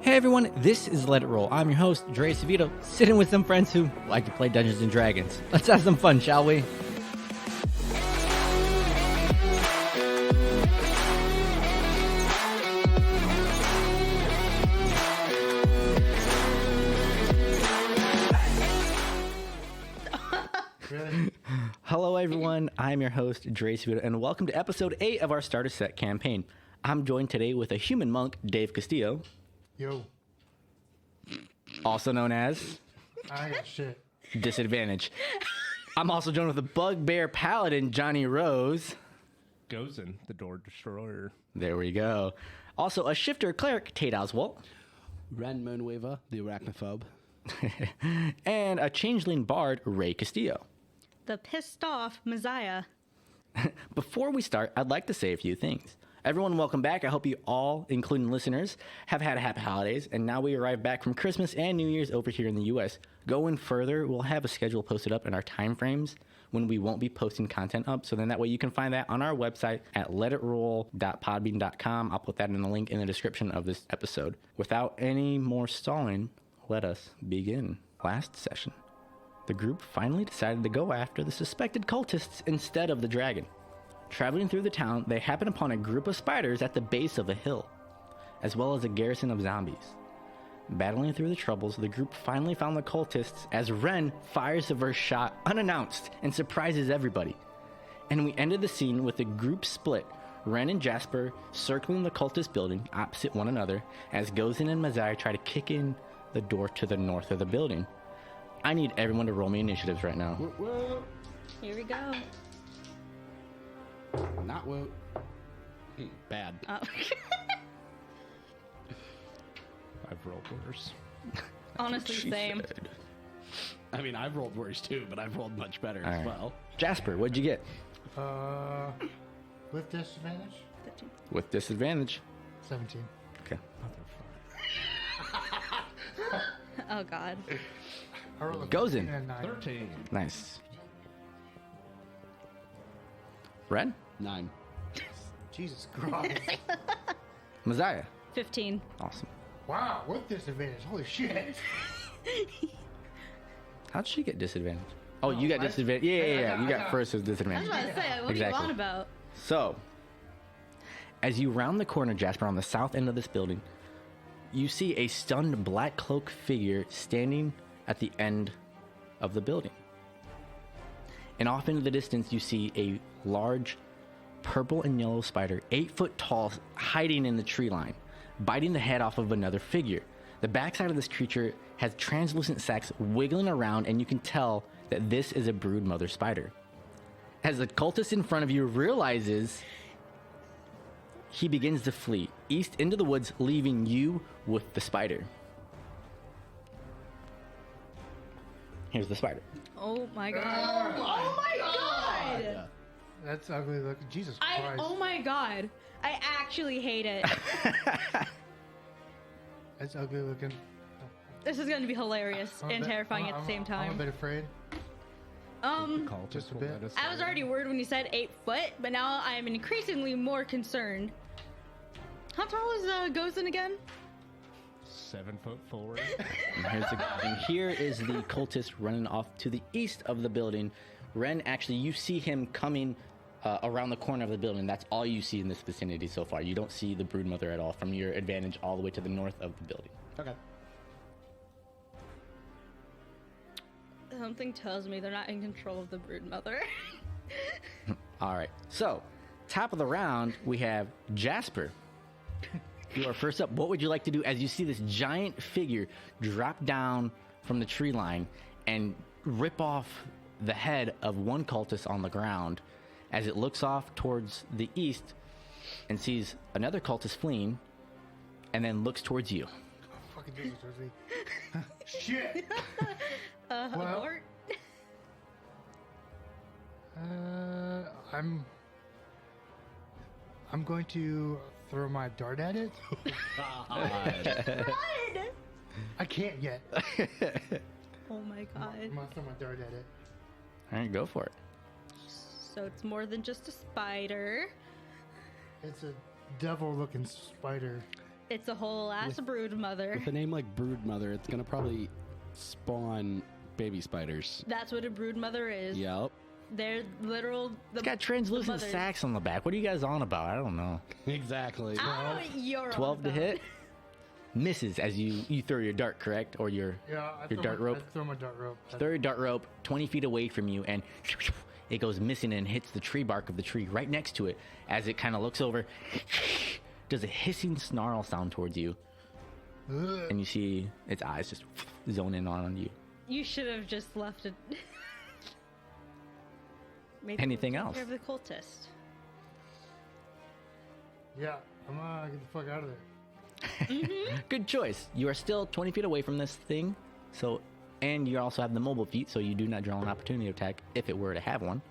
Hey everyone, this is Let It Roll. I'm your host, Dre Savito, sitting with some friends who like to play Dungeons & Dragons. Let's have some fun, shall we? Hello everyone, I'm your host, Dre Savito, and welcome to episode 8 of our Starter Set campaign. I'm joined today with a human monk, Dave Castillo. Yo. Also known as... I got shit. Disadvantage. I'm also joined with a bugbear paladin, Johnny Rose. Gozen, the door destroyer. There we go. Also a shifter cleric, Tate Oswalt. Ren Moonweaver, the arachnophobe. And a changeling bard, Ray Castillo. The pissed off Messiah. Before we start, I'd like to say a few things. Everyone, welcome back. I hope you all, including listeners, have had a happy holidays. And now we arrive back from Christmas and New Year's over here in the U.S. Going further, we'll have a schedule posted up in our time frames when we won't be posting content up. So then that way you can find that on our website at letitroll.podbean.com. I'll put that in the link in the description of this episode. Without any more stalling, let us begin. Last session, the group finally decided to go after the suspected cultists instead of the dragon. Traveling through the town, they happen upon a group of spiders at the base of a hill, as well as a garrison of zombies. Battling through the troubles, the group finally found the cultists as Ren fires the first shot unannounced and surprises everybody. And we ended the scene with the group split, Ren and Jasper circling the cultist building opposite one another as Gozen and Mazai try to kick in the door to the north of the building. I need everyone to roll me initiatives right now. Here we go. Not woot. Bad. Oh. I've rolled worse. Honestly, She same. said. I mean, I've rolled worse too, but I've rolled much better All as right. well. Jasper, what'd you get? With disadvantage? 15. With disadvantage. 17. Okay. Oh, God. I rolled a Goes in. 15 and a 9. 13. Nice. Ren? 9. Jesus Christ. Messiah? 15. Awesome. Wow, with disadvantage. Holy shit. How'd she get disadvantage? Oh, you got disadvantage. Yeah. You got first with I was disadvantage. about to say, what are Exactly. you on about? So, as you round the corner, Jasper, on the south end of this building, you see a stunned black cloak figure standing at the end of the building. And off into the distance, you see a large purple and yellow spider, 8 foot tall, hiding in the tree line, biting the head off of another figure. The backside of this creature has translucent sacs wiggling around, and you can tell that this is a brood mother spider. As the cultist in front of you realizes, he begins to flee east into the woods, leaving you with the spider. Here's the spider. Oh, my God. Oh, my God. Yeah. That's ugly looking. Jesus Christ. Oh, my God. I actually hate it. That's ugly looking. This is going to be hilarious and terrifying at the same I'm a time. bit afraid. Cultists Just a will bit. let us I was know. already worried when you said 8 foot, but now I am increasingly more concerned. How tall is Gozen again? 7 foot forward. And here is the cultist running off to the east of the building. Ren, actually, you see him coming around the corner of the building. That's all you see in this vicinity so far. You don't see the broodmother at all from your advantage all the way to the north of the building. Okay. Something tells me they're not in control of the broodmother. All right. So, top of the round, we have Jasper. You are first up. What would you like to do as you see this giant figure drop down from the tree line and rip off the head of one cultist on the ground as it looks off towards the east and sees another cultist fleeing and then looks towards you? Oh, fucking Jesus, Rosie. Shit. Well- Abort. I'm going to throw my dart at it. I can't yet. Oh my God. I'm gonna throw my dart at it. All right, go for it. So it's more than just a spider. It's a devil-looking spider. It's a whole ass brood mother. With a name like Broodmother, it's gonna probably spawn baby spiders. That's what a brood mother is. Yep. They're literal. It's got translucent mothers. sacks on the back. What are you guys on about? I don't know. Exactly. I don't know what you're 12 on to about. hit. Misses as you throw your dart, correct? Or your dart rope? I throw my dart rope. Throw your dart rope 20 feet away from you, and it goes missing and hits the tree bark of the tree right next to it. As it kind of looks over, does a hissing snarl sound towards you, Ugh. and you see its eyes just zone in on you. You should have just left it. Maybe Anything we'll else? take care of the cultist. Yeah, I'm gonna get the fuck out of there. Good choice. You are still 20 feet away from this thing, so, and you also have the mobile feat, so you do not draw an opportunity attack if it were to have one.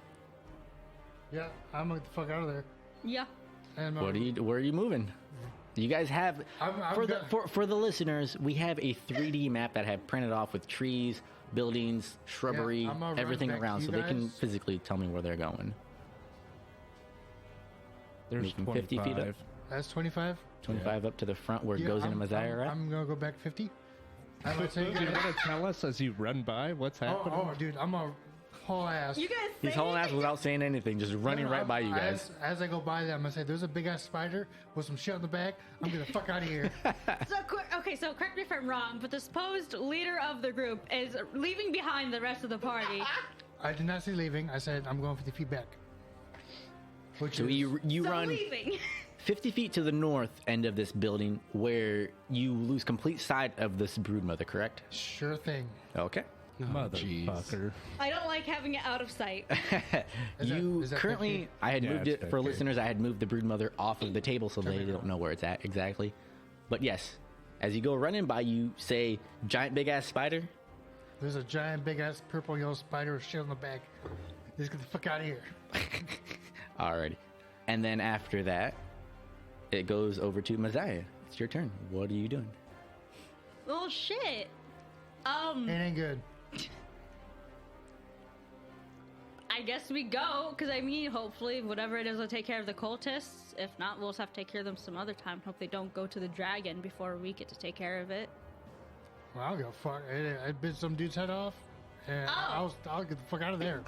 Yeah, I'm gonna get the fuck out of there. Yeah. And Where are you moving? You guys have I'm for the listeners, we have a 3D map that have printed off with trees, buildings, shrubbery, I'm gonna run everything back to around, you so they can guys. physically tell me where they're going. There's Making 50 50 feet up. That's 25. 25 up to the front where it Yeah, goes into Messiah, right? I'm gonna go back 50. I'm gonna say, Do you want to tell us as you run by what's happening? oh, dude, I'm a haul ass. You guys. He's say hauling it? ass without saying anything, just running right by you guys. As I go by them, I'm gonna say, "There's a big ass spider with some shit on the back. I'm gonna fuck out of here." So correct me if I'm wrong, but the supposed leader of the group is leaving behind the rest of the party. I did not say leaving. I said I'm going 50 feet back. Which So is, you So run leaving. 50 feet to the north end of this building where you lose complete sight of this broodmother, correct? sure thing. Okay. Oh, jeez. Motherfucker. I don't like having it out of sight. Is that Currently, 50? I had Yeah, moved it's it for 50. listeners. I had moved the broodmother off of the table so they don't know where it's at exactly. But yes, as you go running by, you say, "Giant big ass spider." There's a giant big ass purple yellow spider with shit on the back. Just get the fuck out of here. Alrighty. And then after that, it goes over to Messiah. It's your turn. What are you doing? Oh shit. It ain't good. I guess we go, because I mean, hopefully, whatever it is will take care of the cultists. If not, we'll just have to take care of them some other time. Hope they don't go to the dragon before we get to take care of it. Well, I'll go fuck. I bit some dude's head off, and Oh. I'll get the fuck out of there.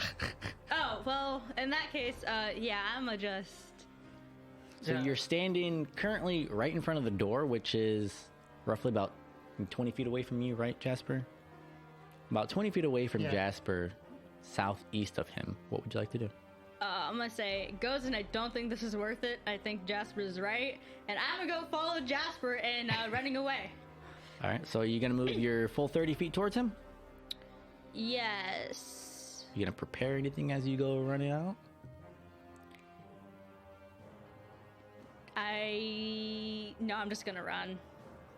Oh, well, in that case, yeah, I'm just... So Yeah. you're standing currently right in front of the door, which is roughly about 20 feet away from you, right, Jasper? About 20 feet away from Yeah. Jasper, southeast of him. What would you like to do? I'm gonna say, goes, and I don't think this is worth it. I think Jasper's right, and I'm gonna go follow Jasper and running away. All right, so are you going to move your full 30 feet towards him? Yes. You going to prepare anything as you go running out? No, I'm just gonna run.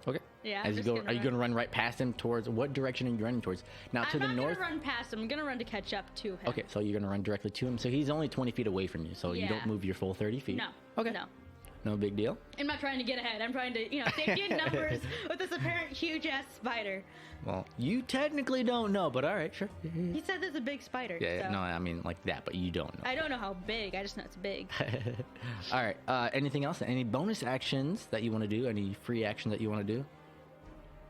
Okay. Yeah, I'm As you just go, gonna are you run. going to run right past him towards, what direction are you running towards? Now to I'm the not north? gonna run past him. I'm gonna run to catch up to him. Okay, so you're going to run directly to him. So he's only 20 feet away from you, so you Yeah. don't move your full 30 feet. No. Okay. No. No big deal. I'm not trying to get ahead. I'm trying to, safety in numbers with this apparent huge ass spider. Well, you technically don't know, but all right, sure. He said there's a big spider. Yeah, so no, I mean like that, but you don't know. I don't know how big. I just know it's big. All right. Anything else? Any bonus actions that you want to do? Any free action that you want to do?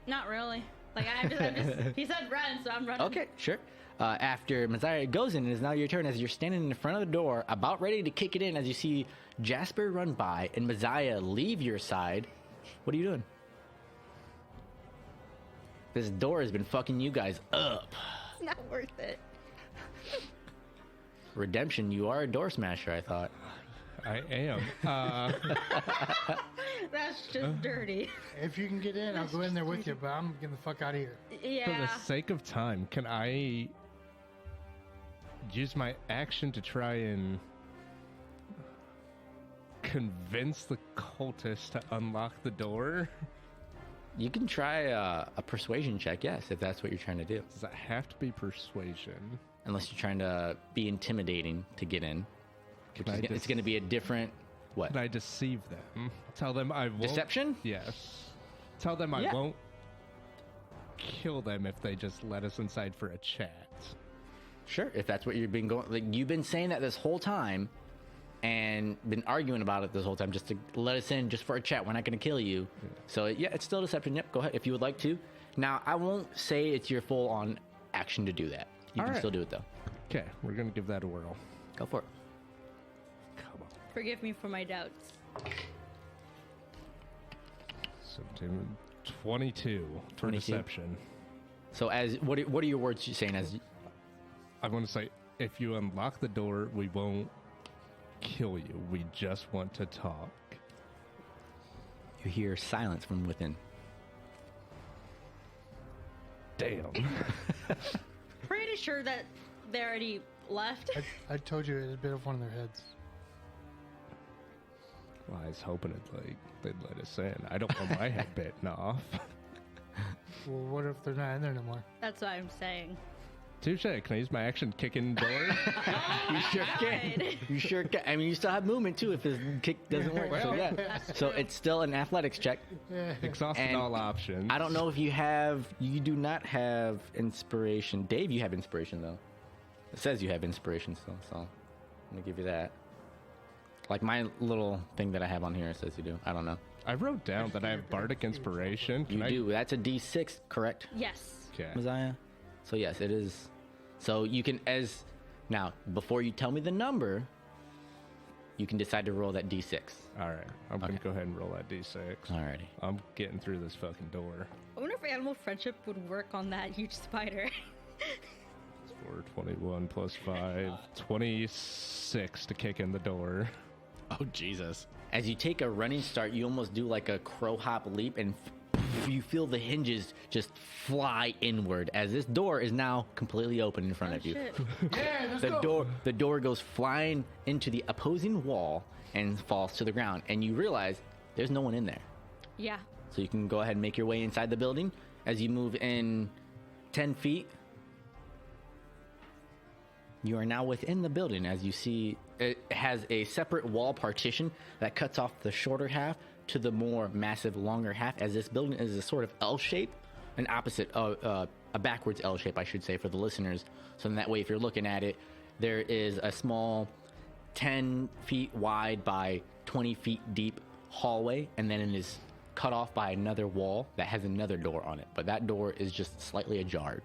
Not really. Like I'm just he said run, so I'm running. Okay, sure. After Messiah goes in, it is now your turn as you're standing in front of the door, about ready to kick it in as you see Jasper run by and Messiah leave your side. What are you doing? This door has been fucking you guys up. It's not worth it. Redemption, you are a door smasher, I thought. I am. That's just dirty. If you can get in, I'll go in there with you, but I'm getting the fuck out of here. For Yeah. the sake of time, can I use my action to try and convince the cultist to unlock the door? You can try a persuasion check, yes, if that's what you're trying to do. Does that have to be persuasion? Unless you're trying to be intimidating to get in. Which Can I it's going to be a different... What? Can I deceive them? Tell them I won't... Deception? Yes. Tell them I Yeah. won't kill them if they just let us inside for a chat. Sure, if that's what you've been going... Like, you've been saying that this whole time, and been arguing about it this whole time just to let us in just for a chat. We're not going to kill you. So, yeah, it's still deception. Yep, go ahead if you would like to. Now, I won't say it's your full-on action to do that. You can still do it, though. Okay, we're going to give that a whirl. Go for it. Come on. Forgive me for my doubts. 17, 22 for 22. deception. So, what are your words you're saying as... I want to say, if you unlock the door, we won't kill you. We just want to talk. You hear silence from within. Damn. Pretty sure that they already left. I told you it had bit off one of their heads. Well, I was hoping they'd let us in. I don't want my head bitten off. Well, what if they're not in there no more? That's what I'm saying. Touche. Can I use my action kicking door? You sure can. Right. You sure can. I mean, you still have movement, too, if his kick doesn't work. So, yeah. That's So, true. it's still an athletics check. Exhausted And all options. I don't know if you do not have inspiration. Dave, you have inspiration, though. It says you have inspiration still, so I'm going to give you that. Like my little thing that I have on here says you do. I don't know. I wrote down that I have bardic inspiration. You do. That's a D6, correct, Yes. Okay. Messiah? So, yes, it is. So, you can, now, before you tell me the number, you can decide to roll that D6. All right. I'm going Okay. to go ahead and roll that D6. Alrighty. I'm getting through this fucking door. I wonder if animal friendship would work on that huge spider. 4, 21 plus 5, 26 to kick in the door. Oh, Jesus. As you take a running start, you almost do like a crow hop leap, and you feel the hinges just fly inward as this door is now completely open in front of you. Shit. Yeah, let's go. The door goes flying into the opposing wall and falls to the ground, and you realize there's no one in there. Yeah. So you can go ahead and make your way inside the building. As you move in 10 feet, you are now within the building. As you see, it has a separate wall partition that cuts off the shorter half to the more massive, longer half, as this building is a sort of L shape, an opposite, a backwards L shape, I should say, for the listeners. So in that way, if you're looking at it, there is a small 10 feet wide by 20 feet deep hallway, and then it is cut off by another wall that has another door on it. But that door is just slightly ajar.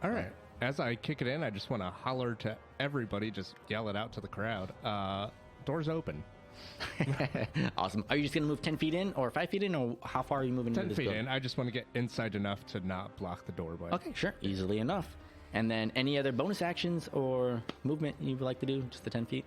All right. As I kick it in, I just want to holler to everybody, just yell it out to the crowd. Door's open. Awesome. Are you just going to move 10 feet in or 5 feet in, or how far are you moving 10 into this feet building? in. I just want to get inside enough to not block the doorway. Okay, sure. Easily enough. And then any other bonus actions or movement you would like to do? Just the 10 feet?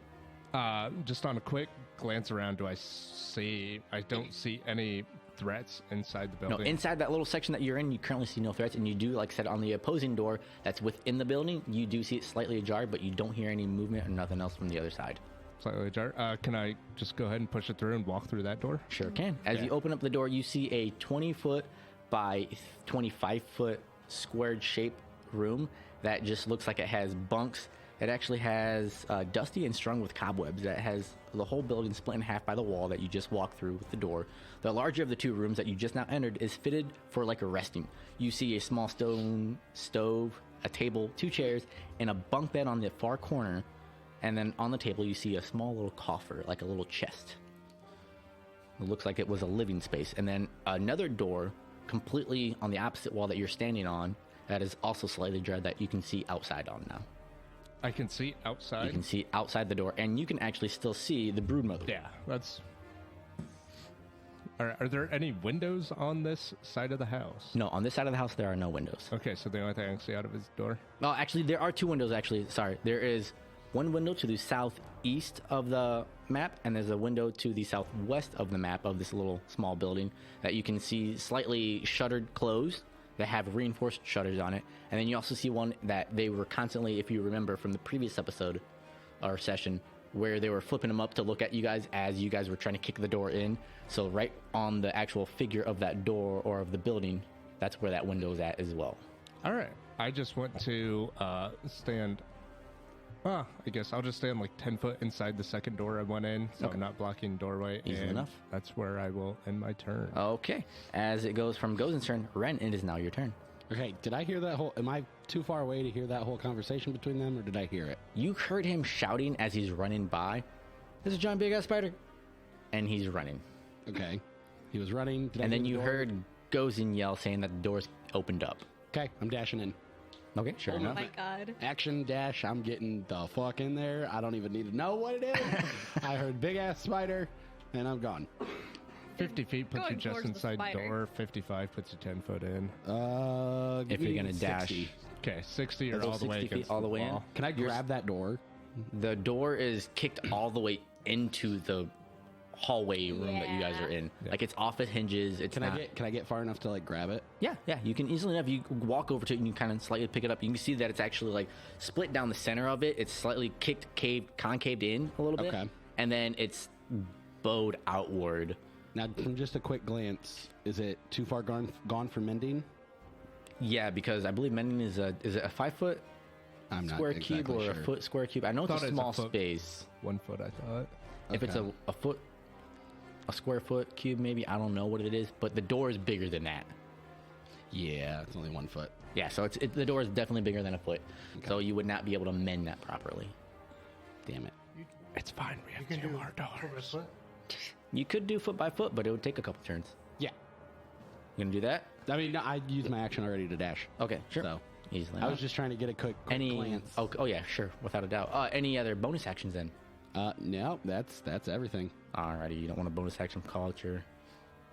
Just on a quick glance around, do I see... I don't see any threats inside the No, building. inside that little section that you're in, you currently see no threats. And you do, like I said, on the opposing door that's within the building, you do see it slightly ajar, but you don't hear any movement or nothing else from the other side. Slightly ajar. Can I just go ahead and push it through and walk through that door? Sure can. As you open up the door, you see a 20-foot by 25-foot squared shape room that just looks like it has bunks. It actually has dusty and strung with cobwebs. That has the whole building split in half by the wall that you just walked through with the door. The larger of the two rooms that you just now entered is fitted for like a resting. You see a small stone stove, a table, 2 chairs, and a bunk bed on the far corner. And then on the table, you see a small little coffer, like a little chest. It looks like it was a living space. And then another door completely on the opposite wall that you're standing on that is also slightly ajar that you can see outside on now. I can see outside. You can see outside the door, and you can actually still see the broodmother. Yeah, that's... Are there any windows on this side of the house? No, on this side of the house, there are no windows. Okay, so the only thing I can see out of his door? Well, actually, there are 2 windows, actually. Sorry. There is one window to the southeast of the map, and there's a window to the southwest of the map of this little small building that you can see slightly shuttered closed that have reinforced shutters on it. And then you also see one that they were constantly, if you remember from the previous episode or session, where they were flipping them up to look at you guys as you guys were trying to kick the door in. So right on the actual figure of that door or of the building, that's where that window is at as well. All right. I just want to stand... I guess I'll just stand like 10 foot inside the second door I went in, so I'm not blocking doorway. Easy and enough. That's where I will end my turn. Okay. As it goes from Gozen's turn, Ren, it is now your turn. Okay, did I hear that whole... Am I too far away to hear that whole conversation between them, or did I hear it? You heard him shouting as he's running by, There's a giant big ass spider. And he's running. Okay. He was running. Did I And then hear the you door? heard Gozen yell saying that the door's opened up. Okay, I'm dashing in. Okay, sure Oh enough. my god. Action dash. I'm getting the fuck in there. I don't even need to know what it is. I heard big ass spider, and I'm gone. 50 feet puts you Going just towards the inside spider. door. 55 puts you 10 foot in. If you're gonna dash. 60. Okay, 60 or Go all the way 60 feet against all the way in? wall. Can I grab that door? The door is kicked all the way into the hallway room that you guys are in. Yeah. Like it's off its hinges. It's Can not. I get far enough to like grab it? Yeah, you can easily enough. You walk over to it and you kind of slightly pick it up. You can see that it's actually like split down the center of it. It's slightly concaved in a little bit. Okay. And then it's bowed outward. Now, from just a quick glance, is it too far gone for mending? Yeah, because I believe mending is it a 5 foot I'm not square cube exactly or sure. a foot square cube? I know it's Thought a it's a small foot. space. 1 foot, I thought. If it's Okay. a foot, a square foot cube, maybe, I don't know what it is, but the door is bigger than that. Yeah, it's only 1 foot. Yeah, so the door is definitely bigger than a foot. Okay. So you would not be able to mend that properly. Damn it. It's fine. We You have can 2 do more foot by doors. foot. You could do foot by foot, but it would take a couple turns. Yeah. You gonna do that? I mean, I used my action already to dash. Okay, sure. So Easily. I was enough. just trying to get a quick any. glance. Oh yeah, sure, without a doubt. Any other bonus actions then? No, that's everything. Alrighty, you don't want a bonus action to call out your.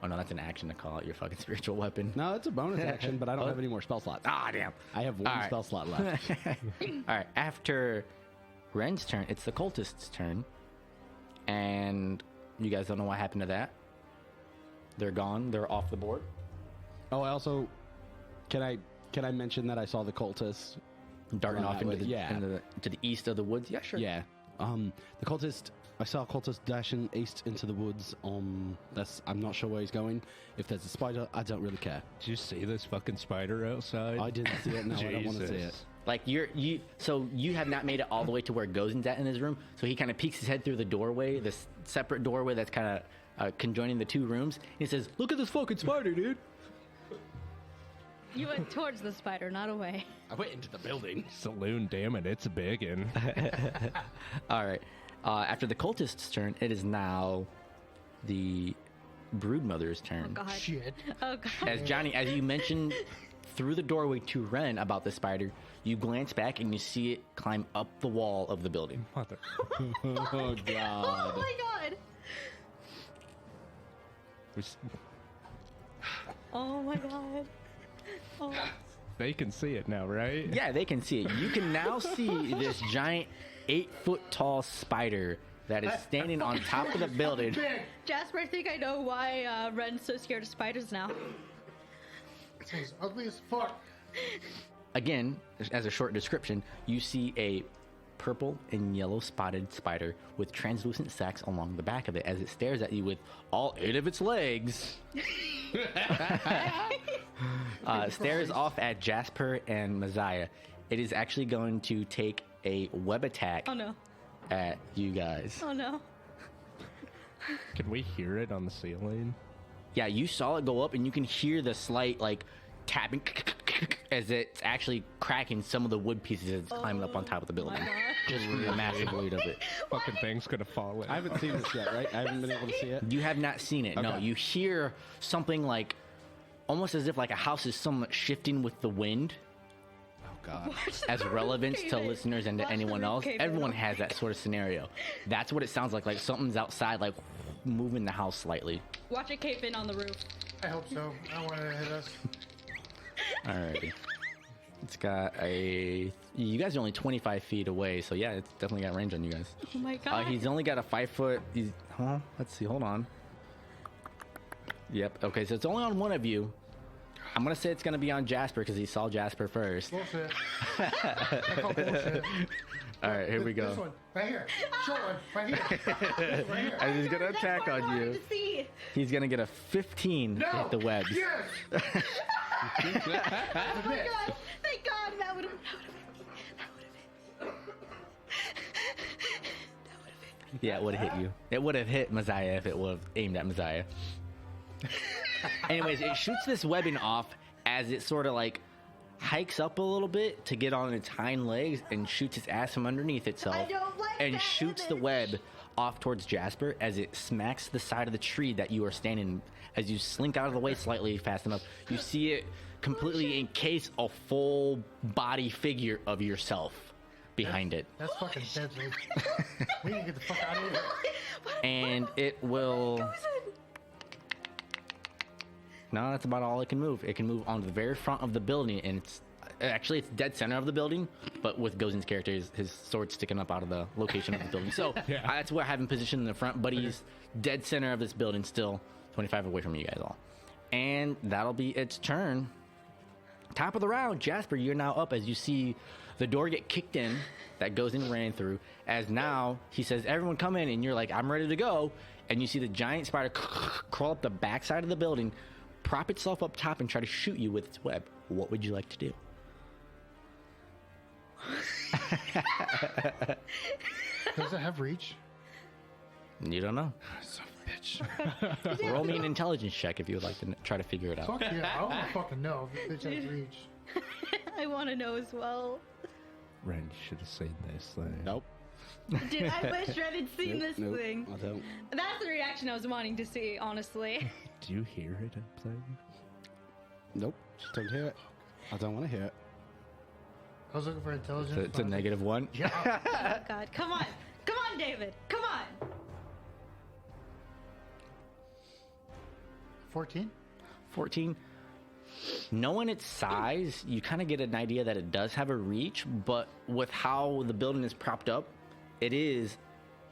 Oh no, that's an action to call out your fucking spiritual weapon. No, it's a bonus action, but I don't Oh. have any more spell slots. Ah, damn. I have one All right. spell slot left. All right, after Ren's turn, it's the cultist's turn, and you guys don't know what happened to that. They're gone. They're off the board. Oh, I also can I mention that I saw the cultists Darting run off that into way? the, Yeah. to the east of the woods. Yeah, sure. Yeah. The cultist. I saw a cultist dashing east into the woods. I'm not sure where he's going. If there's a spider, I don't really care. Did you see this fucking spider outside? I didn't see it. No, I don't want to see it. Jesus. Like so you have not made it all the way to where Gozen's at in his room. So he kind of peeks his head through the doorway, this separate doorway that's kind of conjoining the two rooms. He says, "Look at this fucking spider, dude." You went towards the spider, not away. I went into the building. Saloon, damn it, it's a biggin. All right. After the cultist's turn, it is now the broodmother's Oh turn. god. Shit. Oh god. As Johnny, as you mentioned through the doorway to Ren about the spider, you glance back and you see it climb up the wall of the building. Mother. Oh god. Oh my god. We s- Oh my god. Oh. They can see it now, right? Yeah, they can see it. You can now see this giant 8-foot tall spider that is standing on top of the building. Big. Jasper, I think I know why Ren's so scared of spiders now. He's ugly as fuck. Again, as a short description, you see a purple and yellow spotted spider with translucent sacs along the back of it as it stares at you with all 8 of its legs. Stares off at Jasper and Messiah. It is actually going to take a web attack Oh no. at you guys. Oh no. Can we hear it on the ceiling? Yeah, you saw it go up and you can hear the slight like tapping as it's actually cracking some of the wood pieces as it's climbing up on top of the building. my God. Just from the massive weight of it. Fucking thing's gonna fall in. I haven't seen this yet, right? I haven't been able to see it. You have not seen it. No, Okay. you hear something like almost as if like a house is somewhat shifting with the wind. Oh god. As relevance to cave in. listeners and to Watch the anyone roof else, cave in. everyone has that sort of scenario. That's what it sounds like something's outside, like moving the house slightly. Watch it cape in on the roof. I hope so. I don't want it to hit us. Alrighty. It's got a. You guys are only 25 feet away, so yeah, it's definitely got range on you guys. Oh my god. He's only got a 5 foot. Let's see. Hold on. Yep. Okay, so it's only on one of you. I'm gonna say it's gonna be on Jasper because he saw Jasper first. Bullshit. I call bullshit. All right, here we This go. one. Right here. Short one. Right here. Right here. And he's gonna That's attack what I on wanted you. to see. He's gonna get a 15 to hit the webs. Yes. Oh my god. Thank god. That would have Yeah, it would have hit you. It would have hit Messiah if it would have aimed at Messiah. Anyways, it shoots this webbing off as it sort of like hikes up a little bit to get on its hind legs and shoots its ass from underneath itself I don't like and that shoots the image. web off towards Jasper as it smacks the side of the tree that you are standing. As you slink out of the way slightly fast enough, you see it completely encase a full body figure of yourself behind it. That's fucking deadly. We need to get the fuck out of here. And it will... No, that's about all it can move. It can move on the very front of the building, and it's dead center of the building, but with Gozen's character, his sword sticking up out of the location of the building. So that's where I have him positioned in the front, but he's dead center of this building, still 25 away from you guys all. And that'll be its turn. Top of the round, Jasper, you're now up as you see the door get kicked in that Gozen ran through. As now he says, "Everyone come in," and you're like, "I'm ready to go." And you see the giant spider crawl up the backside of the building, prop itself up top, and try to shoot you with its web. What would you like to do? Does it have reach? You don't know. Son of a bitch. Roll me an intelligence check if you would like to try to figure it out. Fuck yeah, I want to fucking know if this bitch has reach. I want to know as well. Ren, you should have seen this thing. Nope. Dude, I wish Red had seen this Nope, thing. I don't. That's the reaction I was wanting to see, honestly. Do you hear it in play? Nope. Don't hear it. I don't want to hear it. I was looking for intelligence. It's a -1. Yeah. Oh, God. Come on. Come on, David. Come on. 14? 14. Knowing its size, you kind of get an idea that it does have a reach, but with how the building is propped up, it is,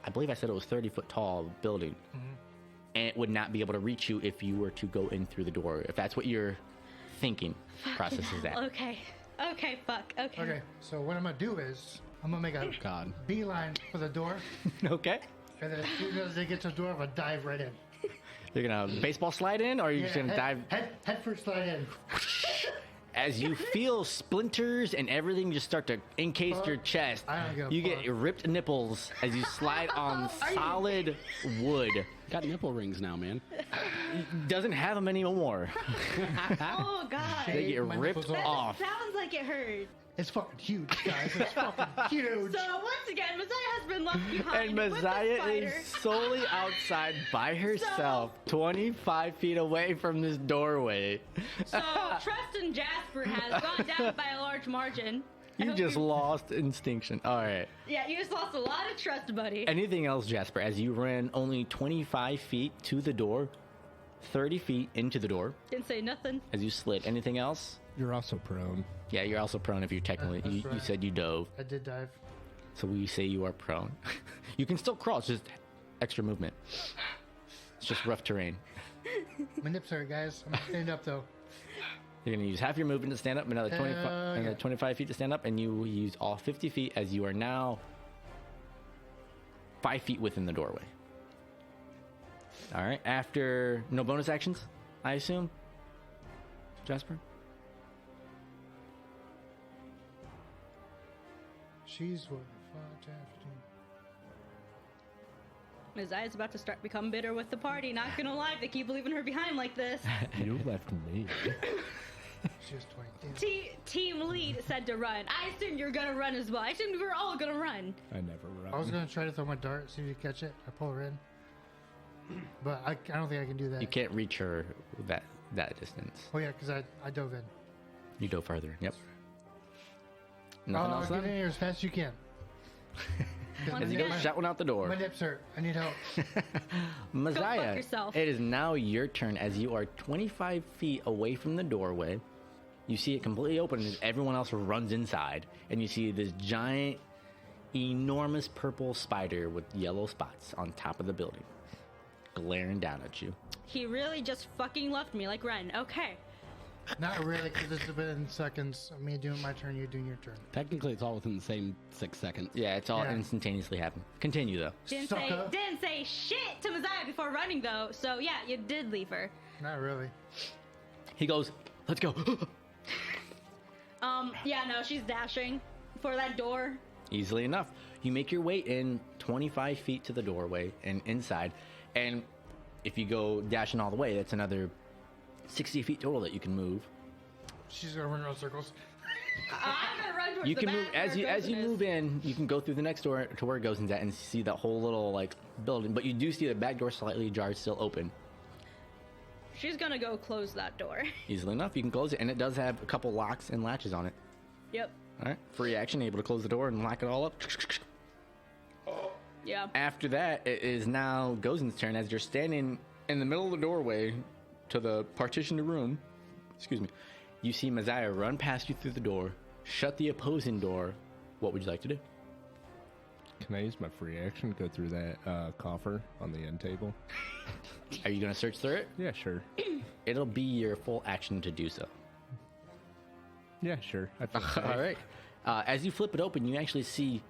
I believe I said it was 30-foot tall building. And it would not be able to reach you if you were to go in through the door, if that's what your thinking process is at. Okay. Okay, fuck. Okay. Okay, so what I'm gonna do is, I'm gonna make a God. beeline for the door, Okay. and then as soon as they get to the door, I'm gonna dive right in. You're going to baseball slide in, or are you just going to dive? Head first slide in. As you feel splinters and everything just start to encase your chest, I don't give a you get fuck. ripped nipples as you slide on solid wood. Got nipple rings now, man. Doesn't have them anymore. Oh, God. They get My ripped nipples are- off. Sounds like it hurt. It's fucking huge, guys. It's fucking huge. So, once again, Messiah has been left behind. And with the Messiah spider. is solely outside by herself, 25 feet away from this doorway. So, Trust in Jasper has gone down by a large margin. I You hope just lost instinction. All right. Yeah, you just lost a lot of trust, buddy. Anything else, Jasper? As you ran only 25 feet to the door, 30 feet into the door, Didn't say nothing. as you slid. Anything else? You're also prone. Yeah, you're also prone if you're technically. That's You right. said you dove, I did dive. so we say you are prone. You can still crawl. It's just extra movement. It's just rough terrain. My nips hurt, guys. I'm gonna stand up though. You're gonna use half your movement to stand up, another 25, Hell yeah. another 25 feet to stand up, and you will use all 50 feet as you are now 5 feet within the doorway. All right. After no bonus actions, I assume. Jasper. She's what? 5, 10, 15. Messiah's about to start become bitter with the party. Not gonna lie, they keep leaving her behind like this. You left me. She was 20. Damn. Team lead said to run. I assumed you were gonna run as well. I assumed we were all gonna run. I never run. I was gonna try to throw my dart, see if you catch it. I pull her in, but I don't think I can do that. You can't reach her that distance. Oh yeah, because I dove in. You go farther. Yep. Nothing else Get in then? here as fast as you can. 'Cause As you Yeah. go shouting out the door. my nips hurt. I need help. Messiah, yourself. it is now your turn as you are 25 feet away from the doorway. You see it completely open as everyone else runs inside, and you see this giant, enormous purple spider with yellow spots on top of the building, glaring down at you. He really just fucking left me like Ren. Okay. Not really, because it's been seconds of me doing my turn, you doing your turn. Technically, it's all within the same 6 seconds. Yeah, it's all Yeah. instantaneously happening. Continue though. Sucker. Didn't say shit to Messiah before running though. So yeah, you did leave her. Not really. He goes, "Let's go." Yeah, no, she's dashing for that door. Easily enough. You make your way in 25 feet to the doorway and inside. And if you go dashing all the way, that's another 60 feet total that you can move. She's gonna run around circles. I'm gonna run You the can move back as or you goes in move in. You can go through the next door to where it goes into and see that whole little like building. But you do see the back door slightly ajar, still open. She's gonna go close that door. Easily enough, you can close it, and it does have a couple locks and latches on it. Yep. All right, free action, able to close the door and lock it all up. Yeah. After that, it is now Gozen's turn as you're standing in the middle of the doorway to the partitioned room. Excuse me. You see Messiah run past you through the door, shut the opposing door. What would you like to do? Can I use my free action to go through that coffer on the end table? Are you going to search through it? Yeah, sure. It'll be your full action to do so. Yeah, sure. I feel safe. All right. As you flip it open, you actually see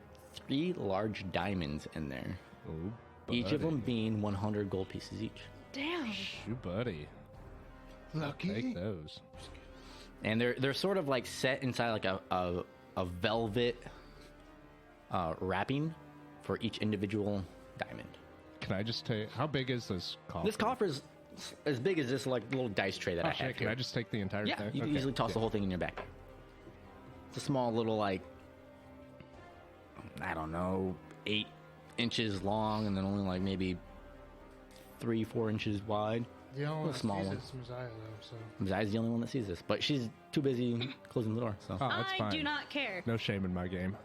3 large diamonds in there. Oh, Each of buddy. them being 100 gold pieces each. Damn. Shoot, buddy. Lucky. Take those. And they're sort of like set inside like a velvet wrapping for each individual diamond. Can I just take... How big is this coffer? This coffer's as big as this like little dice tray that Oh, I have shit, can here. I just take the entire Yeah, thing? you can Okay, easily toss the yeah. whole thing in your back. It's a small little like, I don't know, 8 inches long and then only like maybe 3-4 inches wide. The only one that small sees one. it is Messiah, though, so. Zai's the only one that sees this, but she's too busy closing the door. So Oh, that's I fine. do not care. No shame in my game.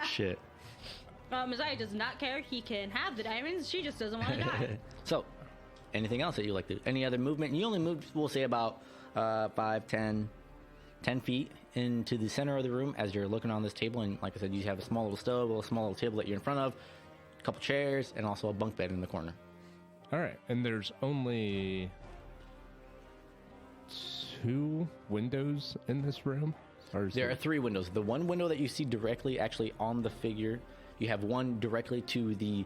shit. Messiah does not care. He can have the diamonds. She just doesn't want to die. So, anything else that you like to do? Any other movement? You only moved, we'll say, about 5, 10 feet into the center of the room as you're looking on this table. And like I said, you have a small little stove, a small little table that you're in front of, a couple chairs, and also a bunk bed in the corner. All right, and there's only 2 windows in this room? Or is There are 3 windows. The one window that you see directly actually on the figure, you have one directly to the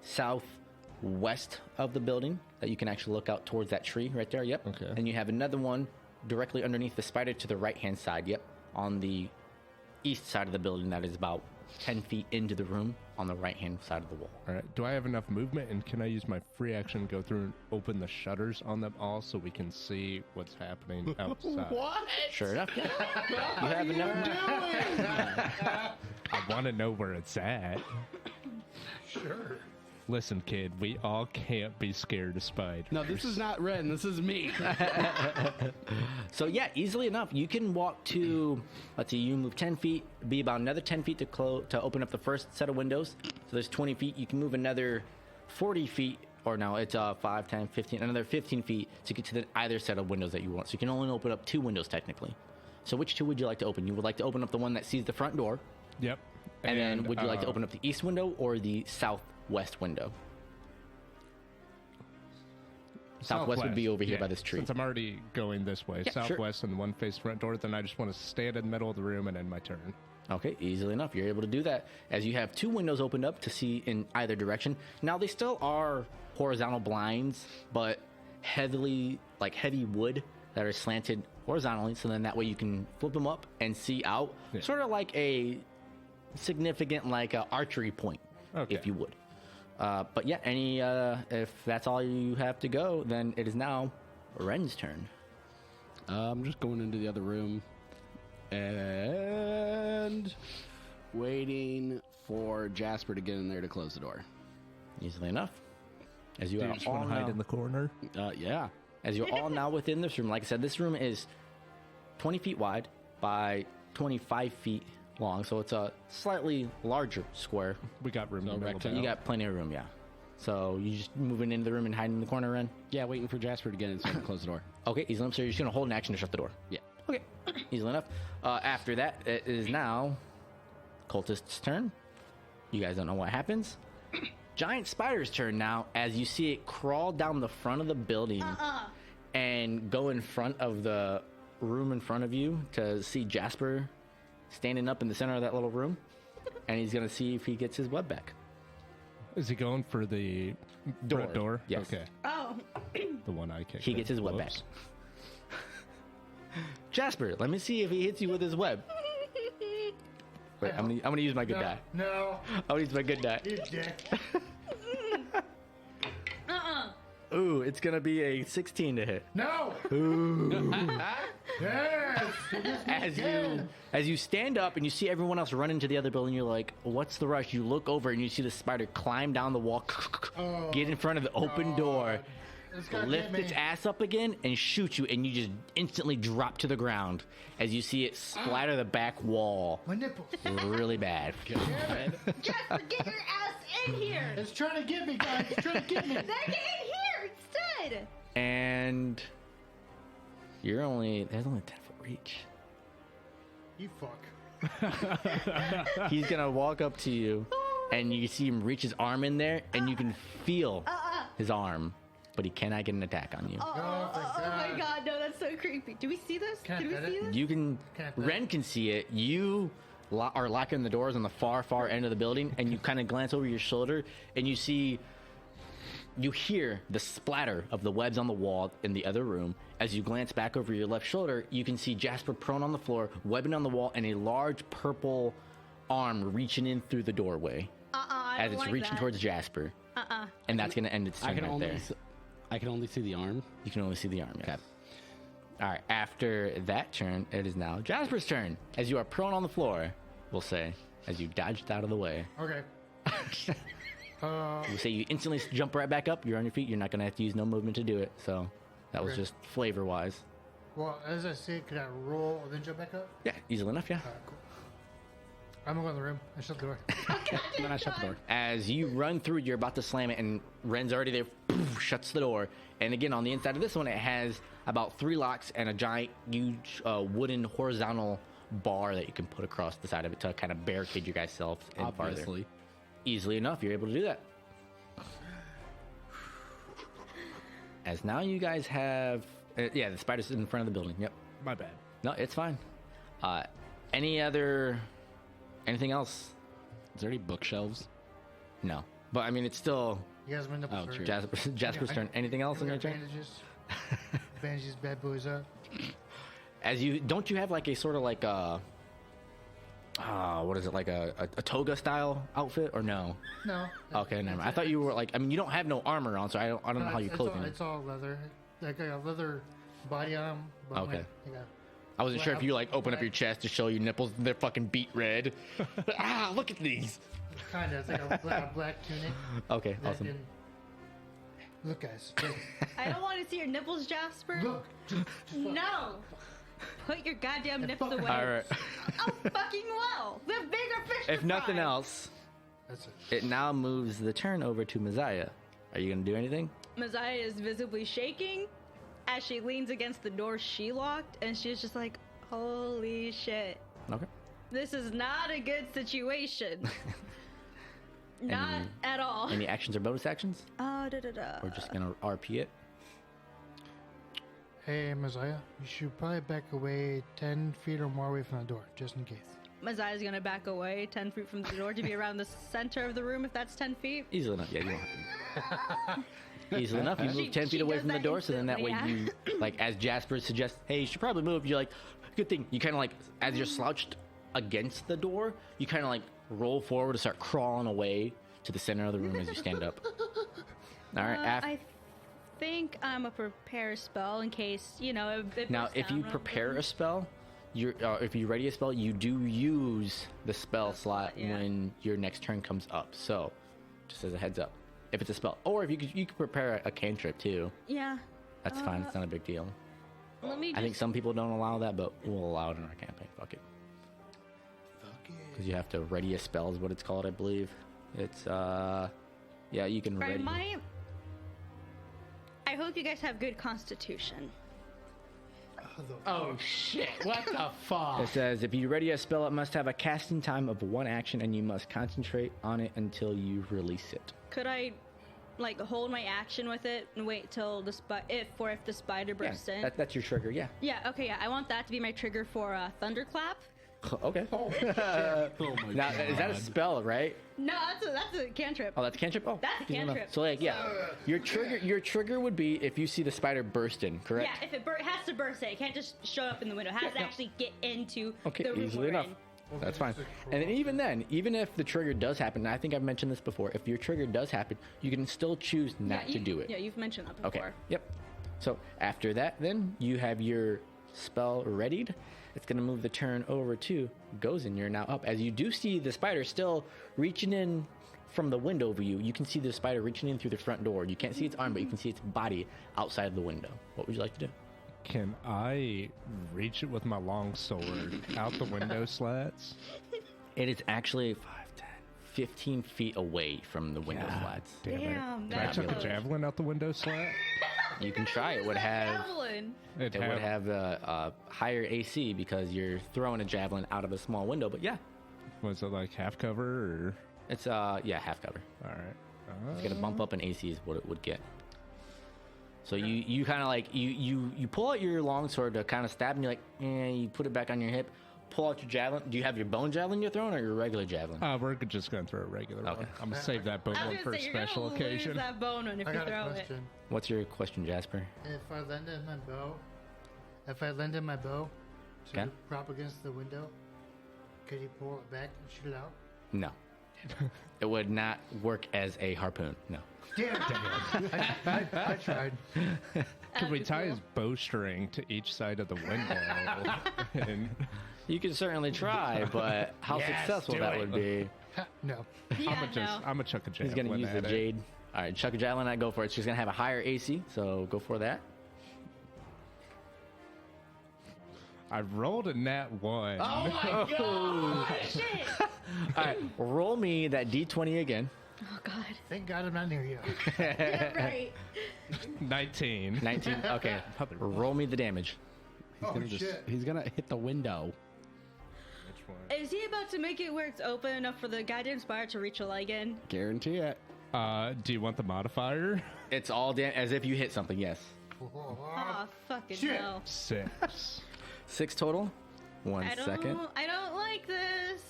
southwest of the building that you can actually look out towards that tree right there. Yep. Okay. And you have another one directly underneath the spider to the right-hand side. Yep. On the east side of the building that is about 10 feet into the room on the right-hand side of the wall. All right, do I have enough movement, and can I use my free action to go through and open the shutters on them all so we can see what's happening outside? Sure enough. Yeah. You have enough. I want to know where it's at. Sure. Listen, kid, we all can't be scared of spiders. No, this is not Ren. This is me. So yeah, easily enough, you can walk to, let's see, you move 10 feet, be about another 10 feet to open up the first set of windows. So there's 20 feet. You can move another 40 feet, or no, it's 5, 10, 15, another 15 feet to get to the either set of windows that you want. So you can only open up 2 windows technically. So which 2 would you like to open? You would like to open up the one that sees the front door, Yep. and then would you like to open up the east window or the southwest window? Southwest would be over here by this tree. Since I'm already going this way, Yeah, sure. southwest and the one face front door, then I just want to stand in the middle of the room and end my turn. Okay, easily enough. You're able to do that as you have 2 windows opened up to see in either direction. Now, they still are horizontal blinds, but heavy wood that are slanted horizontally, so then that way you can flip them up and see out, Yeah. sort of like a significant archery point, Okay. if you would. But yeah, if that's all you have to go, then it is now Ren's turn. I'm just going into the other room and waiting for Jasper to get in there to close the door. Easily enough. As you Do you are just all want to hide now- in the corner? Yeah. As you're all now within this room, like I said, this room is 20 feet wide by 25 feet long, so it's a slightly larger square. We got room in the middle. rectangle. You got plenty of room, yeah. So you just moving into the room and hiding in the corner, Ren? Yeah, waiting for Jasper to get in so I can close the door. Okay, easily enough. So you're just going to hold an action to shut the door. Yeah. Okay, easily enough. After that, it is now Cultist's turn. You guys don't know what happens. Giant Spider's turn now, as you see it crawl down the front of the building and go in front of the room in front of you to see Jasper standing up in the center of that little room. And he's going to see if he gets his web back. Is he going for the front door? Yes. Okay. Oh. The one I kicked. He in. gets his web back. Whoops. Jasper, let me see if he hits you with his web. Wait, I'm gonna use my good die. No, I'm gonna use my good die. you dick. Ooh, it's gonna be a 16 to hit. No! Yes! It is As again. you as you stand up and you see everyone else run into the other building, you're like, "What's the rush?" You look over and you see the spider climb down the wall, get in front of the open door, It's gonna lift get its me. ass up again, and shoot you, and you just instantly drop to the ground as you see it splatter the back wall My nipples. really bad. Jasper, get your ass in here. It's trying to get me, guys. It's trying to get me. Then get in here instead. And there's only a 10-foot reach. You fuck. He's gonna walk up to you, and you see him reach his arm in there, and you can feel his arm, but he cannot get an attack on you. Oh, Oh my god, no, that's so creepy. Do we see this? Can't Did we get see it. this? You can, Can't Ren can see it. You are locking the doors on the far end of the building, and you kind of glance over your shoulder, and you hear the splatter of the webs on the wall in the other room. As you glance back over your left shoulder, you can see Jasper prone on the floor, webbing on the wall, and a large purple arm reaching in through the doorway I as don't it's like reaching that. towards Jasper. And that's going to end its I turn can right only there. I can only see the arm. You can only see the arm, yes. All right, after that turn, it is now Jasper's turn. As you are prone on the floor, we'll say, as you dodged out of the way. Okay. We'll say you instantly jump right back up. You're on your feet. You're not going to have to use no movement to do it. So that was Okay. just flavor-wise. Well, as I see it, can I roll and then jump back up? Yeah, easily enough, yeah. Alright, cool. I'm gonna go in the room. I shut the door. And then I shut the door. As you run through, you're about to slam it, and Ren's already there, poof, shuts the door. And again, on the inside of this one, it has about 3 locks and a giant, huge wooden horizontal bar that you can put across the side of it to kind of barricade your guys' selves in farther. Obviously. Easily enough, you're able to do that. As now you guys have, yeah, the spider's in front of the building. Yep. My bad. No, it's fine. Anything else? Is there any bookshelves? No. But I mean, it's still You guys, my nipples Oh, hurt. true. Jasper's turn. Anything else in We your got turn? bandages. Bandages, bad boys up. As you don't you have like a sort of like a what is it, like a toga style outfit or no? No. Okay, never mind. I thought you were like, I mean, you don't have no armor on, so I don't know how you clothing it. It's all leather. Like a leather body on 'em, but Okay. yeah. I wasn't sure if you like open up black- your chest to show your nipples. They're fucking beat red. Look at these. Kind of. It's like a black tunic. Okay, that awesome. can- Look, guys. I don't want to see your nipples, Jasper. Look. Just look. No. Put your goddamn nipples away. All right. Oh, fucking well. The bigger fish. If to nothing fry. else, That's it. it now moves the turn over to Messiah. Are you gonna do anything? Messiah is visibly shaking as she leans against the door she locked, and she's just like, holy shit. Okay. This is not a good situation. Not at all. Any actions or bonus actions? Oh, We're just gonna RP it. Hey, Messiah. You should probably back away 10 feet or more away from the door, just in case. Messiah's gonna back away 10 feet from the door to be around the center of the room if that's 10 feet. Easily enough. Yeah, you don't have to. Easily enough. You move 10 she feet away does from the that door, so then that way instantly, you, like, as Jasper suggests, hey, you should probably move. You're like, good thing. You kind of like, as you're slouched against the door, you kind of like roll forward and start crawling away to the center of the room as you stand up. All right. I think I'm a prepare spell in case, you know, it Now, bursts if down you or prepare something. a spell, if you ready a spell, you do use the spell slot yeah. when your next turn comes up. So, just as a heads up, if it's a spell, or if you could prepare a cantrip too. Yeah. That's fine. It's not a big deal. Let me I think just- some people don't allow that, but we'll allow it in our campaign. Fuck it. Because you have to ready a spell is what it's called, I believe. It's yeah, you can ready. I hope you guys have good constitution. Oh shit! What the fuck? It says if you ready a spell, it must have a casting time of 1 action, and you must concentrate on it until you release it. Could I, like, hold my action with it and wait till the if the spider bursts in? That's your trigger. Yeah. Yeah. Okay. Yeah. I want that to be my trigger for thunderclap. Okay. Oh my Now, is that a spell, right? No, that's a cantrip. Oh, that's a cantrip. Oh, That's a easy enough. cantrip. So like, yeah, your trigger would be if you see the spider burst in, correct? Yeah. If it has to burst in, it can't just show up in the window. It has to actually get into Okay, the room easily we're enough. in. That's fine. And then, even if the trigger does happen, and I think I've mentioned this before, if your trigger does happen, you can still choose not to do it. Yeah, you've mentioned that Okay. before. Yep. So after that, then you have your spell readied. It's going to move the turn over to Gozen. You're now up. As you do see the spider still reaching in from the window over you. You can see the spider reaching in through the front door. You can't see its arm, but you can see its body outside of the window. What would you like to do? Can I reach it with my long sword out the window slats? It is actually 5, 10, 15 feet away from the window slats. Damn Damn, it. Can I chuck a javelin out the window slat? You can try. It would have Javelin. it would have a higher AC because you're throwing a javelin out of a small window. But yeah, Was it like half cover or? it's half cover. All right. It's gonna bump up in AC is what it would get. So you kind of like you pull out your longsword to kind of stab, and you're like, you put it back on your hip. Pull out your javelin. Do you have your bone javelin you're throwing, or your regular javelin? We're just gonna throw a regular one. I'm gonna save that bone I was one gonna for a say, special you're gonna occasion. lose that bone one if I you got a throw it. question. What's your question, Jasper? If I landed my bow to Okay. prop against the window, could you pull it back and shoot it out? No. It would not work as a harpoon. No. Damn it! I tried. Could we That'd be tie cool. his bowstring to each side of the window? And You can certainly try, but how successful do that it. would be. No. Yeah, no. I'm gonna chuck a He's javelin gonna use the at it. jade. All right, chuck a javelin. I go for it. She's gonna have a higher AC, so go for that. I rolled a nat 1. Oh shit! All right, roll me that D20 again. Oh god. Thank God I'm not near you. Yeah, right. 19. 19. Okay, roll me the damage. He's gonna hit the window. Which one? Is he about to make it where it's open enough for the goddamn spider to reach a leg in? Guarantee it. Do you want the modifier? It's all as if you hit something. Yes. Oh fucking Shit. hell! 6. 6 total. One I second. don't like this.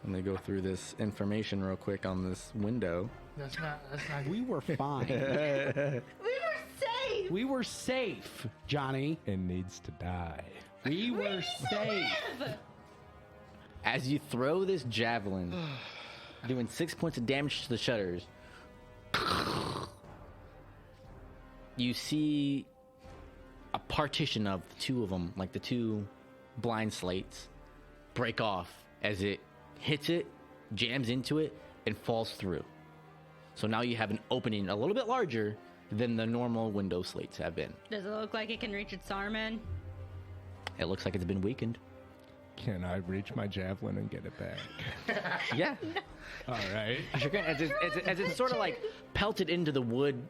Let me go through this information real quick on this window. That's not We were fine. We were safe. We were safe, Johnny. It needs to die. We were safe. Live. As you throw this javelin, doing 6 points of damage to the shutters, you see a partition of the two of them, like the two blind slates, break off as it hits it, jams into it, and falls through. So now you have an opening a little bit larger than the normal window slates have been. Does it look like it can reach its arm in? It looks like it's been weakened. Can I reach my javelin and get it back? Yeah. All right. Sure can. As it's sort of like pelted into the wood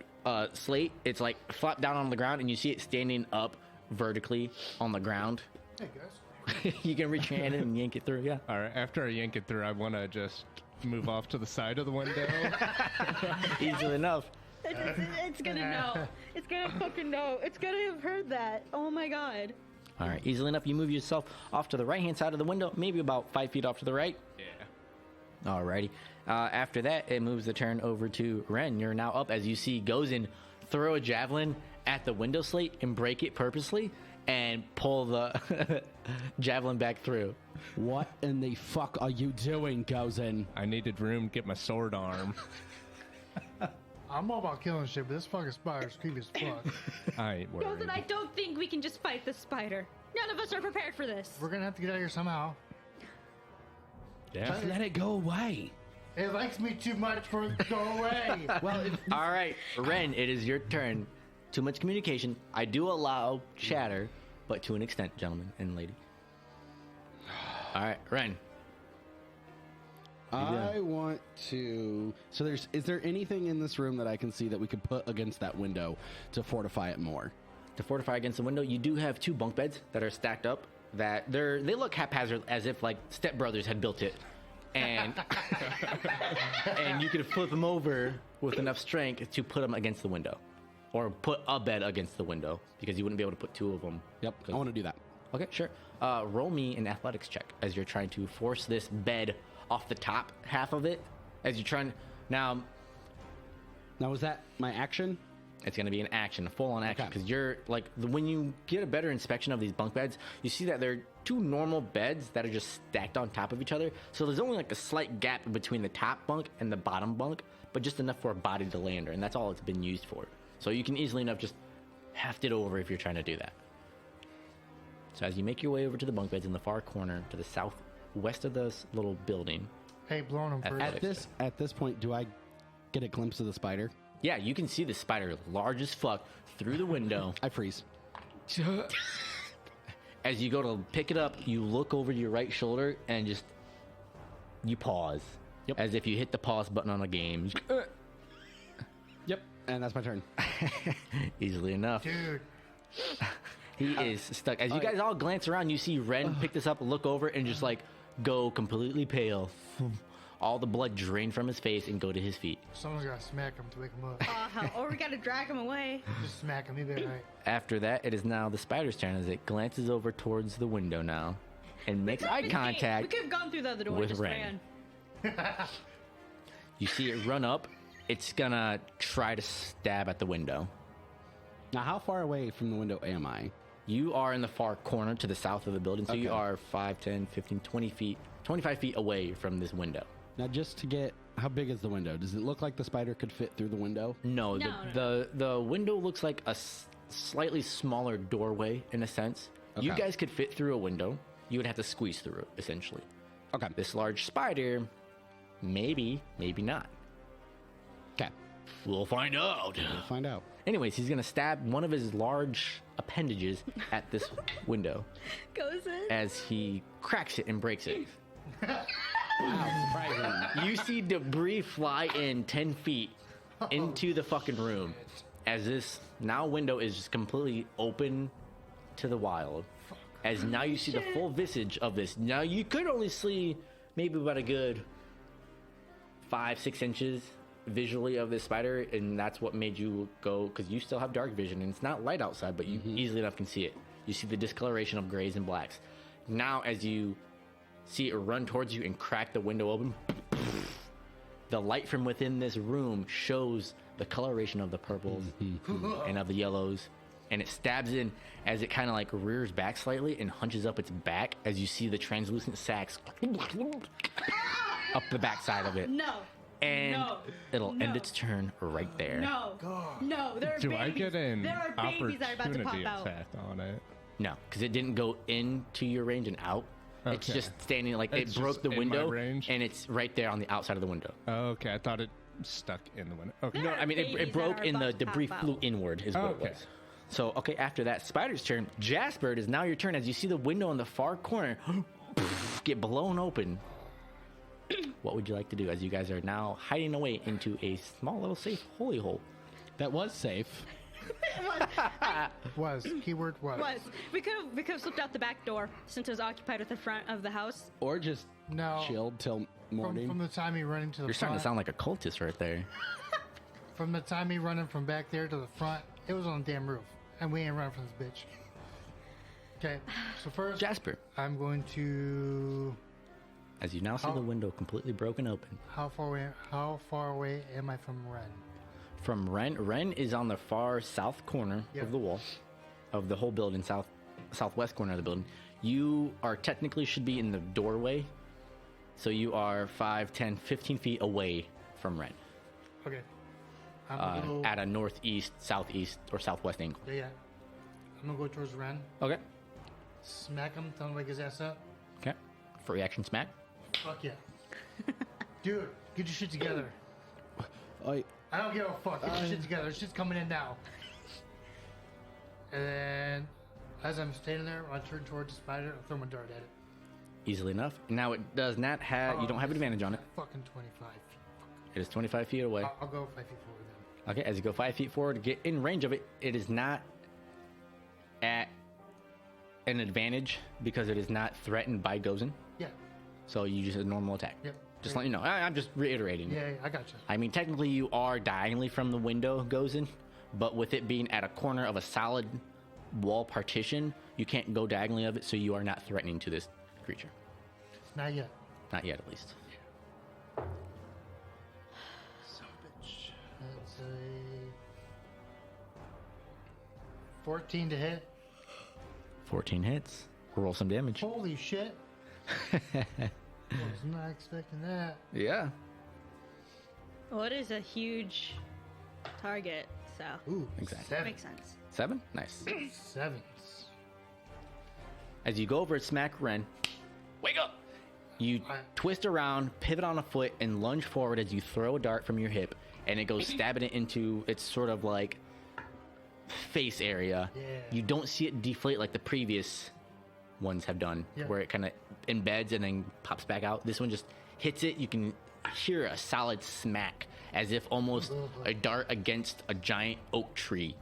slate, it's like flopped down on the ground, and you see it standing up vertically on the ground. Hey guys. You can reach your hand in and yank it through, yeah. All right. After I yank it through, I want to just move off to the side of the window. Easily enough. It's gonna know. It's gonna fucking know. It's gonna have heard that. Oh my god. All right, easily enough, you move yourself off to the right-hand side of the window, maybe about 5 feet off to the right. Yeah. Alrighty. After that, it moves the turn over to Ren. You're now up as you see Gozen throw a javelin at the window slate and break it purposely and pull the javelin back through. What in the fuck are you doing, Gozen? I needed room to get my sword arm. I'm all about killing shit, but this fucking spider's creepy as fuck. I ain't worried. Golden, I don't think we can just fight the spider. None of us are prepared for this. We're gonna have to get out of here somehow. Yeah. Just let it go away. It likes me too much for it to go away. Well, All right, Ren, it is your turn. Too much communication. I do allow chatter, but to an extent, gentlemen and lady. All right, Ren. I want to. So is there anything in this room that I can see that we could put against that window to fortify it more? To fortify against the window, you do have 2 bunk beds that are stacked up. That they look haphazard, as if like Step Brothers had built it, and and you could flip them over with enough strength to put them against the window, or put a bed against the window because you wouldn't be able to put 2 of them. Yep, I want to do that. Okay, sure. Roll me an athletics check as you're trying to force this bed off the top half of it. As you're trying now, Now, is that my action? it's going to be an action, a full-on action, Okay. because you're like when you get a better inspection of these bunk beds, you see that they're 2 normal beds that are just stacked on top of each other. So there's only like a slight gap between the top bunk and the bottom bunk, but just enough for a body to lay under, and that's all it's been used for. So you can easily enough just heft it over if you're trying to do that. So as you make your way over to the bunk beds in the far corner to the southwest of this little building, Hey, blowing them first. At this point, do I get a glimpse of the spider? yeah, you can see the spider large as fuck through the window. I freeze. As you go to pick it up, you look over your right shoulder and just you pause. Yep. As if you hit the pause button on a game. Yep. And that's my turn. Easily enough. Dude, He is stuck. As you guys all glance around, you see Ren pick this up, look over, and just like go completely pale. All the blood drain from his face and go to his feet. someone's gotta smack him to wake him up. Or we gotta drag him away. Just smack him, he'll be alright. After that, it is now the spider's turn as it glances over towards the window now and makes eye We contact. could have gone through the other door with and just Ren. ran. You see it run up. It's gonna try to stab at the window. Now, how far away from the window am I? You are in the far corner to the south of the building, so you Okay. are 5, 10, 15, 20 feet, 25 feet away from this window. Now, just to get, how big is the window? Does it look like the spider could fit through the window? No, No, the window looks like a slightly smaller doorway in a sense. You Okay. guys could fit through a window. You would have to squeeze through it, essentially. Okay. This large spider, maybe, maybe not. Okay. We'll find out. We'll find out. Anyways, he's gonna stab one of his large appendages at this window Goes in. as he cracks it and breaks it. Wow, surprising. You see debris fly in 10 feet into the fucking room as this now window is just completely open to the wild. As now you see the full visage of this. Now you could only see maybe about a good 5-6 inches visually of this spider, and that's what made you go, because you still have dark vision and it's not light outside, but you easily enough can see it. You see the discoloration of grays and blacks. Now as you see it run towards you and crack the window open, the light from within this room shows the coloration of the purples and of the yellows, and it stabs in as it kind of like rears back slightly and hunches up its back as you see the translucent sacs up the backside of it. No. And No. it'll end No. its turn right there. No. No. There are Do babies. I get an There are babies that are about to pop opportunity out. attack on it? No, because it didn't go into your range and out. It's Okay. just standing like It's it broke just the in my window, range? and it's right there on the outside of the window. Okay, I thought it stuck in the window. Okay. There No, are I mean babies it that broke are and the about to debris pop flew out. inward is what Okay. it was. So okay, after that, Spider's turn. Jasper, it is now your turn as you see the window in the far corner get blown open. What would you like to do as you guys are now hiding away into a small little safe holy hole? That was safe. Was. Keyword was. We could have slipped out the back door since it was occupied with the front of the house. Or just No. chilled till morning. From the time he running to the You're starting to front, sound like a cultist right there. from the time he running from back there to the front, it was on the damn roof. And we ain't running from this bitch. Okay, so first, Jasper, I'm going to... as you now see How- the window completely broken open. How far away am I from Ren? From Ren is on the far south corner Yeah. of the wall of the whole building, southwest corner of the building. You are technically should be in the doorway, so you are 5, 10, 15 feet away from Ren Okay. I'm gonna go... at a northeast, southeast, or southwest angle. Yeah. I'm gonna go towards Ren. Okay. Smack him, tell him to wake his ass up. Okay. Free action smack. Fuck yeah. Dude, get your shit together. I I don't give a fuck. Get your shit together. Shit's coming in now. And then, as I'm standing there, I turn towards the spider. I'll throw my dart at it. Easily enough. Now it does not have. You don't have advantage on it. Fucking 25 feet. It is 25 feet away. I'll go 5 feet forward then. Okay. As you go 5 feet forward to get in range of it, it is not at an advantage because it is not threatened by Gozen. Yeah. So you just a normal attack. Yep. Just let you know. I'm just reiterating. Yeah, I got you. I mean, technically you are diagonally from the window, Gozen, but with it being at a corner of a solid wall partition, you can't go diagonally of it, so you are not threatening to this creature. Not yet. Not yet, at least. Son of a bitch. That's a 14 to hit. 14 hits. Roll some damage. Holy shit. Was not expecting that. Yeah. What is a huge target? So Ooh, Exactly. 7. makes sense. 7? Nice. 7s. As you go over and smack Ren, wake up! You twist around, pivot on a foot, and lunge forward as you throw a dart from your hip, and it goes stabbing it into its sort of like face area. Yeah. You don't see it deflate like the previous ones have done, Yeah. where it kind of embeds and then pops back out. This one just hits it. You can hear a solid smack, as if almost a dart against a giant oak tree.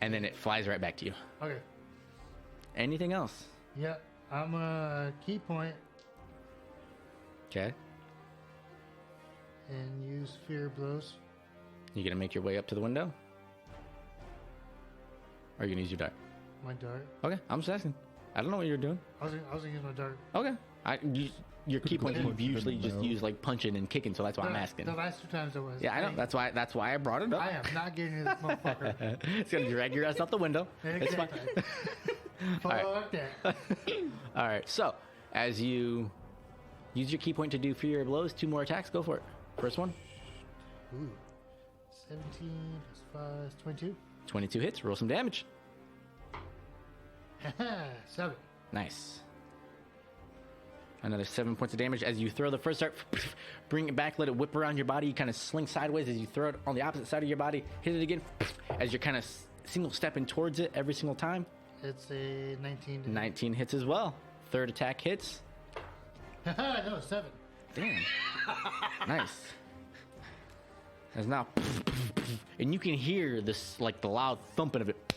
And then it flies right back to you. Okay. Anything else? Yeah, I'm a key point Okay. and use fear blows. You gonna make your way up to the window? Or are you gonna use your dart? My dart. Okay, I'm just asking. I don't know what you're doing. I was gonna use my dart. Okay. Your key points you usually just No. use like punching and kicking, so that's why I'm asking. The last 2 times I was. Yeah, I know. That's why I brought it up. I am not getting this motherfucker. It's gonna drag your ass out the window. It's fine. Exactly. Fuck that. All right. So as you use your key point to do fear blows, 2 more attacks. Go for it. First one, Ooh. 17 plus 5 is 22. 22 hits. Roll some damage. 7. Nice. Another 7 points of damage as you throw the first dart. Bring it back. Let it whip around your body. You kind of sling sideways as you throw it on the opposite side of your body. Hit it again as you're kind of single stepping towards it every single time. It's a 19. 19 hits as well. Third attack hits. No, 7. Damn. Nice. As now, and you can hear this, like the loud thumping of it,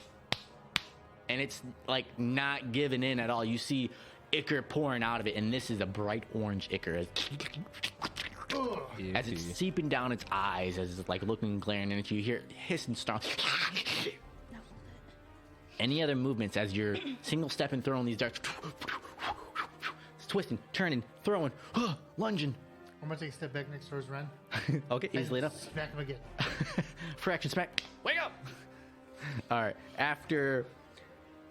and it's like not giving in at all. You see ichor pouring out of it, and this is a bright orange ichor as it's seeping down its eyes, as it's like looking glaring, and you hear it hiss and stomp. Any other movements as you're single stepping, throwing these darts, twisting, turning, throwing, lunging. I'm gonna take a step back next to his run. Okay, easily enough. Smack him again. Fraction smack. Wake up! All right, after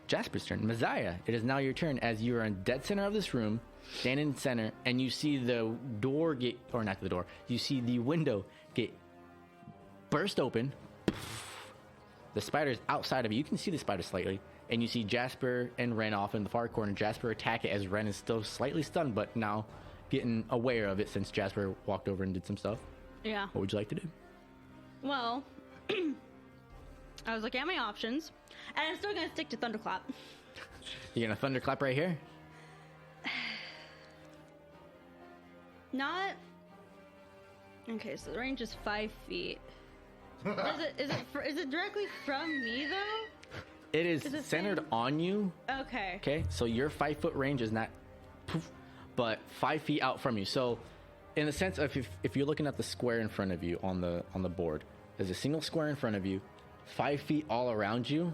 Jasper's turn, Messiah, it is now your turn as you are in dead center of this room, standing in center, and you see the door get, or not the door, you see the window get burst open. The spider's outside of you. You can see the spider slightly, and you see Jasper and Ren off in the far corner. Jasper attack it as Ren is still slightly stunned, but now getting aware of it since Jasper walked over and did some stuff. Yeah. What would you like to do? Well, I was looking at my options, and I'm still gonna stick to Thunderclap. You're gonna thunderclap right here? Not. Okay, so the range is 5 feet. Is it directly from me though? It is Is it centered saying- on you. Okay. Okay, so your 5 foot range is not poof, but 5 feet out from you. So in the sense of if you're looking at the square in front of you on the board, there's a single square in front of you. 5 feet all around you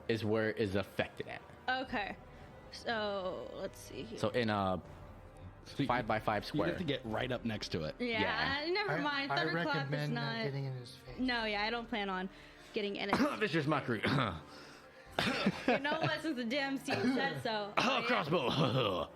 is where it is affected at. Okay. So let's see here. So in a 5 by 5 You square. have to get right up next to it. yeah, yeah. never mind. I Thunderclap is recommend not. not getting in his face. No, yeah, I don't plan on getting in it. This is mockery. You know what? Since the DMC said so. Oh, crossbow.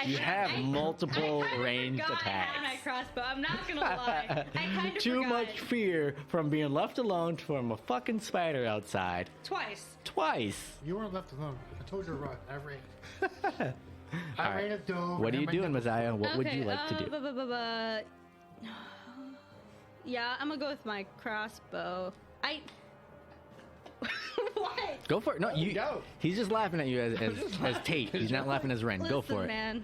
You have multiple ranged I attacks. had my crossbow. I'm not gonna lie. I kind of Too forgot much fear from being left alone from a fucking spider outside. twice. Twice. You weren't left alone. I told you to run. I ran. I All right. ran a dove. What are and you my doing, nipple- Messiah? What would you like to do? Yeah, I'm gonna go with my crossbow. What? Go for it. No, you. go. He's just laughing at you as Tate. He's not laughing as Ren. Go Listen, for it. man.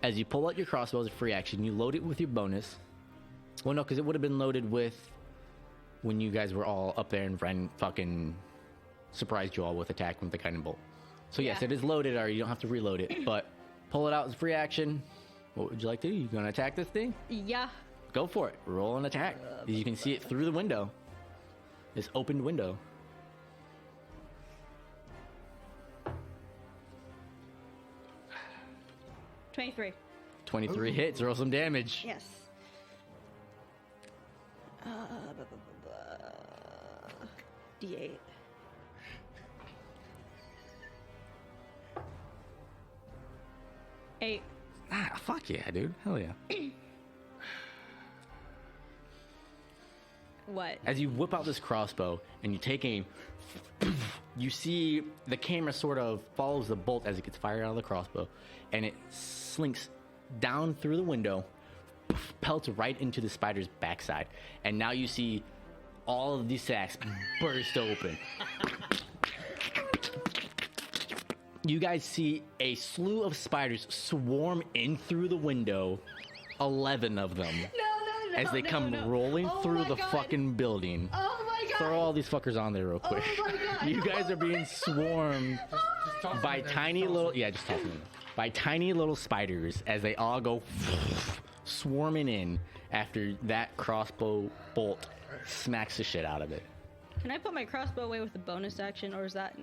As you pull out your crossbow as a free action, you load it with your bonus. Well, no, because it would have been loaded with when you guys were all up there and Ren fucking surprised you all with attack with the guiding bolt. So yes, Yeah. it is loaded, or you don't have to reload it. But pull it out as a free action. What would you like to do? You gonna attack this thing? Yeah. Go for it. Roll an attack. You can see it through the window. This opened window. 23. 23 hits. Roll some damage. Yes. D8. Eight. Ah, fuck yeah, dude. Hell yeah. What? As you whip out this crossbow and you take aim, you see the camera sort of follows the bolt as it gets fired out of the crossbow, and it slinks down through the window, pelts right into the spider's backside, and now you see all of these sacks burst open. You guys see a slew of spiders swarm in through the window, 11 of them, as they come rolling through the fucking building. Oh my god! Throw all these fuckers on there real quick. Oh my god! You guys are being swarmed Just toss by them there, tiny just toss little, them. yeah, just toss them in. By tiny little spiders as they all go swarming in after that crossbow bolt smacks the shit out of it. Can I put my crossbow away with a bonus action, or is that?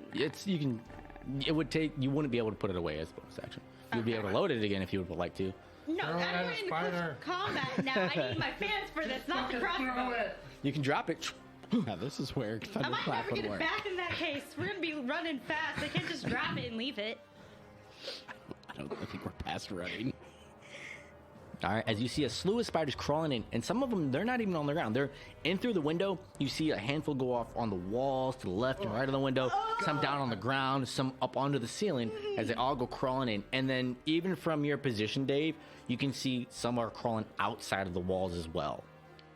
It would take, you wouldn't be able to put it away as a bonus action. You'd be able to load it again if you would like to. No, Throw it at I'm a going into spider. close combat now. I need my fans for this, not the Throw crossbow. it. You can drop it. Yeah, this is where I might Thunderclap never would get it work. back in that case. We're gonna be running fast. I can't just drop it and leave it. I think we're past running. All right, as you see a slew of spiders crawling in, and some of them, they're not even on the ground. They're in through the window. You see a handful go off on the walls to the left and right of the window, some down on the ground, some up onto the ceiling as they all go crawling in. And then even from your position, Dave, you can see some are crawling outside of the walls as well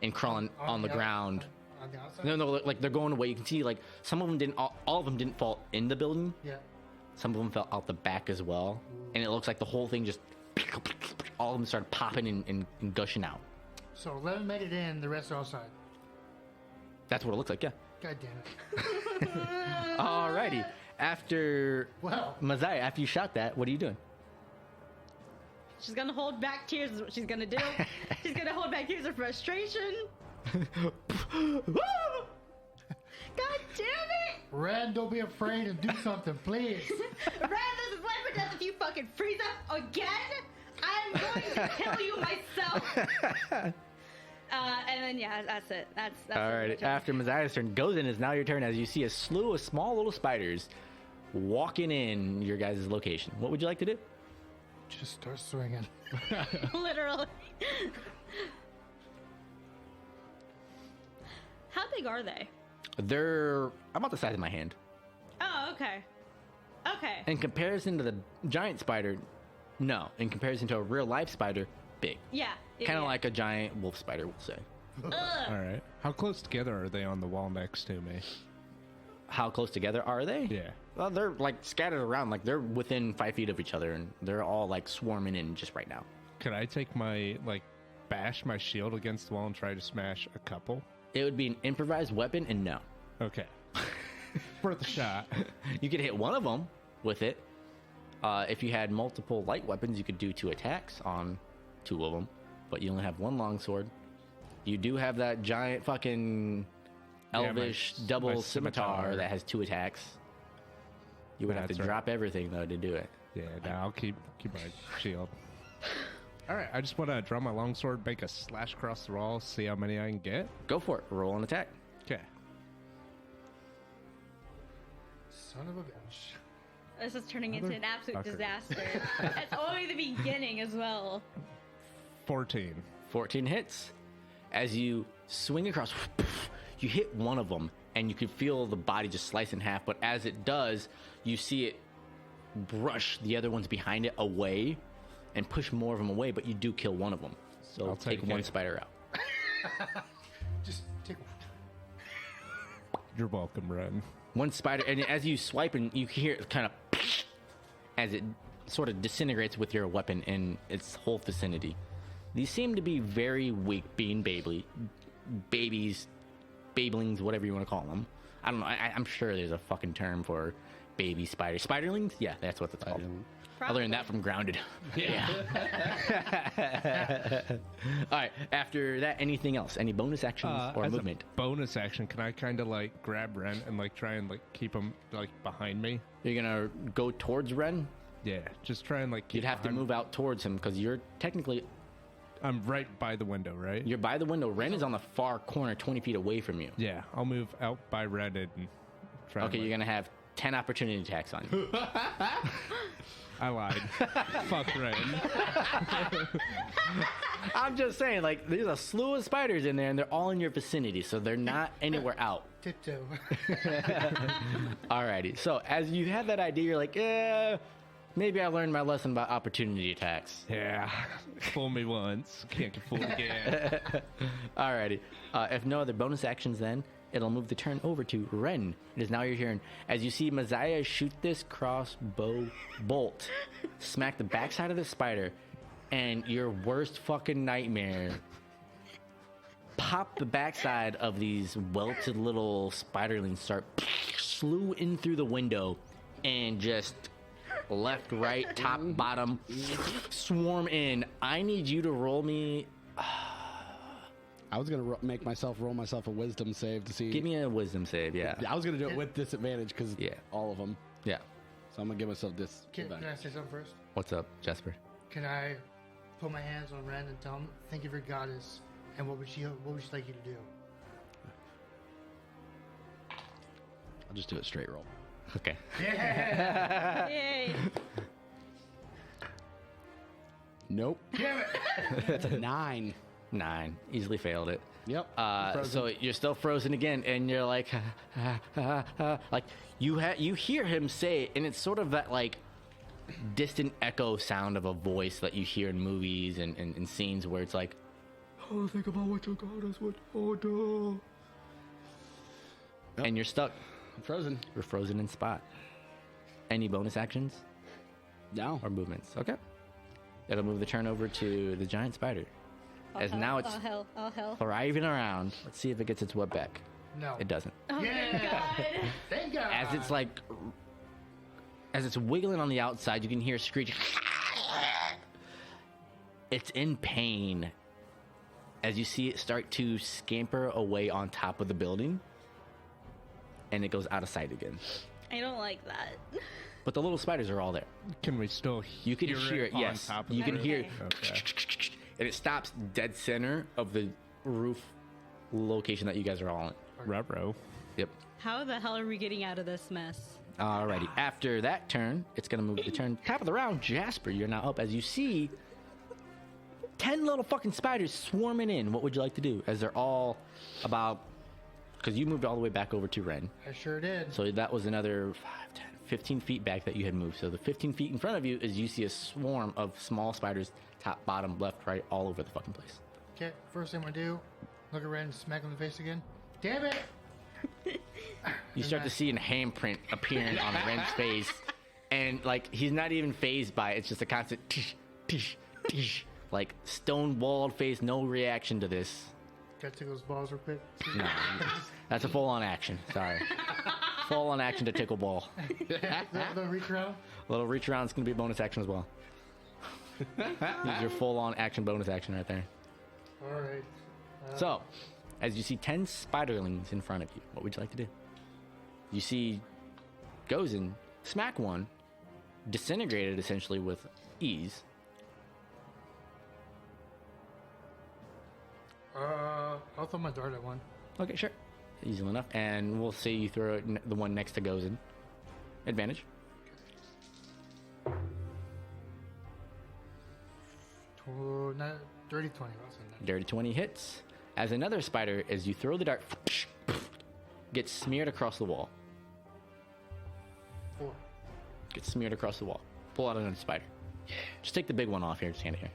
and crawling on the ground. On the outside? No, like they're going away. You can see like some of them didn't, all of them didn't fall in the building. Yeah. Some of them fell out the back as well. And it looks like the whole thing just, all of them started popping and gushing out. So 11 made it in, the rest are outside. That's what it looks like, yeah. God damn it. Alrighty. After Well, Mazai, after you shot that, what are you doing? She's gonna hold back tears. Is what she's gonna do. She's gonna hold back tears of frustration. God damn it! Red, don't be afraid and do something, please. Red, this is life or death. If you fucking freeze up again, I'm going to kill you myself. And then yeah, that's it. That's Alright, it. after Mazai's turn, goes in, it's now your turn as you see a slew of small little spiders walking in your guys' location. What would you like to do? Just start swinging. Literally. How big are they? They're about the size of my hand. Oh, okay. Okay. In comparison to the giant spider, no. In comparison to a real life spider, big. Yeah. Kind of like a giant wolf spider, we'll say. Ugh. All right. How close together are they on the wall next to me? How close together are they? Yeah. Well, they're like scattered around, like they're within 5 feet of each other, and they're all like swarming in just right now. Could I take my, bash my shield against the wall and try to smash a couple? It would be an improvised weapon, and no. Okay. Worth a shot. You could hit one of them with it. If you had multiple light weapons, you could do 2 attacks on 2 of them, but you only have 1 longsword. You do have that giant fucking elvish my double scimitar. scimitar that has 2 attacks. You would have to That's right. drop everything though to do it. Yeah, no, I'll keep my shield. All right, I just want to draw my longsword, make a slash across the wall, see how many I can get. Go for it. Roll an attack. Okay. Son of a bitch. This is turning into an absolute Motherfucker. disaster. It's only the beginning as well. 14. 14 hits. As you swing across, you hit one of them, and you can feel the body just slice in half. But as it does, you see it brush the other ones behind it away and push more of them away, but you do kill one of them. So I'll take take one it. spider out. Just take one. You're welcome, Ren. One spider, and as you swipe, and you hear it kind of as it sort of disintegrates with your weapon in its whole vicinity. These seem to be very weak being babies, babelings, whatever you want to call them. I don't know. I'm sure there's a fucking term for baby spiders. Spiderlings? Yeah, that's what it's called. I learned that from Grounded. Yeah. All right. After that, anything else? Any bonus actions or As movement? a bonus action, can I kind of grab Ren and try and keep him behind me? You're gonna go towards Ren. Yeah, just try and keep. You'd have to behind- move out towards him because you're technically I'm right by the window, right? you're by the window. Ren is on the far corner, 20 feet away from you. Yeah, I'll move out by Ren and try. Okay, and, you're gonna have 10 opportunity attacks on you. I lied. Fuck Ren. I'm just saying, like, there's a slew of spiders in there, and they're all in your vicinity, so they're not anywhere out. Tiptoe. Alrighty. So as you have that idea, you're like, maybe I learned my lesson about opportunity attacks. Yeah. Fool me once. Can't get fooled again. Alrighty. If no other bonus actions, then it'll move the turn over to Ren. It is now your turn. As you see Messiah shoot this crossbow bolt, smack the backside of the spider, and your worst fucking nightmare, pop the backside of these welted little spiderlings, start slew in through the window, and just left, right, top, bottom, swarm in. I need you to roll me. I was gonna make myself roll myself a wisdom save to see. Give me a wisdom save, yeah. I was gonna do it with disadvantage because Yeah. all of them. Yeah. So I'm gonna give myself Can I disadvantage. say something first? What's up, Jasper? Can I put my hands on Ren and tell him, think of your goddess, and what would she like you to do? I'll just do it straight roll. Okay. Yay! Nope. Damn it! That's a 9. 9. Easily failed it. Yep. So you're still frozen again, and you're like, like you hear him say it, and it's sort of that like distant echo sound of a voice that you hear in movies and scenes where it's like, oh, think about what your goddess would do. Yep. And you're stuck. I'm frozen. You're frozen in spot. Any bonus actions No. or movements? Okay. It'll move the turn over to the giant spider. As now it's Oh hell! Oh hell! thriving around. Let's see if it gets its web back. No. It doesn't. Oh Yeah. my god! Thank God. As it's wiggling on the outside, you can hear a screech. It's in pain as you see it start to scamper away on top of the building, and it goes out of sight again. I don't like that. But the little spiders are all there. Can we still You can hear it. on Yes, top of you can the hear. roof? Okay. And it stops dead center of the roof location that you guys are all in. Ruh-roh. Yep. How the hell are we getting out of this mess? Alrighty. After that turn, it's gonna move the turn. Top of the round, Jasper, you're now up. As you see 10 little fucking spiders swarming in. What would you like to do? As they're all about, because you moved all the way back over to Ren. I sure did. So that was another 5, 10, 15 feet back that you had moved. So the 15 feet in front of you is you see a swarm of small spiders, top, bottom, left, right, all over the fucking place. Okay, first thing I'm gonna do, look at Ren and smack him in the face again. Damn it! You start to see a handprint appearing on Ren's face, and like he's not even phased by it. It's just a constant tish, tish, tish, like stone-walled face, no reaction to this. Gotta take those balls real quick. No, that's a full-on action. Sorry, full-on action to tickle ball. The reach around. A little reach around is gonna be a bonus action as well. Use your full-on action bonus action right there. All right. So, as you see 10 spiderlings in front of you, what would you like to do? You see Gozen smack one, disintegrated essentially with ease. I'll throw my dart at one. Okay, sure. Easy enough. And we'll see you throw it the one next to Gozen. Advantage. Not dirty 20. I'll send that. Dirty 20 hits. As another spider, as you throw the dart, gets smeared across the wall. 4. Gets smeared across the wall. Pull out another spider. Just take the big one off here. Stand here.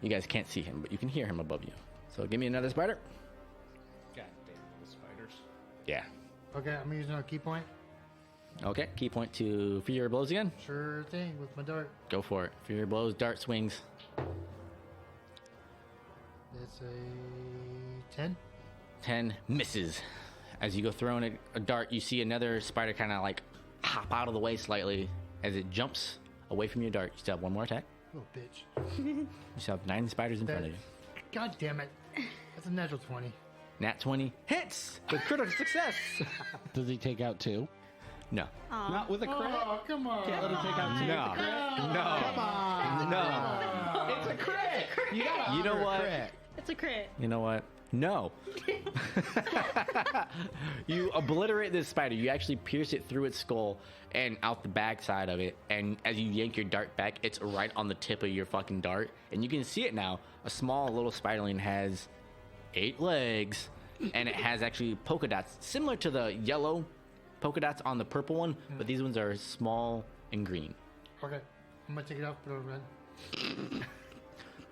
You guys can't see him, but you can hear him above you. So give me another spider. God damn the spiders. Yeah. Okay, I'm using a key point. Okay. Key point to Fear Blows again. Sure thing with my dart. Go for it. Fear Blows, dart swings. It's a 10. 10 misses. As you go throwing a dart, you see another spider kind of like hop out of the way slightly as it jumps away from your dart. You still have one more attack. Little bitch. You still have 9 spiders in front of you. God damn it. That's a natural 20. Nat 20 hits with critical success. Does he take out 2? No. Not with a crit. Oh, come on. Can't let him take out 2. No. No. Come on. No. It's a crit. You gotta You know honor a what? crit. That's a crit. You know what? No. You obliterate this spider. You actually pierce it through its skull and out the back side of it. And as you yank your dart back, it's right on the tip of your fucking dart. And you can see it now. A small little spiderling has 8 legs, and it has actually polka dots, similar to the yellow polka dots on the purple one, but these ones are small and green. Okay. I'm gonna take it off, put it on red.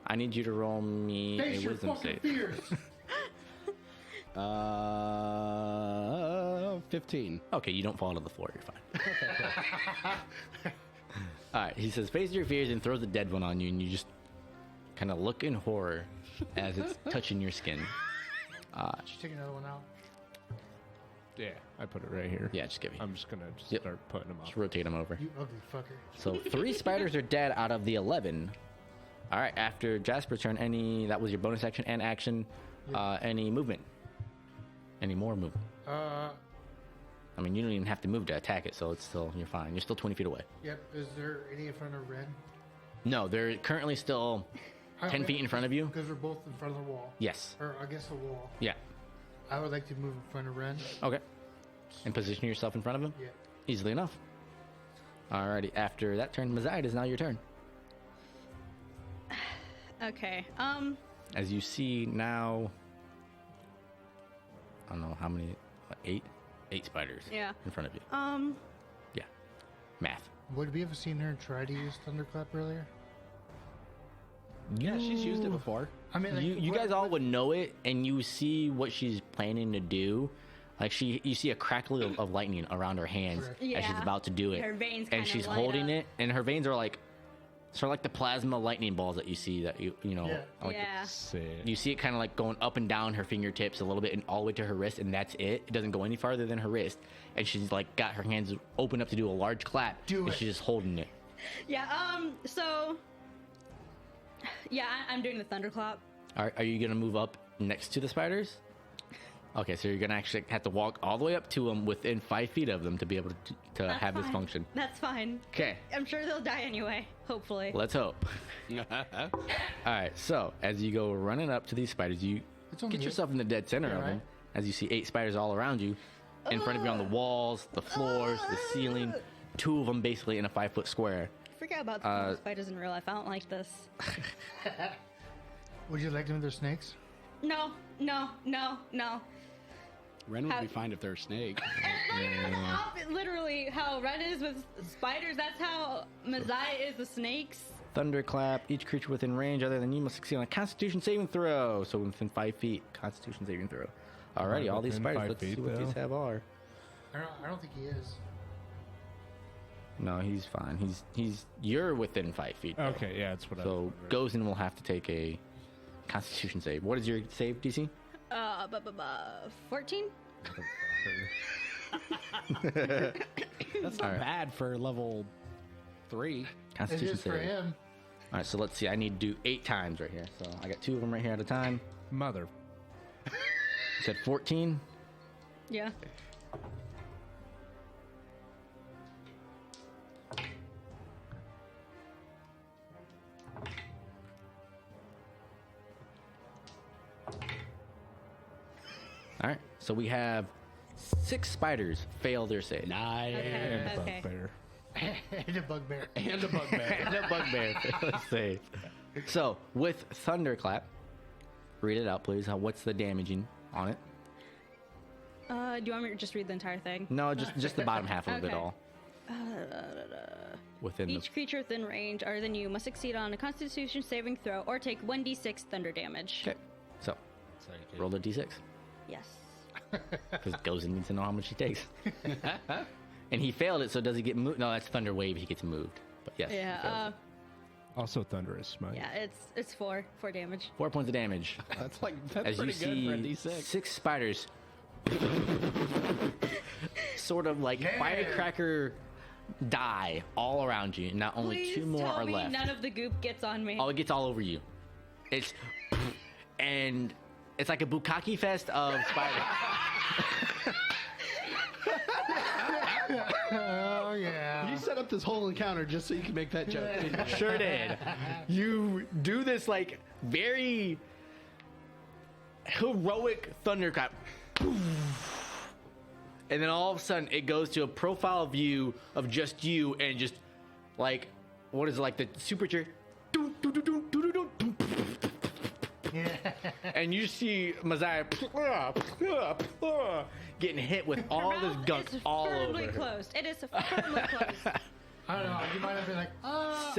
I need you to roll me Face a your wisdom fucking save. fears. 15. Okay, you don't fall to the floor. You're fine. All right, he says, face your fears, and throws the dead one on you, and you just kind of look in horror as it's touching your skin. Should take another one out. Yeah, I put it right here. Yeah, just give me. I'm just gonna Yep. start putting them up. Just rotate them over. You ugly fucker. So 3 spiders are dead out of the 11. All right, after Jasper's turn, that was your bonus action and action. Any movement? Any more movement? I mean, you don't even have to move to attack it, so you're fine. You're still 20 feet away. Yep. Is there any in front of red? No, they're currently still 10 feet in front of you. Because we're both in front of the wall. Yes. Or I guess the wall. Yeah. I would like to move in front of red. Okay. And position yourself in front of him? Yeah. Easily enough. Alrighty, after that turn, Mazai, it is now your turn. Okay. As you see now, I don't know how many, 8? 8 spiders Yeah. in front of you. Yeah. Math. Would we have seen her try to use Thunderclap earlier? Yeah, she's used it before. I mean, like, You guys all would know it, and you see what she's planning to do. Like you see a crackle of lightning around her hands Correct. as she's Yeah. about to do it. Her veins and kinda she's light holding up. it, and her veins are like sort of like the plasma lightning balls that you see that you know. Yeah. Like Yeah. Sick. You see it kind of like going up and down her fingertips a little bit and all the way to her wrist, and that's it. It doesn't go any farther than her wrist, and she's like got her hands open up to do a large clap. Do and it. She's just holding it. Yeah. So. Yeah, I'm doing the thunderclap. Are you gonna move up next to the spiders? Okay, so you're gonna actually have to walk all the way up to them within 5 feet of them to be able to That's have this fine. function. That's fine. Okay, I'm sure they'll die anyway. Hopefully. let's hope. All right, so as you go running up to these spiders, you It's only get eight. yourself in the dead center Yeah, of them. right. As you see 8 spiders all around you, in front of you on the walls, the floors, the ceiling. 2 of them basically in a 5-foot square. Forget about the spiders in real life. I don't like this. Would you like them with their snakes? No. Ren would How- be fine if they're a snake. Literally, how Red is with spiders, that's how Mazai is with snakes. Thunderclap. Each creature within range other than you must succeed on a Constitution saving throw. So within 5 feet, Constitution saving throw. Alrighty, all these Within spiders. 5 Let's see feet, what these though. have are. I don't think he is. No, he's fine. You're within 5 feet. though. Okay, yeah, that's what I. So Gozen will have to take a Constitution save. What is your save, DC? 14? That's not bad for level 3. It Constitution is save. for him. All right, so let's see. I need to do 8 times right here. So I got 2 of them right here at a time. Mother. You said 14. Yeah. All right, so we have 6 spiders fail their save. Nice. Okay. Okay. Bugbear. And a bugbear. And a bugbear. And a bugbear fail their save. So with Thunderclap, read it out, please. What's the damaging on it? Do you want me to just read the entire thing? No, just the bottom half of it Okay. all. Within Each creature within range other than you must succeed on a Constitution saving throw or take 1d6 thunder damage. Okay, so roll the d6 Yes. because Gozen needs to know how much he takes. And he failed it, so does he get moved? No, that's Thunder Wave. He gets moved. But yes, he failed Yeah. it. Also, thunderous smite. Yeah. It's 4 damage. 4 points of damage. That's As you pretty good for a see D6. 6 spiders sort of like firecracker die all around you. Now only Please 2 more tell are me left. none of the goop gets on me. Oh, it gets all over you. It's and it's like a bukkake fest of spiders. Oh yeah. You set up this whole encounter just so you can make that joke. Sure did. You do this like very heroic thunderclap. And then all of a sudden, it goes to a profile view of just you, and just like, what is it, like the super chair? Yeah. And you see Messiah getting hit with all this gunk is all firmly over. closed. It is firmly closed. I don't know. You might have been like, ah.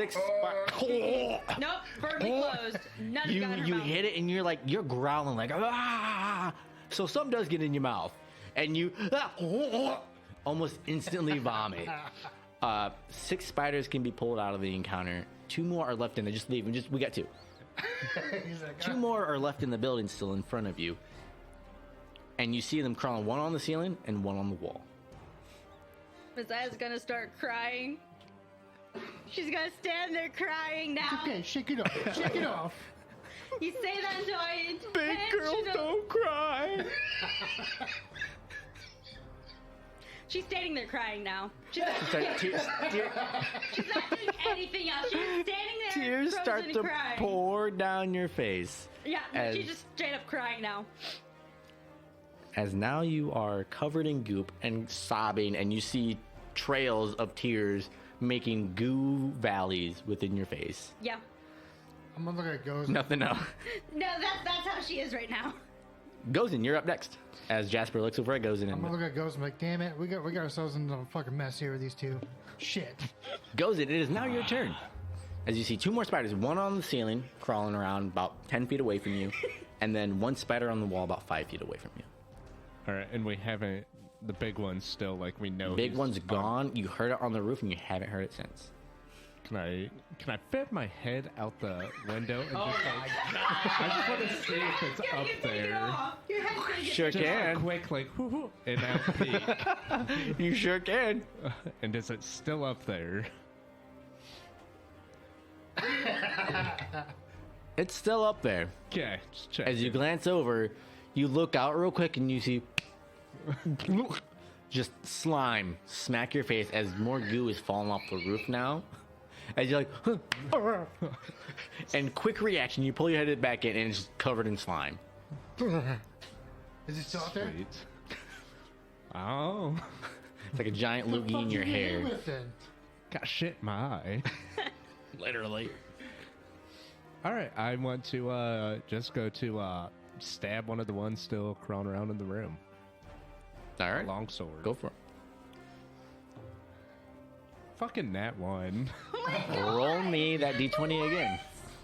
Nope, firmly closed. None of got her You mouth. hit it, and you're growling like, ah. So something does get in your mouth, and you almost instantly vomit. 6 spiders can be pulled out of the encounter. 2 more are left in there. Just leave them. We got 2. He's like, 2 more are left in the building, still in front of you, and you see them crawling, 1 on the ceiling and 1 on the wall. Messiah's gonna start crying. She's gonna stand there crying now. okay, shake it off. Shake it off. You say that until I Big girl, don't cry. She's standing there crying now. She's Start- tears, she's not doing anything else. She's standing there. tears frozen start and to crying. pour down your face. Yeah, as- she's just straight up crying now. As now you are covered in goop and sobbing, and you see trails of tears making goo valleys within your face. Yeah. I'm gonna look at Ghost. Nothing else. No, that's how she is right now. Gozen, you're up next. As Jasper looks over at Gozen, I'm gonna and look at Ghost and be like, damn it, we got ourselves into a fucking mess here with these 2. Shit. Gozen, it is now your turn. As you see 2 more spiders, 1 on the ceiling, crawling around about 10 feet away from you, and then 1 spider on the wall about 5 feet away from you. All right, and we haven't. The big one's still like we know. Big he's one's on. gone. You heard it on the roof, and you haven't heard it since. Can I fit my head out the window and just like? I just want to see if it's up there. Your head's gonna get Sure Just a can. quick like, whoo, and now peek. You sure can. And is it still up there? It's still up there. Okay, just check. As you glance over, you look out real quick, and you see just slime smack your face as more goo is falling off the roof now. As you're like, and quick reaction, you pull your head back in, and it's just covered in slime. Is it still out there? Sweet. Oh, It's like a giant What the loogie fuck in your you hit hair. with it? got shit in my eye. Literally. All right, I want to just go to stab one of the ones still crawling around in the room. All right. Longsword. Go for it. Fucking that one. Roll me that d20 again.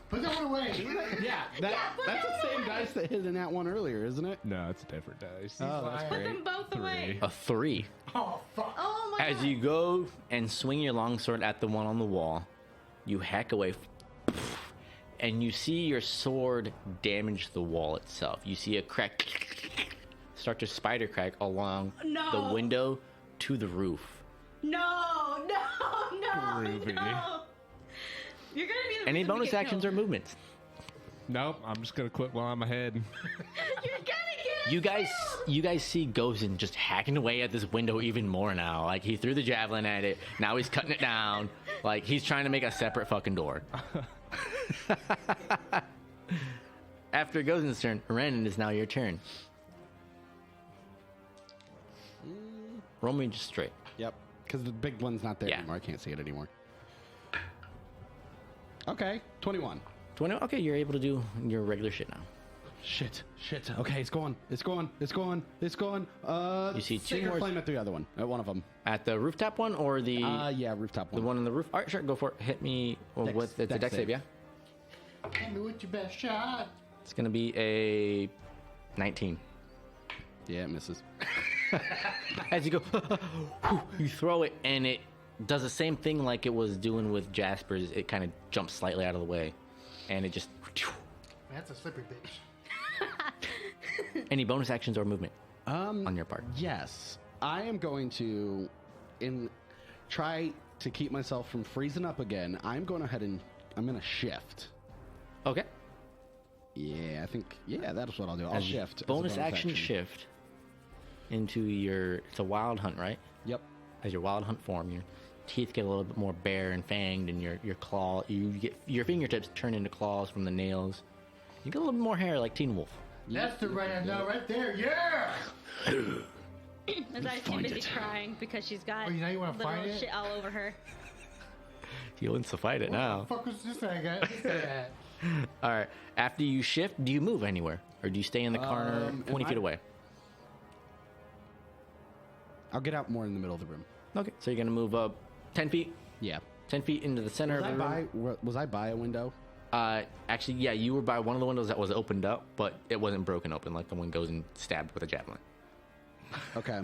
Put that one away. Yeah, that's the same dice that hit in that one earlier, isn't it? No, it's a different dice. Oh, that's Put Put great. them both away. A 3. Oh, fuck. Oh my As god. you go and swing your longsword at the one on the wall, you hack away, and you see your sword damage the wall itself. You see a crack start to spider crack along No. the window to the roof. No. Ruby. No. You're gonna be the Any reason we bonus get actions killed. or movements? Nope, I'm just gonna quit while I'm ahead. You're gonna get You guys, killed. you guys see Gozen just hacking away at this window even more now. Like he threw the javelin at it. Now he's cutting it down. Like he's trying to make a separate fucking door. After Gozen's turn, Ren, it is now your turn. Roll me just straight. Yep, because the big one's not there Yeah. anymore. I can't see it anymore. Okay, 21. 20. Okay, you're able to do your regular shit now. Shit. Okay, it's going. You see 2 Sacred more flame at the other one. At one of them. at the rooftop one or the Yeah, rooftop one. the one on the roof. All right, sure, go for it. Hit me. Well, Dex- it's a dex dex save, save. yeah. Hit me with your best shot. It's gonna be a 19. Yeah, it misses. As you go, you throw it, and it does the same thing like it was doing with Jasper's. It kind of jumps slightly out of the way, and it just. That's a slippery bitch. Any bonus actions or movement on your part? Yes, I am going to, try to keep myself from freezing up again. I'm going ahead and I'm going to shift. Okay. Yeah, I think. Yeah, that's what I'll do. I'll As shift. as a bonus action shift into your. It's a wild hunt, right? Yep. As your wild hunt form, your teeth get a little bit more bare and fanged, and your claw. You get your fingertips turn into claws from the nails. You get a little bit more hair like Teen Wolf. That's the right hand now, right there. Yeah. Mazai's too busy crying because she's got Oh, you wanna literal find it? shit all over her. He wants to fight it now. What the fuck was this guy got? This guy at? All right. After you shift, do you move anywhere, or do you stay in the corner 20 feet away? I'll get out more in the middle of the room. Okay. So you're gonna move up 10 feet, Yeah. 10 feet into the center Was of I the room. by? Was I by a window? Actually, yeah, you were by one of the windows that was opened up, but it wasn't broken open like the one goes and stabbed with a javelin. Okay.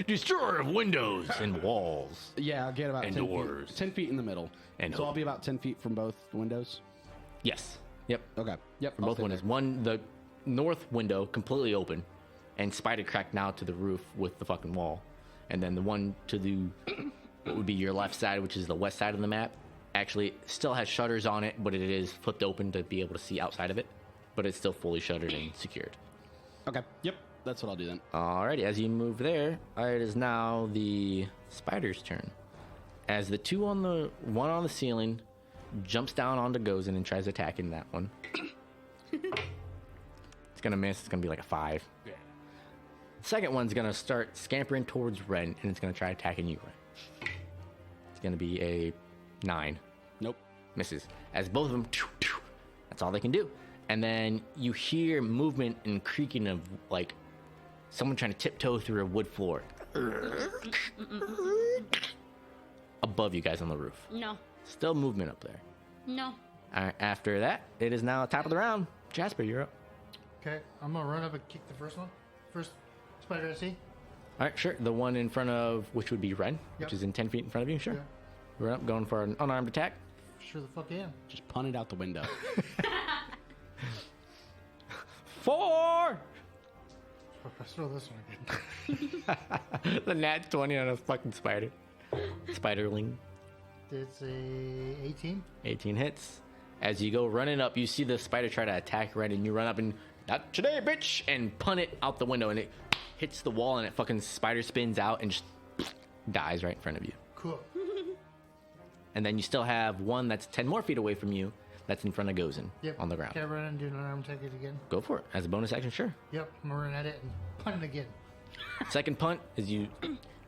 Destroyer of windows and walls. Yeah, I'll get about And 10 doors. feet, 10 feet in the middle. And so I'll open. be about 10 feet from both windows. Yes. Yep. Okay. Yep. From I'll both stay windows. there. One, the north window completely open, and spider cracked now to the roof with the fucking wall, and then the one to the what would be your left side, which is the west side of the map, actually still has shutters on it, but it is flipped open to be able to see outside of it, but it's still fully shuttered and secured. Okay. Yep. That's what I'll do then. Alrighty, as you move there, it is now the spider's turn. As the one on the ceiling jumps down onto Gozen and tries attacking that one. It's gonna miss. It's gonna be like a 5. Yeah. Second one's gonna start scampering towards Ren, and it's gonna try attacking you, Ren. It's gonna be a 9. Nope. Misses. As both of them, that's all they can do. And then you hear movement and creaking of like someone trying to tiptoe through a wood floor. Above you guys on the roof. No. Still movement up there. No. All right, after that, it is now top of the round. Jasper, you're up. Okay, I'm gonna run up and kick the first one. First spider I see. All right, sure. The one in front of, which would be Ren, Yep. which is in 10 feet in front of you, sure. Yeah. Run up, going for an unarmed attack. Sure the fuck am. Just punt it out the window. 4! Let's throw this one again. The nat 20 on a fucking spider. Spiderling. It's a 18. 18 hits. As you go running up, you see the spider try to attack Ren, and you run up and, not today, bitch, and punt it out the window, and it hits the wall, and it fucking spider spins out and just dies right in front of you. Cool. And then you still have one that's 10 more feet away from you that's in front of Gozen Yep. on the ground. Can I run and do an arm attack it again? Go for it. As a bonus action, sure. Yep, I'm gonna run at it and punt it again. Second punt is you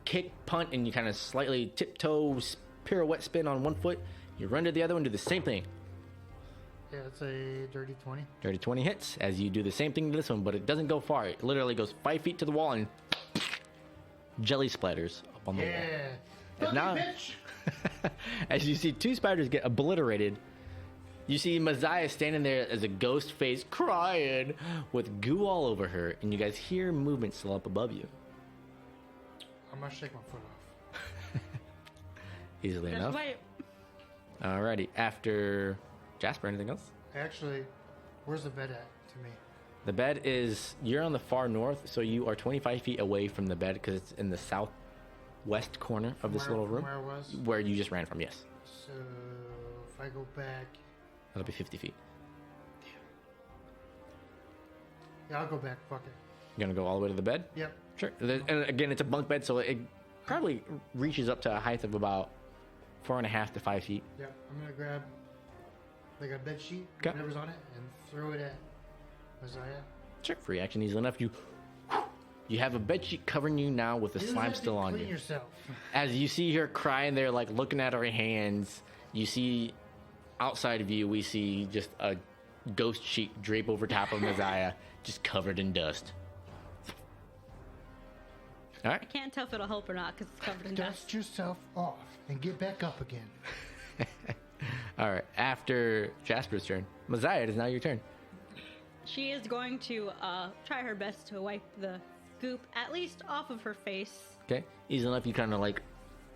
kick, punt, and you kind of slightly tiptoe, pirouette spin on one foot. You run to the other one, do the same thing. Yeah, it's a dirty 20. Dirty 20 hits as you do the same thing to this one, but it doesn't go far. It literally goes 5 feet to the wall and jelly splatters up on the wall. Yeah. And Fuck now, you, bitch! as you see 2 spiders get obliterated, you see Messiah standing there as a ghost face crying with goo all over her, and you guys hear movement still up above you. I'm gonna shake my foot off. Easily Just enough. wait. Alrighty, after Jasper, anything else? Actually, where's the bed at to me? The bed is, you're on the far north, so you are 25 feet away from the bed because it's in the southwest corner of this little room Where I was? where you just ran from, yes. So, if I go back... That'll be 50 feet. Yeah, I'll go back. Fuck it. You're gonna go all the way to the bed? Yep. Sure. And again, it's a bunk bed, so it probably reaches up to a height of about 4.5 to 5 feet. Yep. I'm gonna grab like a bed sheet, 'Kay. whatever's on it, and throw it at Messiah. Sure. Free action easily enough. You have a bed sheet covering you now with the You slime have to still on clean you. yourself. As you see her crying there, like looking at her hands, you see outside of you, we see just a ghost sheet drape over top of Messiah, just covered in dust. All right. I can't tell if it'll help or not because it's covered in dust. Dust yourself off and get back up again. All right. After Jasper's turn, Messiah, it is now your turn. She is going to try her best to wipe the goop at least off of her face. Okay. Easy enough. You kind of like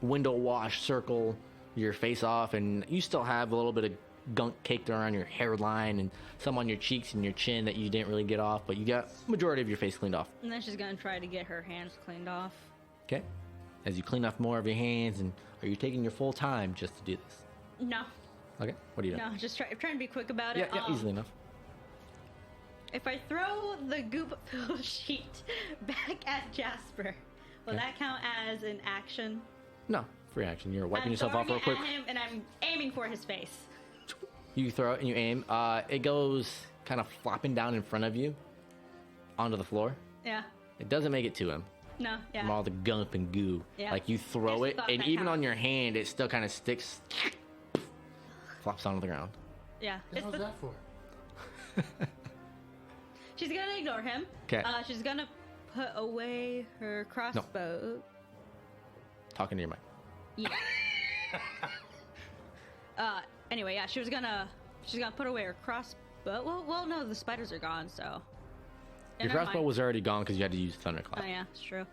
window wash, circle your face off, and you still have a little bit of gunk caked around your hairline and some on your cheeks and your chin that you didn't really get off, but you got majority of your face cleaned off. And then she's going to try to get her hands cleaned off. Okay. As you clean off more of your hands, and are you taking your full time just to do this? No. Okay. What are you doing? No, just trying to be quick about Yeah, it. yeah, easily enough. If I throw the goop-filled sheet back at Jasper, will that count as an action? No, free action. You're wiping I'm yourself off throwing real it quick. at him, and I'm aiming for his face. You throw it and you aim. It goes kind of flopping down in front of you onto the floor. Yeah. It doesn't make it to him No. Yeah. from all the gump and goo. Yeah. Like you throw Just it, thought and that even on counts. your hand, it still kind of sticks, flops onto the ground. Yeah. What was that for? She's gonna ignore him. 'Kay. She's gonna put away her crossbow. Talking to your mic. Yeah. Anyway, yeah, she's gonna put away her crossbow. Well, no, the spiders are gone, so. Your Never crossbow mind. was already gone because you had to use Thunderclap. Oh yeah, it's true.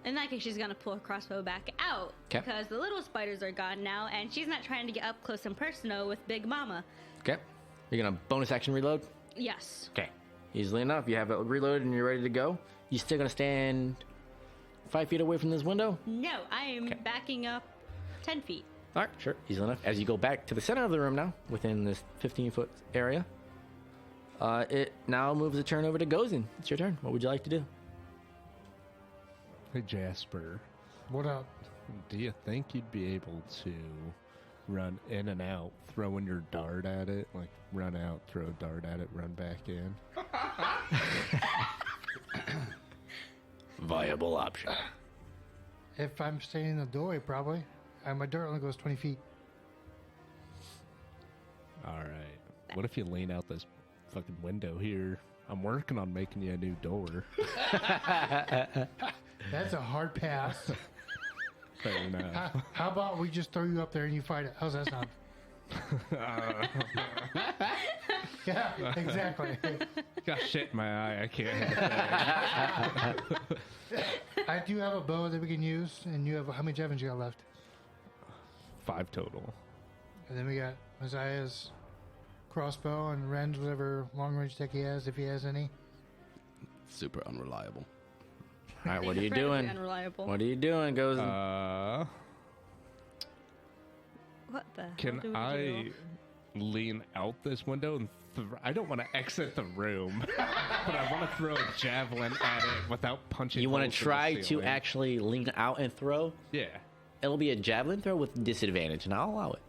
In that case, she's gonna pull her crossbow back out 'Kay. because the little spiders are gone now, and she's not trying to get up close and personal with Big Mama. Okay. You're gonna bonus action reload. Yes. Okay. Easily enough, you have it reloaded and you're ready to go. You still gonna stand 5 feet away from this window? No, I am 'Kay. backing up 10 feet. All right, sure, easily enough. As you go back to the center of the room now, within this 15-foot area, it now moves the turn over to Gozin. It's your turn. What would you like to do? Hey, Jasper, What up? do you think you'd be able to run in and out, throwing your dart at it? Like, run out, throw a dart at it, run back in? Viable option. If I'm staying in the doorway, probably. My door only goes 20 feet. All right. What if you lean out this fucking window here? I'm working on making you a new door. That's a hard pass. Fair enough. How about we just throw you up there and you fight it? How's that sound? Yeah, exactly. Got shit in my eye. I can't have it. I do have a bow that we can use, and you have how many javelins you got left? 5 total. And then we got Messiah's crossbow and Ren's whatever long range tech he has, if he has any. Super unreliable. All right, what are you Incredibly doing? Unreliable. What are you doing, Gozin? What the hell Can do we I do? lean out this window and I don't want to exit the room, but I want to throw a javelin at it without punching. You want holes to in the try to ceiling. actually lean out and throw? Yeah. It'll be a javelin throw with disadvantage, and I'll allow it.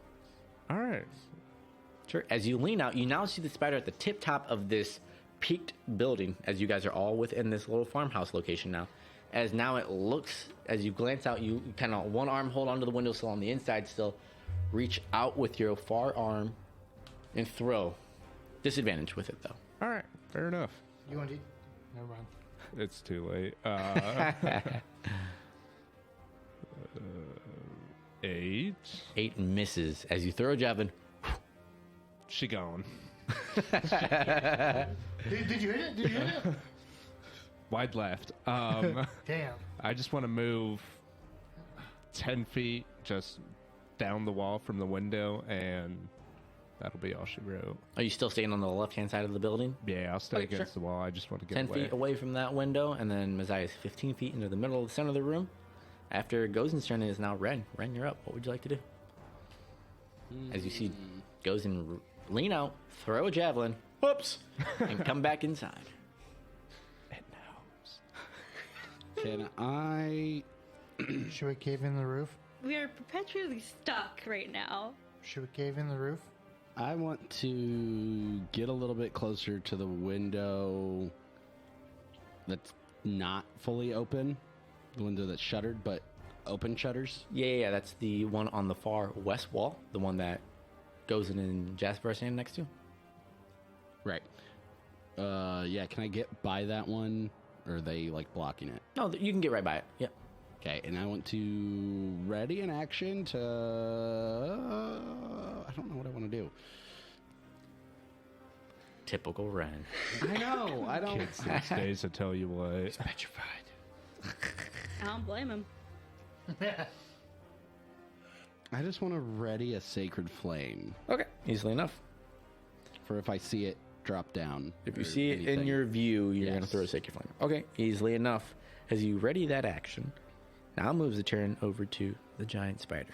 All right. Sure. As you lean out, you now see the spider at the tip top of this peaked building, as you guys are all within this little farmhouse location now. As now it looks, as you glance out, you kind of one arm hold onto the windowsill on the inside still, reach out with your far arm and throw. Disadvantage with it, though. All right. Fair enough. You want to? Never mind. It's too late. 8. 8 misses. As you throw a javelin, She gone. Did you hit it? Did you hit it? Wide left. Damn. I just want to move 10 feet just down the wall from the window, and that'll be all she wrote. are you still staying on the left-hand side of the building? Yeah, I'll stay Okay, against sure. the wall. I just want to get 10 away. feet away from that window, and then Messiah is 15 feet into the middle of the center of the room. After Gozen's turn, it is now Ren. Ren, you're up. What would you like to do? As you see Gozen lean out, throw a javelin, whoops, and come back inside. It knows. Can I? Should we cave in the roof? We are perpetually stuck right now. Should we cave in the roof? I want to get a little bit closer to the window that's not fully open. The window that's shuttered, but open shutters. Yeah, that's the one on the far west wall, the one that Gozen and Jasper are standing next to. Right. Yeah, can I get by that one? Or are they, like, blocking it? No, you can get right by it. Yep. Okay, and I want to ready an action to... I don't know what I want to do. Typical Ren. I know, I don't... Kids these days, I tell you what. Petrified. I don't blame him. I just want to ready a sacred flame Okay, easily enough. for if I see it drop down. If you or see it in anything. your view, you're going to Yes. throw a sacred flame. Okay, easily enough. As you ready that action, now moves the turn over to the giant spider.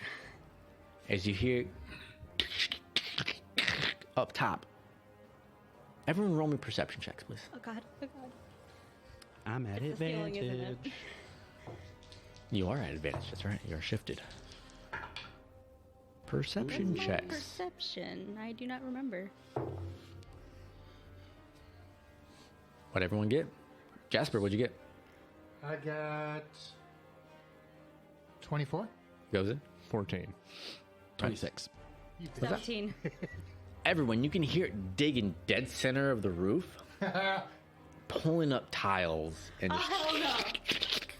As you hear up top, everyone roll me perception checks, please. Oh god, oh god. I'm at It's the ceiling, isn't it? advantage. You are at advantage, that's right. You are shifted. Perception What's my checks. perception? I do not remember. What'd everyone get? Jasper, what'd you get? I got 24. Goes in. 14. 26. 17. Everyone, you can hear it dig in dead center of the roof, pulling up tiles and just Hell no.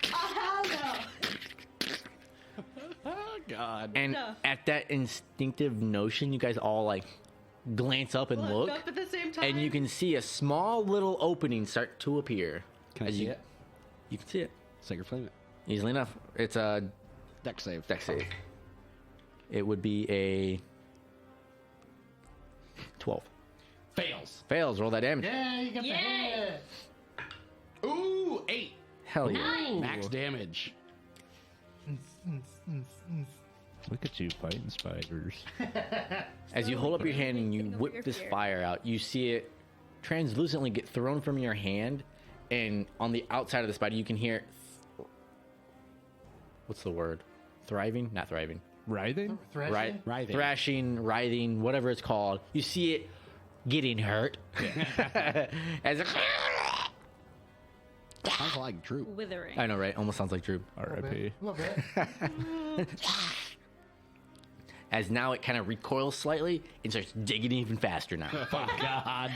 Hell no. Oh, God. and No. at that instinctive notion, you guys all like glance up and look, up at the same time. and you can see a small little opening start to appear. Can I As see you, it? You can see it Sacred Flame it. easily enough. It's a Deck save. deck save. It would be a 12. Fails. Fails. Roll that damage. Yeah, you got the Yay. hit. Ooh, 8. Hell yeah. Max damage. Look at you fighting spiders. As you hold up your hand and you Getting over whip your this fear. fire out, you see it translucently get thrown from your hand, and on the outside of the spider, you can hear. What's the word? Thriving? Not thriving. Writhing? Thrashing? Writhing. Thrashing, writhing, whatever it's called. You see it getting hurt. As it, Sounds like Droop. Withering. I know, right? Almost sounds like Drew. R.I.P. A little bit. As now it kind of recoils slightly and starts digging even faster now. Oh, God.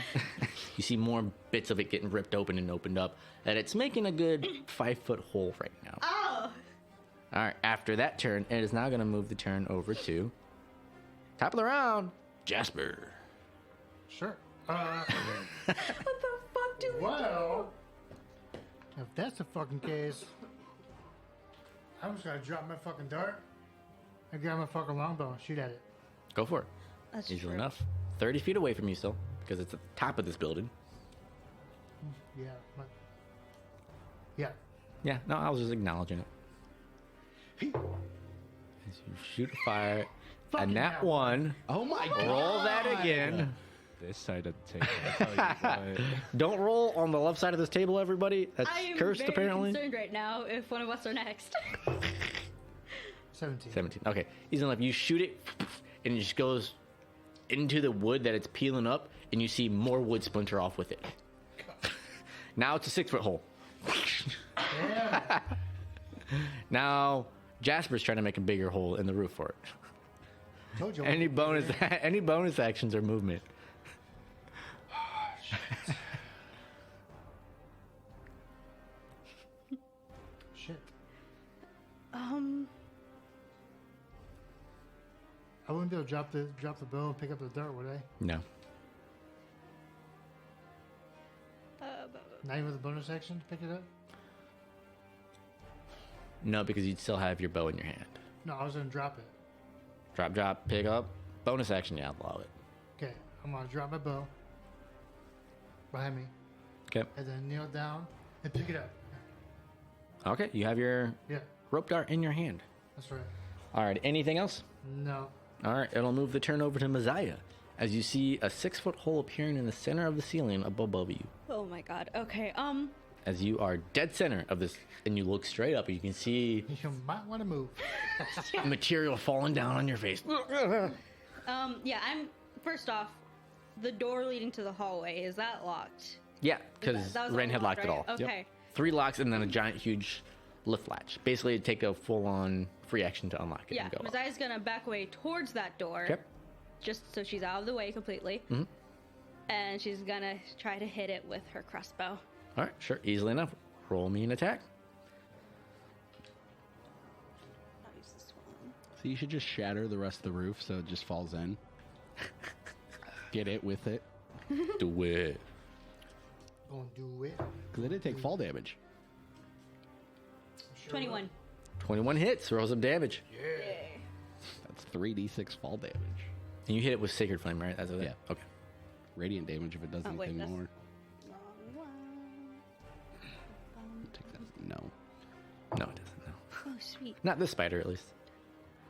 You see more bits of it getting ripped open and opened up. And it's making a good 5-foot hole right now. Oh! All right, after that turn, it is now going to move the turn over to top of the round, Jasper. Sure. What the fuck do we Well, if that's the fucking case, I'm just gonna drop my fucking dart and grab my fucking longbow and shoot at it. Go for it. That's Easily true. enough. 30 feet away from you still, because it's at the top of this building. Yeah. Yeah. Yeah, no, I was just acknowledging it. As you shoot a fire, Fucking and that hell. one, Oh my God. roll that again. This side of the table. I tell you what. Don't roll on the left side of this table, everybody. That's I am cursed, very apparently. concerned right now if one of us are next. 17. 17. Okay, easy enough. You shoot it, and it just goes into the wood that it's peeling up, and you see more wood splinter off with it. Now it's a 6-foot hole. Yeah. Now Jasper's trying to make a bigger hole in the roof for it. Told you. Any bonus actions or movement? Shit. I wouldn't be able to drop the bow and pick up the dart, would I? No. Not even with a bonus action to pick it up? No, because you'd still have your bow in your hand. No, I was gonna drop it. Drop, pick up. Bonus action, yeah, I'll allow it. Okay, I'm gonna drop my bow behind me Okay. and then kneel down and pick it up. Okay, you have your Yeah, rope dart in your hand. that's right. All right, anything else? No. All right, it'll move the turn over to Messiah as you see a 6-foot hole appearing in the center of the ceiling above you. Oh my god. Okay. As you are dead center of this, and you look straight up, you can see You might want to move. material falling down on your face. Yeah. I'm first off. The door leading to the hallway, is that locked? Yeah, because That was Ren had locked unlocked, it all. right? Okay. 3 locks and then a giant, huge lift latch. Basically, it'd take a full-on free action to unlock it Yeah. and go up. Messiah's gonna back away towards that door. Yep. Just so she's out of the way completely. Mhm. And she's gonna try to hit it with her crossbow. All right, sure, easily enough. Roll me an attack. I'll use this one. So you should just shatter the rest of the roof so it just falls in. Get it with it. Do it. Gonna do it. Because it did take fall damage. Sure 21. 21 hits, throw some damage. Yay. That's 3d6 fall damage. And you hit it with Sacred Flame, right? That's what Yeah. Okay. Radiant damage if it does Oh, wait, anything that's- more. Wrong one. Take that. No. No, it doesn't. No. Oh, sweet. Not this spider, at least.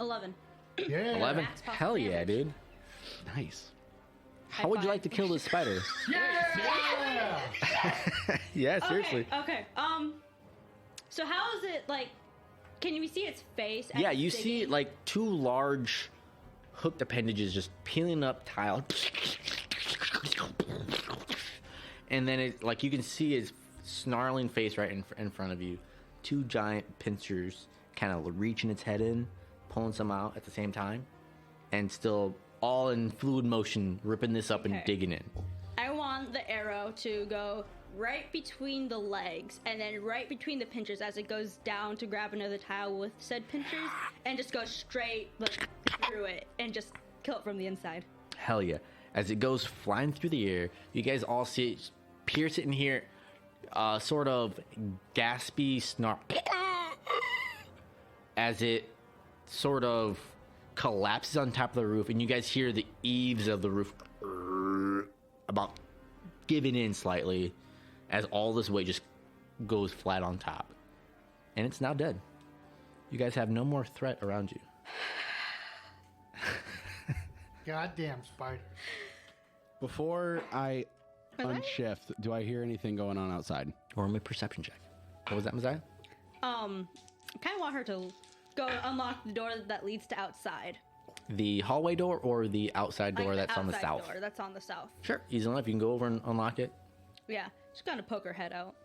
11. Yeah. 11? max possible Hell yeah, damage. dude. Nice. How would you five. like to kill this spider? Yeah. Yeah, seriously. Okay. So how is it like? Can you see its face? as Yeah, it's you see digging? like 2 large hooked appendages just peeling up tile. and then it like you can see his snarling face right in front of you. Two giant pincers kind of reaching its head in, pulling some out at the same time, and still all in fluid motion, ripping this up and Okay. digging in. I want the arrow to go right between the legs and then right between the pinchers as it goes down to grab another tile with said pinchers and just go straight like, through it and just kill it from the inside. Hell yeah. As it goes flying through the air, you guys all see it pierce it in here, sort of gaspy snark as it sort of collapses on top of the roof, and you guys hear the eaves of the roof about giving in slightly as all this weight just goes flat on top. And it's now dead. You guys have no more threat around you. Goddamn spider. Before I Am I? unshift, do I hear anything going on outside? Or my perception check. What was that, Messiah? I kind of want her to go unlock the door that leads to outside. The hallway door or the outside door Like that's on the outside south? door that's on the south. Sure, easy enough. You can go over and unlock it. Yeah, she's gonna poke her head out.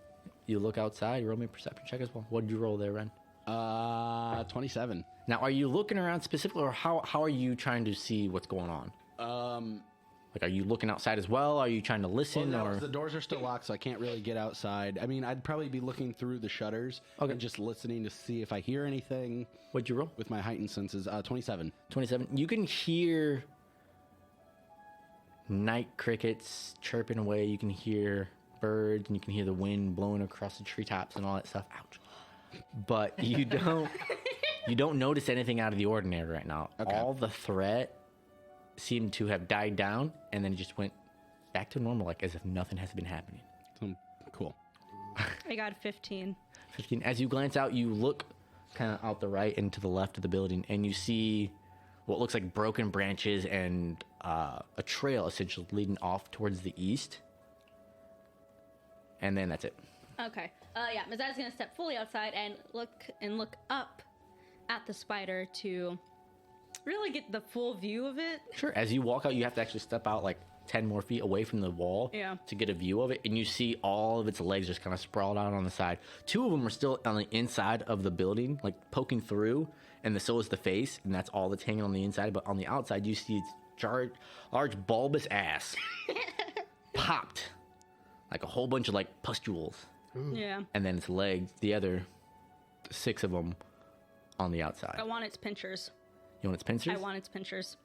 You look outside, you roll me a perception check as well. What did you roll there, Ren? 27. Now, are you looking around specifically, or how are you trying to see what's going on? Like, are you looking outside as well? Are you trying to listen, Well, or the doors are still locked, so I can't really get outside. I mean, I'd probably be looking through the shutters Okay. and just listening to see if I hear anything what'd you roll? with my heightened senses. 27. 27. You can hear night crickets chirping away. You can hear birds, and you can hear the wind blowing across the treetops and all that stuff. Ouch! But you don't notice anything out of the ordinary right now. Okay. All the threat seemed to have died down, and then it just went back to normal, like as if nothing has been happening. Cool. I got 15. 15. As you glance out, you look kind of out the right and to the left of the building, and you see what looks like broken branches and a trail essentially leading off towards the east. And then that's it. Okay. Yeah, Mazai's gonna step fully outside and look up at the spider to really get the full view of it. Sure. As you walk out, you have to actually step out like 10 more feet away from the wall Yeah. to get a view of it. And you see all of its legs just kind of sprawled out on the side. Two of them are still on the inside of the building, like poking through. And so is the face. And that's all that's hanging on the inside. But on the outside, you see its large bulbous ass popped like a whole bunch of like pustules. Yeah. And then its legs, the other 6 of them on the outside. I want its pinchers. You want its pincers? I want its pinchers.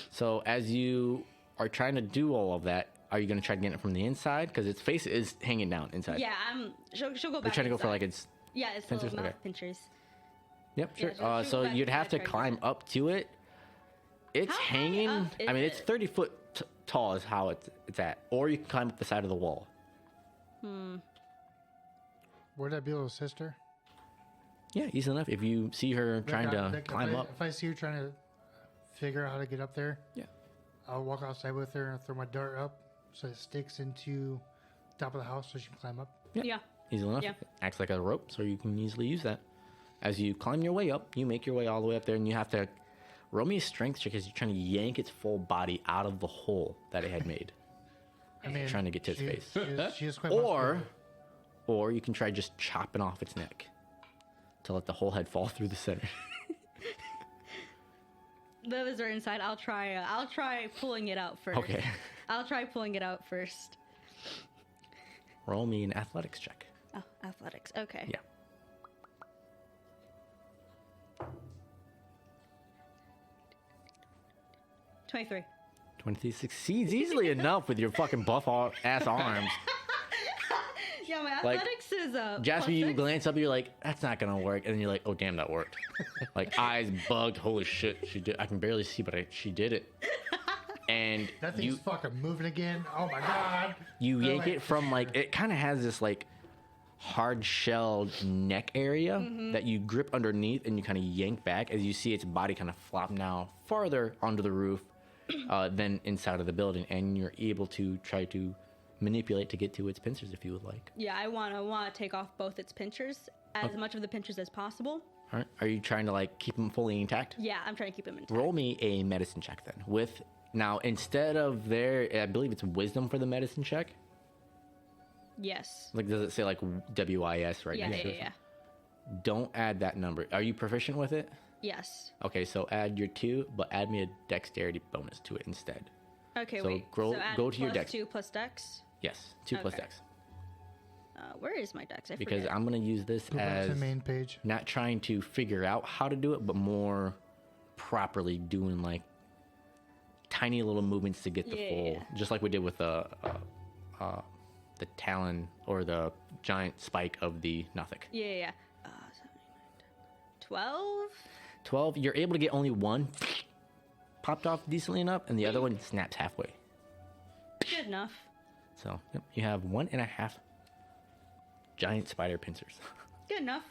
So as you are trying to do all of that, are you going to try to get it from the inside? Because its face is hanging down inside. Yeah, she'll go You're back. trying to go for inside. like its... Yeah, it's pincers? little mouth Okay. pinchers. Yep, sure. Yeah, she'll So go back you'd have to inside, try to climb get it. up to it. It's How high hanging... up is I mean, it's it? 30 foot tall is how it's at. Or you can climb up the side of the wall. Would that be a little sister? Yeah, easy enough. If you see her trying to Like, climb up. If I see her trying to figure out how to get up there, Yeah. I'll walk outside with her and throw my dart up so it sticks into top of the house so she can climb up. Yeah. Easy enough. Yeah. It acts like a rope, so you can easily use that. As you climb your way up, you make your way all the way up there, and you have to roll me a strength check as you're trying to yank its full body out of the hole that it had made. I mean, Trying to get to its face. She is quite Or, muscular. or you can try just chopping off its neck to let the whole head fall through the center. The others are inside. I'll try pulling it out first. Okay. I'll try pulling it out first. Roll me an athletics check. Oh, athletics. Okay. Yeah. Yeah. 23. 23 succeeds easily enough with your fucking buff ass arms. Yeah, my Like, athletics is Jasper, you +6. glance up, you're like, that's not gonna work. And then you're like, oh, damn, that worked. Like, eyes bugged. Holy shit, she did. I can barely see, but she did it. And That thing's fucking moving again. Oh my god. you They're yank like- it from, like, it kind of has this, like, hard-shelled neck area that you grip underneath and you kind of yank back as you see its body kind of flop now farther onto the roof than inside of the building. And you're able to try to manipulate to get to its pincers if you would like. Yeah, I want to take off both its pinchers, as much of the pinchers as possible. All right. Are you trying to, like, keep them fully intact? Yeah, I'm trying to keep them intact. Roll me a medicine check then. With now, instead of I believe it's wisdom for the medicine check. Yes. Like, does it say like WIS right Yeah, next to yeah, it? yeah. Don't add that number. Are you proficient with it? Yes. Okay, so add your 2, but add me a dexterity bonus to it instead. Okay, So wait. go- add go to your plus dex. 2 plus dex. Yes, 2 plus Okay. dex. Where is my dex? I Because forget. I'm going to use this Go back to the as main page. not trying to figure out how to do it, but more properly doing like tiny little movements to get the full, Yeah. just like we did with the talon or the giant spike of the Nothic. Yeah, yeah, yeah. 12? 12, you're able to get only one popped off decently enough, and the other one snaps halfway. Good enough. So yep, you have 1.5 giant spider pincers. Good enough.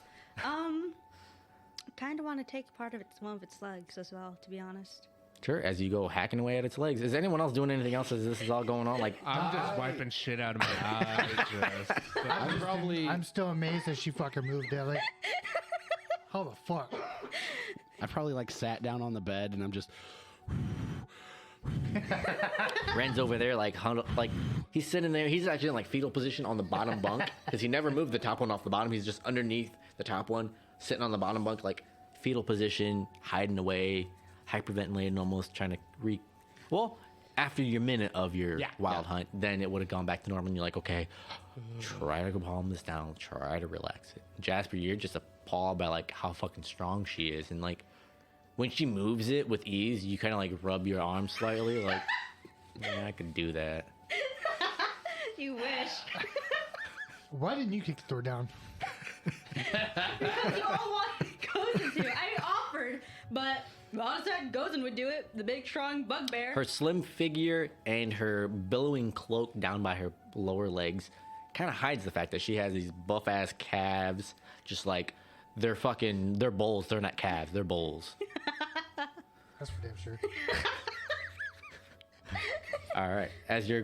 Kind of want to take part of one of its legs as well, to be honest. Sure, as you go hacking away at its legs. Is anyone else doing anything else as this is all going on? Like, I'm just wiping shit out of my eyes. I'm still amazed that she fucking moved that. Like, how the fuck? I probably like sat down on the bed and I'm just. Ren's over there, like he's sitting there. He's actually in like fetal position on the bottom bunk because he never moved the top one off the bottom. He's just underneath the top one, sitting on the bottom bunk, like fetal position, hiding away, hyperventilating, almost trying to Well, after your minute of your wild hunt, then it would have gone back to normal. And you're like, okay, try to calm this down, try to relax it. Jasper, you're just appalled by like how fucking strong she is, and like when she moves it with ease, you kind of like rub your arm slightly, like, yeah, I could do that. You wish. Why didn't you kick the door down? Because you all wanted Gozen to. I offered, but Ron said Gozen would do it. The big, strong bugbear. Her slim figure and her billowing cloak down by her lower legs kind of hides the fact that she has these buff ass calves, just like they're bulls. They're not calves, they're bulls. That's for damn sure. All right, as you're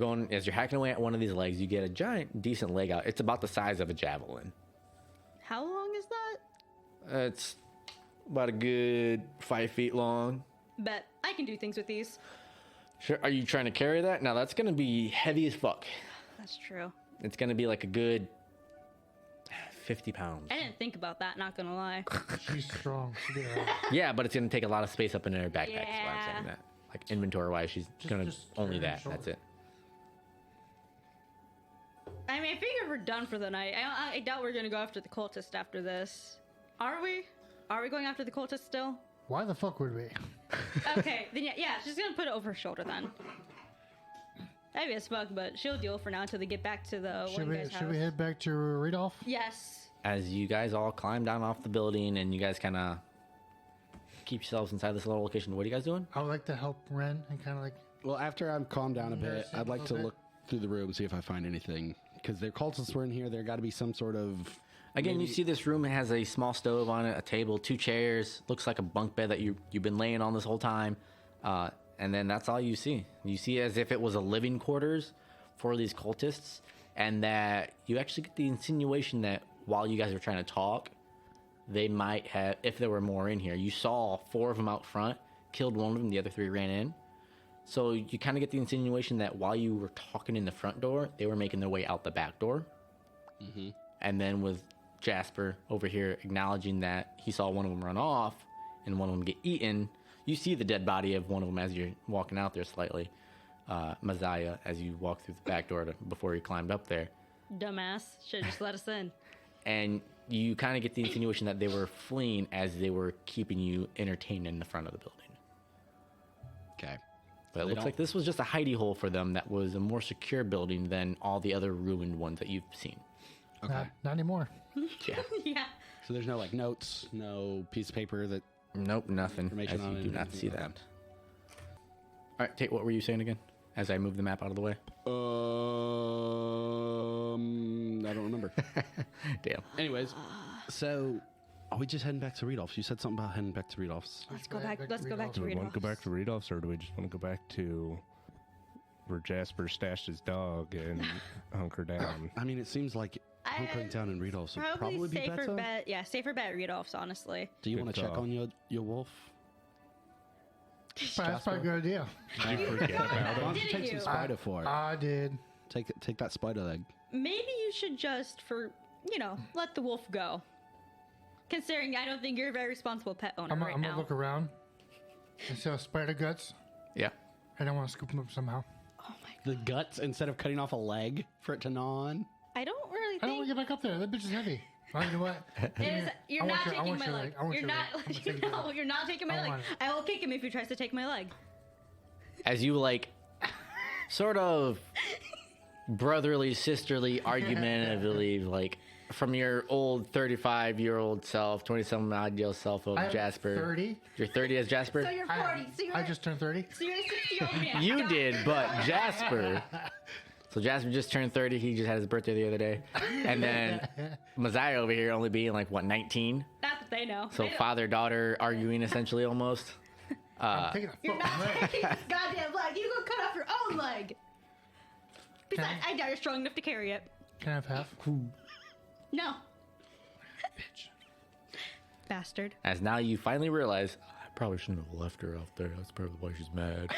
hacking away at one of these legs, you get a giant, decent leg out. It's about the size of a javelin. How long is that? It's about a good 5 feet long. Bet I can do things with these. Sure. Are you trying to carry that? Now that's gonna be heavy as fuck. That's true. It's gonna be like a good 50 pounds. I didn't think about that, not gonna lie. She's strong. She did all right. Yeah, but it's gonna take a lot of space up in her backpack. That's why I'm saying Yeah. that. Like inventory wise, she's gonna just only carry her that. shoulder. That's it. I mean, I figured we're done for the night. I doubt we're gonna go after the cultist after this. Are we? Are we going after the cultist still? Why the fuck would we? Okay, then yeah, she's gonna put it over her shoulder then. Maybe as fuck, but she'll deal for now until they get back to the Should one we guy's house. should we head back to Rudolph? Yes. As you guys all climb down off the building and you guys kind of keep yourselves inside this little location, what are you guys doing? I would like to help Ren and kind of like Well, after I'm calmed down a bit, Embarrassing I'd like a to little look through the room, see if I find anything. Because their cultists were in here. There got to be some sort of. Again, you see this room has a small stove on it, a table, 2 chairs. Looks like a bunk bed that you've been laying on this whole time. And then that's all you see. You see as if it was a living quarters for these cultists. And that you actually get the insinuation that while you guys were trying to talk, they might have, if there were more in here. You saw 4 of them out front, killed one of them, the other 3 ran in. So you kind of get the insinuation that while you were talking in the front door, they were making their way out the back door. Mm-hmm. And then with Jasper over here acknowledging that he saw one of them run off and one of them get eaten, you see the dead body of one of them as you're walking out there slightly. Messiah, as you walk through the back door before you climbed up there. Dumbass. Should've just let us in. And you kind of get the insinuation that they were fleeing as they were keeping you entertained in the front of the building. Okay. But it They looks don't- like this was just a hidey hole for them that was a more secure building than all the other ruined ones that you've seen. Okay. not anymore. Yeah. Yeah. So there's no like notes, no piece of paper that. Nope, nothing. Information As on you it do and not everything. see that. All right, Tate, what were you saying again? As I move the map out of the way. I don't remember. Damn. Anyways, so are we just heading back to Rudolph's? You said something about heading back to Rudolph's. Let's go back. Let's go back to Do we want to go back Rudolph's. to Rudolph's, or do we just want to go back to where Jasper stashed his dog and hunker down? I mean, it seems like hunkering down in Rudolph's would Probably probably be safer better. bet. Yeah, safer bet at Rudolph's, honestly. Do you Good want to check call. on your wolf? That's probably a good idea. Did you forget about Why him? don't you Didn't take some you? spider for it? I did. Take that spider leg. maybe you should just, let the wolf go. Considering I don't think you're a very responsible pet owner I'm right gonna now. look around and see spider guts, Yeah. and I want to scoop them up somehow. Oh my god. The guts instead of cutting off a leg for it to gnaw on. I don't really I don't want think to get back up there. That bitch is heavy. Well, you know what? you're I not want your- I taking want my your leg. leg. I want You're your not. leg. I'm gonna take your leg. You're not taking my I leg. want it. I will kick him if he tries to take my leg. As you sort of brotherly, sisterly, argumentatively, from your old 35-year-old self, 27-odd-year-old self of I'm Jasper. 30. You're 30 as Jasper? So you're 40. I just turned 30. So you're a 60-year-old man. You Got did, it. but Jasper. So Jasper just turned 30. He just had his birthday the other day. And then Messiah over here only being 19? That's what they know. So They don't- father-daughter arguing essentially almost. I'm taking a You're fucking not leg. taking this goddamn leg. You go cut off your own leg. Besides, I doubt you're strong enough to carry it. Can I have half? No. Bitch. Bastard. As now you finally realize, I probably shouldn't have left her out there. That's probably why she's mad.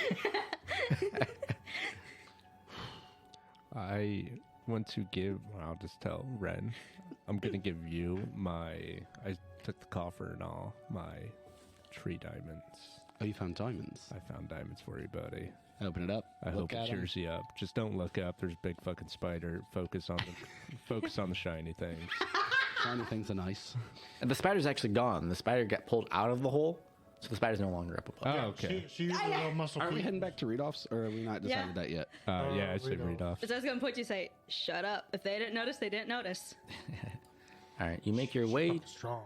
I want to give, I'll just tell Ren, I'm going to give you I took the coffer and all, my tree diamonds. Oh, you found diamonds. I found diamonds for you, buddy. Open it up. I look hope it at 'em. cheers you up. Just don't look up. There's a big fucking spider. Focus on the shiny things. Shiny things are nice. And the spider's actually gone. The spider got pulled out of the hole, so the spider's no longer up above. Oh, okay. She used a little muscle Are we feet. heading back to read-offs, or have we not decided Yeah. that yet? Yeah, I said read read off. So I was gonna point to you and say, shut up. If they didn't notice, they didn't notice. All right, you make your way. Strong.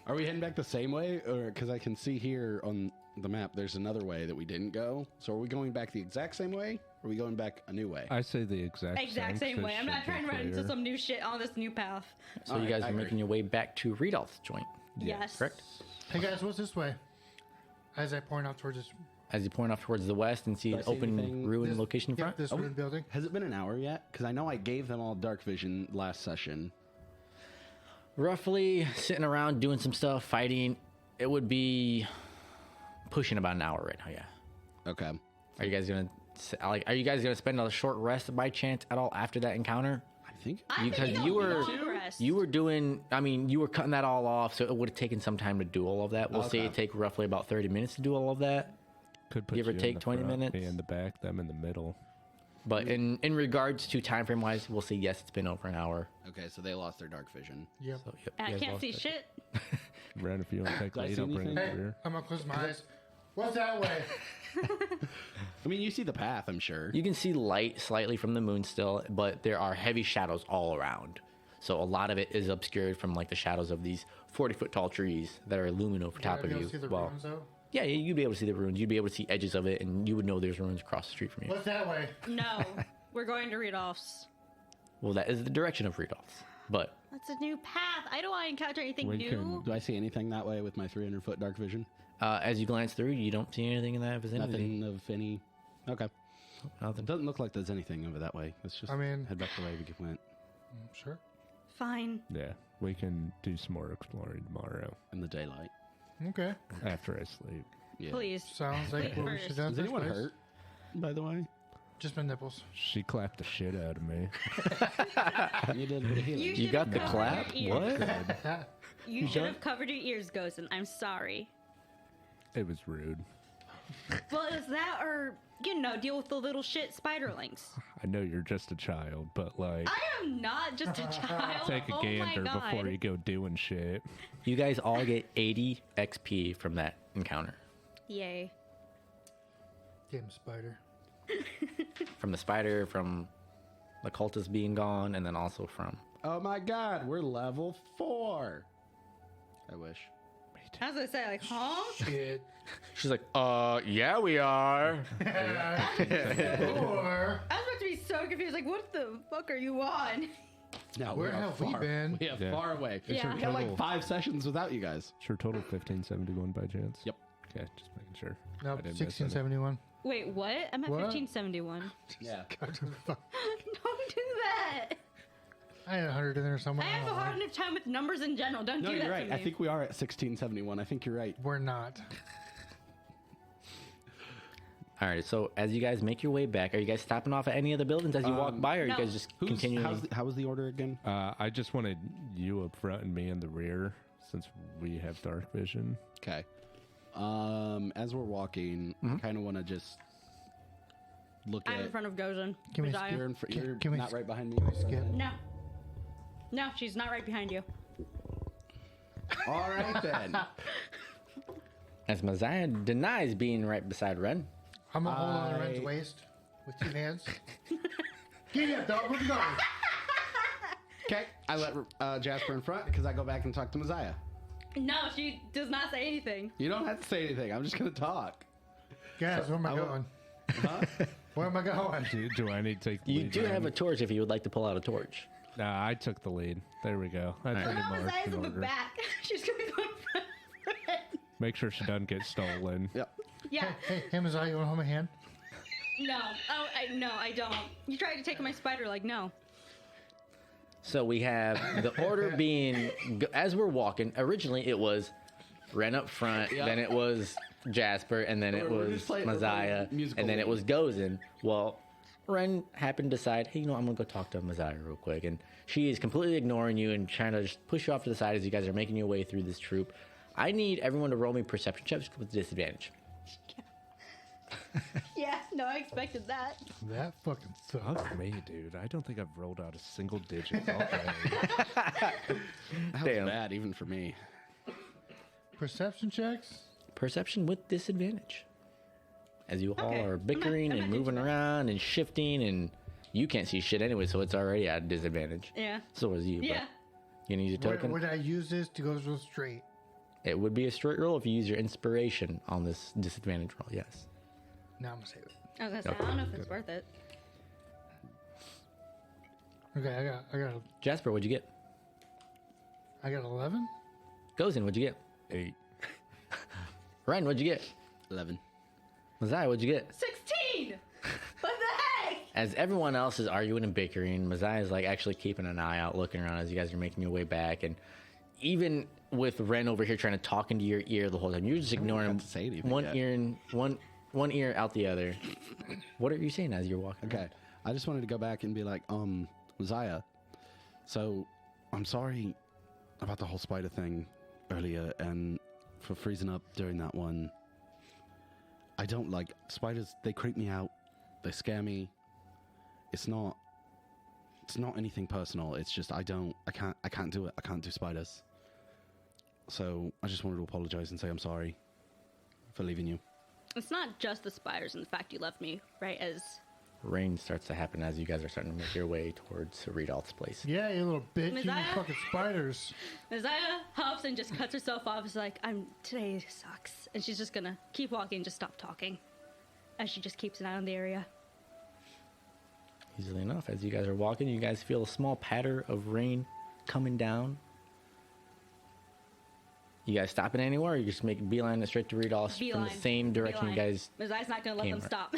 Are we heading back the same way, or because I can see here on the map, there's another way that we didn't go. So are we going back the exact same way, or are we going back a new way? I say the exact Same so way. it I'm not should be trying to run into clear. some new shit on this new path. So All you right, guys I are agree. making your way back to Rudolph's joint, Yes. correct? Hey guys, what's this way? As I point out towards this. As you point off towards the west and see Do I an see open anything? ruined This- location in Yep, front. this ruined building. Has it been an hour yet? Because I know I gave them all dark vision last session. Roughly sitting around doing some stuff, fighting. It would be pushing about an hour right now. Yeah. Okay. Are you guys gonna Are you guys gonna spend a short rest by chance at all after that encounter? I think. I Because think you it'll be were long rest. you were doing. I mean, you were cutting that all off, so it would have taken some time to do all of that. We'll say Okay. it take roughly about 30 minutes to do all of that. Could put Give or you in take the 20 front, minutes. me in the back, them in the middle. But in regards to time frame wise, we'll say yes, it's been over an hour. Okay, so they lost their dark vision. Yep. So, yep, And you I guys can't lost see it. shit. Ren, if you want to take Did I lead, see I'll bring anything? you Hey, here. I'm gonna close my eyes. What's that way? I mean, you see the path, I'm sure. You can see light slightly from the moon still, but there are heavy shadows all around. So a lot of it is obscured from the shadows of these 40-foot tall trees that are looming over top Would I of be able you. to see the Well, ruins though? yeah, you'd be able to see the ruins. You'd be able to see edges of it, and you would know there's ruins across the street from you. What's that way? No. We're going to Rudolph's. Well, that is the direction of Rudolph's. But That's a new path. I don't want to encounter anything We new. can- Do I see anything that way with my 300-foot dark vision? as you glance through, you don't see anything in that vicinity. Nothing of any. Okay. Nothing. It doesn't look like there's anything over that way. Let's just I mean- head back the way we went Sure. Fine. Yeah, we can do some more exploring tomorrow in the daylight. Okay. after I sleep. Yeah. Please. Sounds like Wait what we first. should do. in Is the anyone first place. hurt, by the way? Just my nipples. She clapped the shit out of me. You did a bit of healing. You You got the Cover clap? your ears. What? You should have covered your ears, Gozen. I'm sorry. It was rude. Well, it was that or, deal with the little shit spiderlings. I know you're just a child, but I am not just a child. take a Oh gander my God. before you go doing shit. You guys all get 80 XP from that encounter. Yay. Damn spider. From the spider, from the cultist being gone, and then also from... Oh my god, we're level 4. I wish. I was gonna say, like, huh? Shit. She's like, yeah, we are. Or I was about to be so confused. Like, what the fuck are you on? No, Where we are have we far. been? We are Yeah. far away. Yeah. We got like Total. 5 sessions without you guys. Sure, total 1571 by chance? Yep. Okay, just making sure. Nope, I didn't miss 1671. Wait, what? I'm at What? 1571. Yeah. Don't do that. I had 100 in there somewhere. I have a hard enough time with numbers in general. Don't No, do that you're right. to I me. think we are at 1671. I think you're right. We're not. All right. So as you guys make your way back, are you guys stopping off at any other buildings as you walk by, or are no. you guys just continuing? How was the order again? I just wanted you up front and me in the rear since we have dark vision. Okay. As we're walking, I kind of want to just look I'm at. in front of Gozen. Can we Messiah. You're Can we not right behind me. skip? No. No, she's not right behind you. All right then. As Messiah denies being right beside Ren. I'm gonna hold on to Ren's waist with 2 hands. Get it, dog. Where'd you go? Okay. I let Jasper in front because I go back and talk to Messiah. No, she does not say anything. You don't have to say anything. I'm just gonna talk. Guys, where am I going? Huh? Where am I going? Do I need to take the You lead? do Ryan? have a torch if you would like to pull out a torch. Nah, I took the lead. There we go. That's All right. pretty No, more Messiah's in in the order. back. She's gonna go in front of Ren. Make sure she doesn't get stolen. Yep. Yeah. Hey, Messiah, you wanna hold my hand? No. Oh, no, I don't. You tried to take my spider, like, no. So we have the order being, as we're walking, originally it was Ren up front, Yeah. then it was Jasper, and then it We're was just playing Messiah, musical and then it lead. was Gozen. Well, Ren happened to decide, hey, you know, I'm going to go talk to Messiah real quick. And she is completely ignoring you and trying to just push you off to the side as you guys are making your way through this troop. I need everyone to roll me perception checks with disadvantage. Yeah, no, I expected that. That fucking sucks. Fuck me, dude. I don't think I've rolled out a single digit all day. That was Damn. bad even for me. Perception checks? Perception with disadvantage. As you all Okay. are bickering I'm and not moving into around and shifting, and you can't see shit anyway, so it's already at a disadvantage. Yeah. So is you. Yeah. But you gonna use your token? Would I use this to go so straight? It would be a straight roll if you use your inspiration on this disadvantage roll, yes. Now I'm gonna save it. I was gonna say, I don't know if it's worth it. Okay, Jasper, what'd you get? I got 11. Gozen, what'd you get? 8. Ryan, what'd you get? 11. Messiah, what'd you get? 16! What the heck? As everyone else is arguing and bickering, Messiah's like actually keeping an eye out, looking around as you guys are making your way back. And even with Ren over here trying to talk into your ear the whole time, you're just ignoring him. got to say anything One yet. ear and one ear out the other. What are you saying as you're walking? Okay. I just wanted to go back and be like, Messiah, so I'm sorry about the whole spider thing earlier and for freezing up during that one. I don't like spiders. They creep me out. They scare me. It's not anything personal. It's just I can't do it. I can't do spiders. So I just wanted to apologize and say I'm sorry for leaving you. It's not just the spiders and the fact you left me, right? As Rain starts to happen as you guys are starting to make your way towards Redolph's place. Yeah, you little bitch. You Messiah? fucking spiders. Messiah hops and just cuts herself off. It's like, today sucks. And she's just gonna keep walking and just stop talking. As she just keeps an eye on the area. Easily enough, as you guys are walking, you guys feel a small patter of rain coming down. You guys stopping anywhere, or you just make beeline straight to Redolph's from the Beeline. same direction Beeline. you guys. Messiah's not gonna let came them right. stop.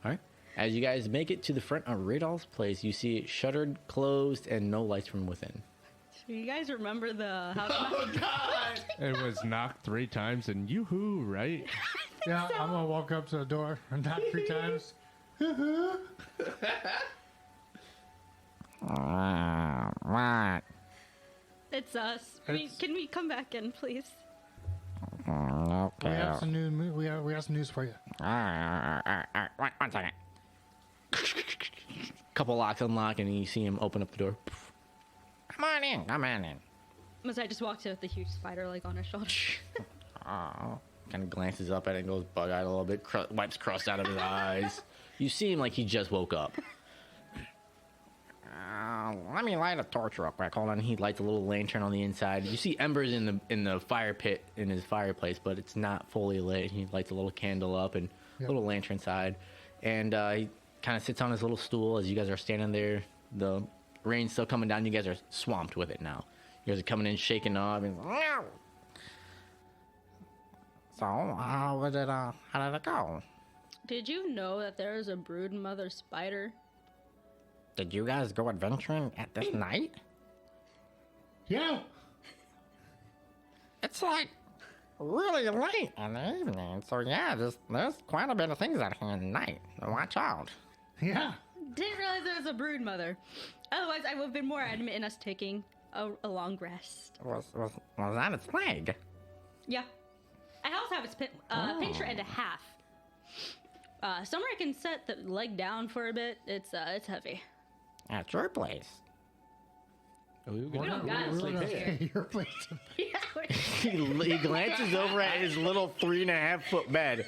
All right. As you guys make it to the front of Redolph's place, you see it shuttered, closed, and no lights from within. Do you guys remember the house? It was knocked 3 times and yoo-hoo, right? Yeah, I'm gonna walk up to the door and knock 3 times. It's us. Can we come back in, please? We have some news. We got some news for you. One second. Couple locks unlock, and you see him open up the door. Come on in. Come on in. Messiah just walks in with the huge spider like on his shoulder. Kind of glances up at it and goes bug-eyed a little bit, wipes crust out of his eyes. You see him like he just woke up. Let me light a torch real quick. Hold on. He lights a little lantern on the inside. You see embers in the fire pit in his fireplace, but it's not fully lit. He lights a little candle up and a little lantern side. And he kind of sits on his little stool as you guys are standing there. The rain's still coming down. You guys are swamped with it now. You guys are coming in shaking up. And, so, how did it go? Did you know that there is a brood mother spider? Did you guys go adventuring at this night? Yeah. It's like really late in the evening, so yeah, there's quite a bit of things out here at night. Watch out. Yeah. Didn't realize there was a brood mother. Otherwise, I would have been more adamant in us taking a long rest. Was that its leg? Yeah. I also have its pincher and a half. Somewhere I can set the leg down for a bit. It's heavy. At your place. We don't got sleep here. Your place. Yeah, He glances over at his little 3.5 foot bed.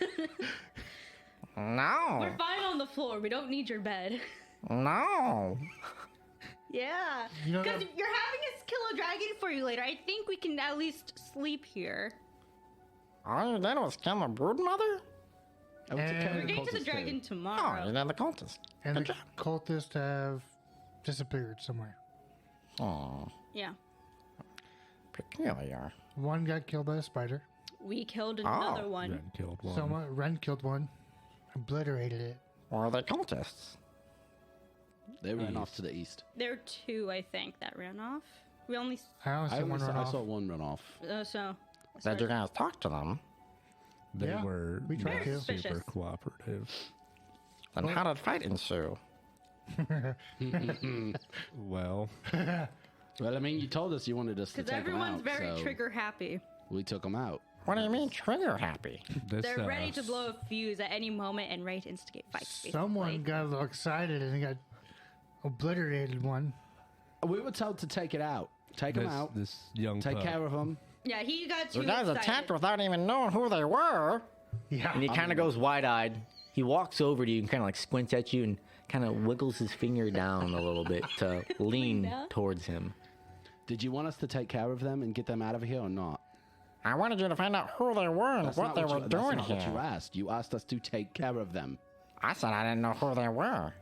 No. we're fine on the floor. We don't need your bed. No. Yeah. You know Because that- you're having us kill a dragon for you later. I think we can at least sleep here. All you did was kill a brood mother? I went to And- carry We're getting to the cultist dragon in. Oh, tomorrow. you did the cultist. And Good the job. cultists have disappeared somewhere. Oh, Yeah. peculiar. One got killed by a spider. We killed another one. Ren killed one. Ren killed one. Obliterated it. Or the cultists. They ran off to the east. There were two, I think, that ran off. We only I only saw one run I off. saw one run off. so. Did you guys talk to them? They Yeah, were we tried not to. super Suspicious. cooperative. Then how did fight ensue? Well, Well, I mean, you told us you wanted us to Because take them everyone's out, very so trigger happy. we took them out. What do you mean trigger happy? this, They're ready to blow a fuse at any moment and ready to instigate fights. Someone basically. got a little excited and got obliterated one. We were told to take it out. Take them out. This young Take pup. care of them. Yeah, he got too You guys excited. attacked without even knowing who they were. Yeah. And he kind of goes wide-eyed. He walks over to you and kind of like squints at you and kind of wiggles his finger down a little bit to lean down? towards him. Did you want us to take care of them and get them out of here or not? I wanted you to find out who they were and That's what not they what were you, doing that's not what you here. asked. You asked us to take care of them. I said I didn't know who they were.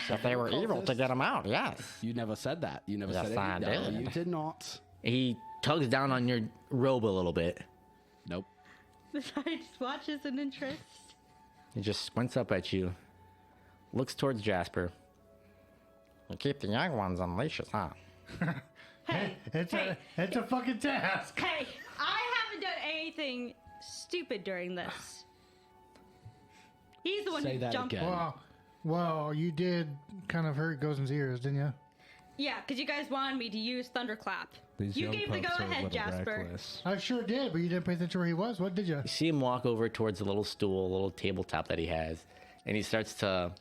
If they were evil, to get them out, yes. You never said that. You never Yes, said it. I No, did. you did not. He tugs down on your robe a little bit. Nope. Besides, watches an interest. He just squints up at you, looks towards Jasper. You keep the young ones on leashes, huh? Hey, It's hey, a fucking task. hey! I haven't done anything stupid during this. He's the one Say who that jumped. again. Well, you did kind of hurt Gozen's ears, didn't you? Yeah, because you guys wanted me to use Thunderclap. These You young gave the pups are a go-ahead, little Jasper. reckless. I sure did, but you didn't pay attention where he was. What did you? You see him walk over towards the little stool, a little tabletop that he has, and he starts to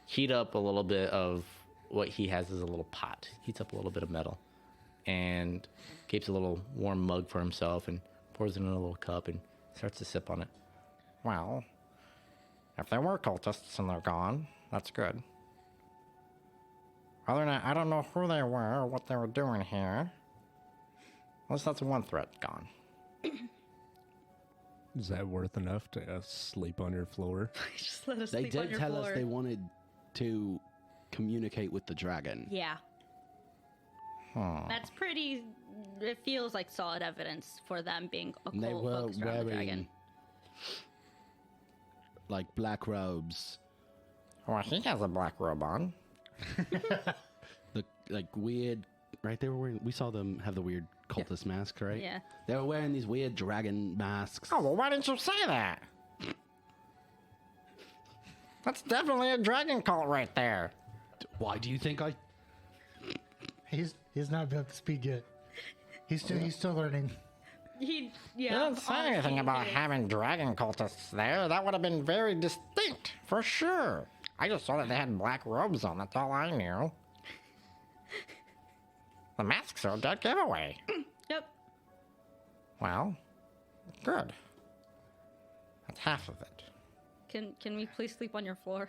heat up a little bit of what he has as a little pot. Heats up a little bit of metal and keeps a little warm mug for himself and pours it in a little cup and starts to sip on it. Well, if they were cultists and they're gone, that's good. Other than that, I don't know who they were or what they were doing here. At least that's one threat gone. Is that worth enough to sleep on your floor? Just let us They sleep on did your tell floor. us they wanted to communicate with the dragon. Yeah. That's pretty. It feels like solid evidence for them being a And they cult were focused around the dragon. wearing like black robes. Well, he has a black robe on. The like weird right, they were wearing, we saw them have the weird cultist mask, right? Yeah. They were wearing these weird dragon masks. Oh, well, why didn't you say that? That's definitely a dragon cult right there. Why do you think I He's not up to speed yet. He's still learning. He, You yeah. didn't say honestly, anything about he is. having dragon cultists there. That would have been very distinct, for sure. I just saw that they had black robes on. That's all I knew. The masks are a dead giveaway. Yep. Well, good. That's half of it. Can we please sleep on your floor?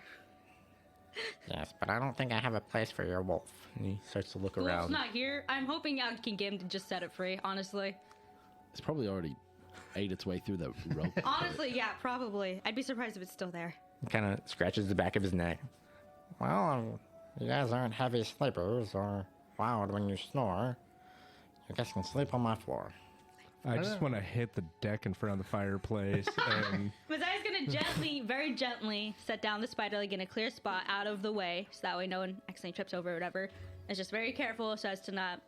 Yes, but I don't think I have a place for your wolf. And he starts to look Wolf's around. not here. I'm hoping I can get him to just set it free. Honestly. It's probably already ate its way through the rope. Honestly, yeah, probably. I'd be surprised if it's still there. He kind of scratches the back of his neck. Well, you guys aren't heavy sleepers or loud when you snore. You guys can sleep on my floor. I just want to hit the deck in front of the fireplace and Mazai's gonna gently, very gently, set down the spider leg in a clear spot out of the way, so that way no one accidentally trips over or whatever. It's just very careful so as to not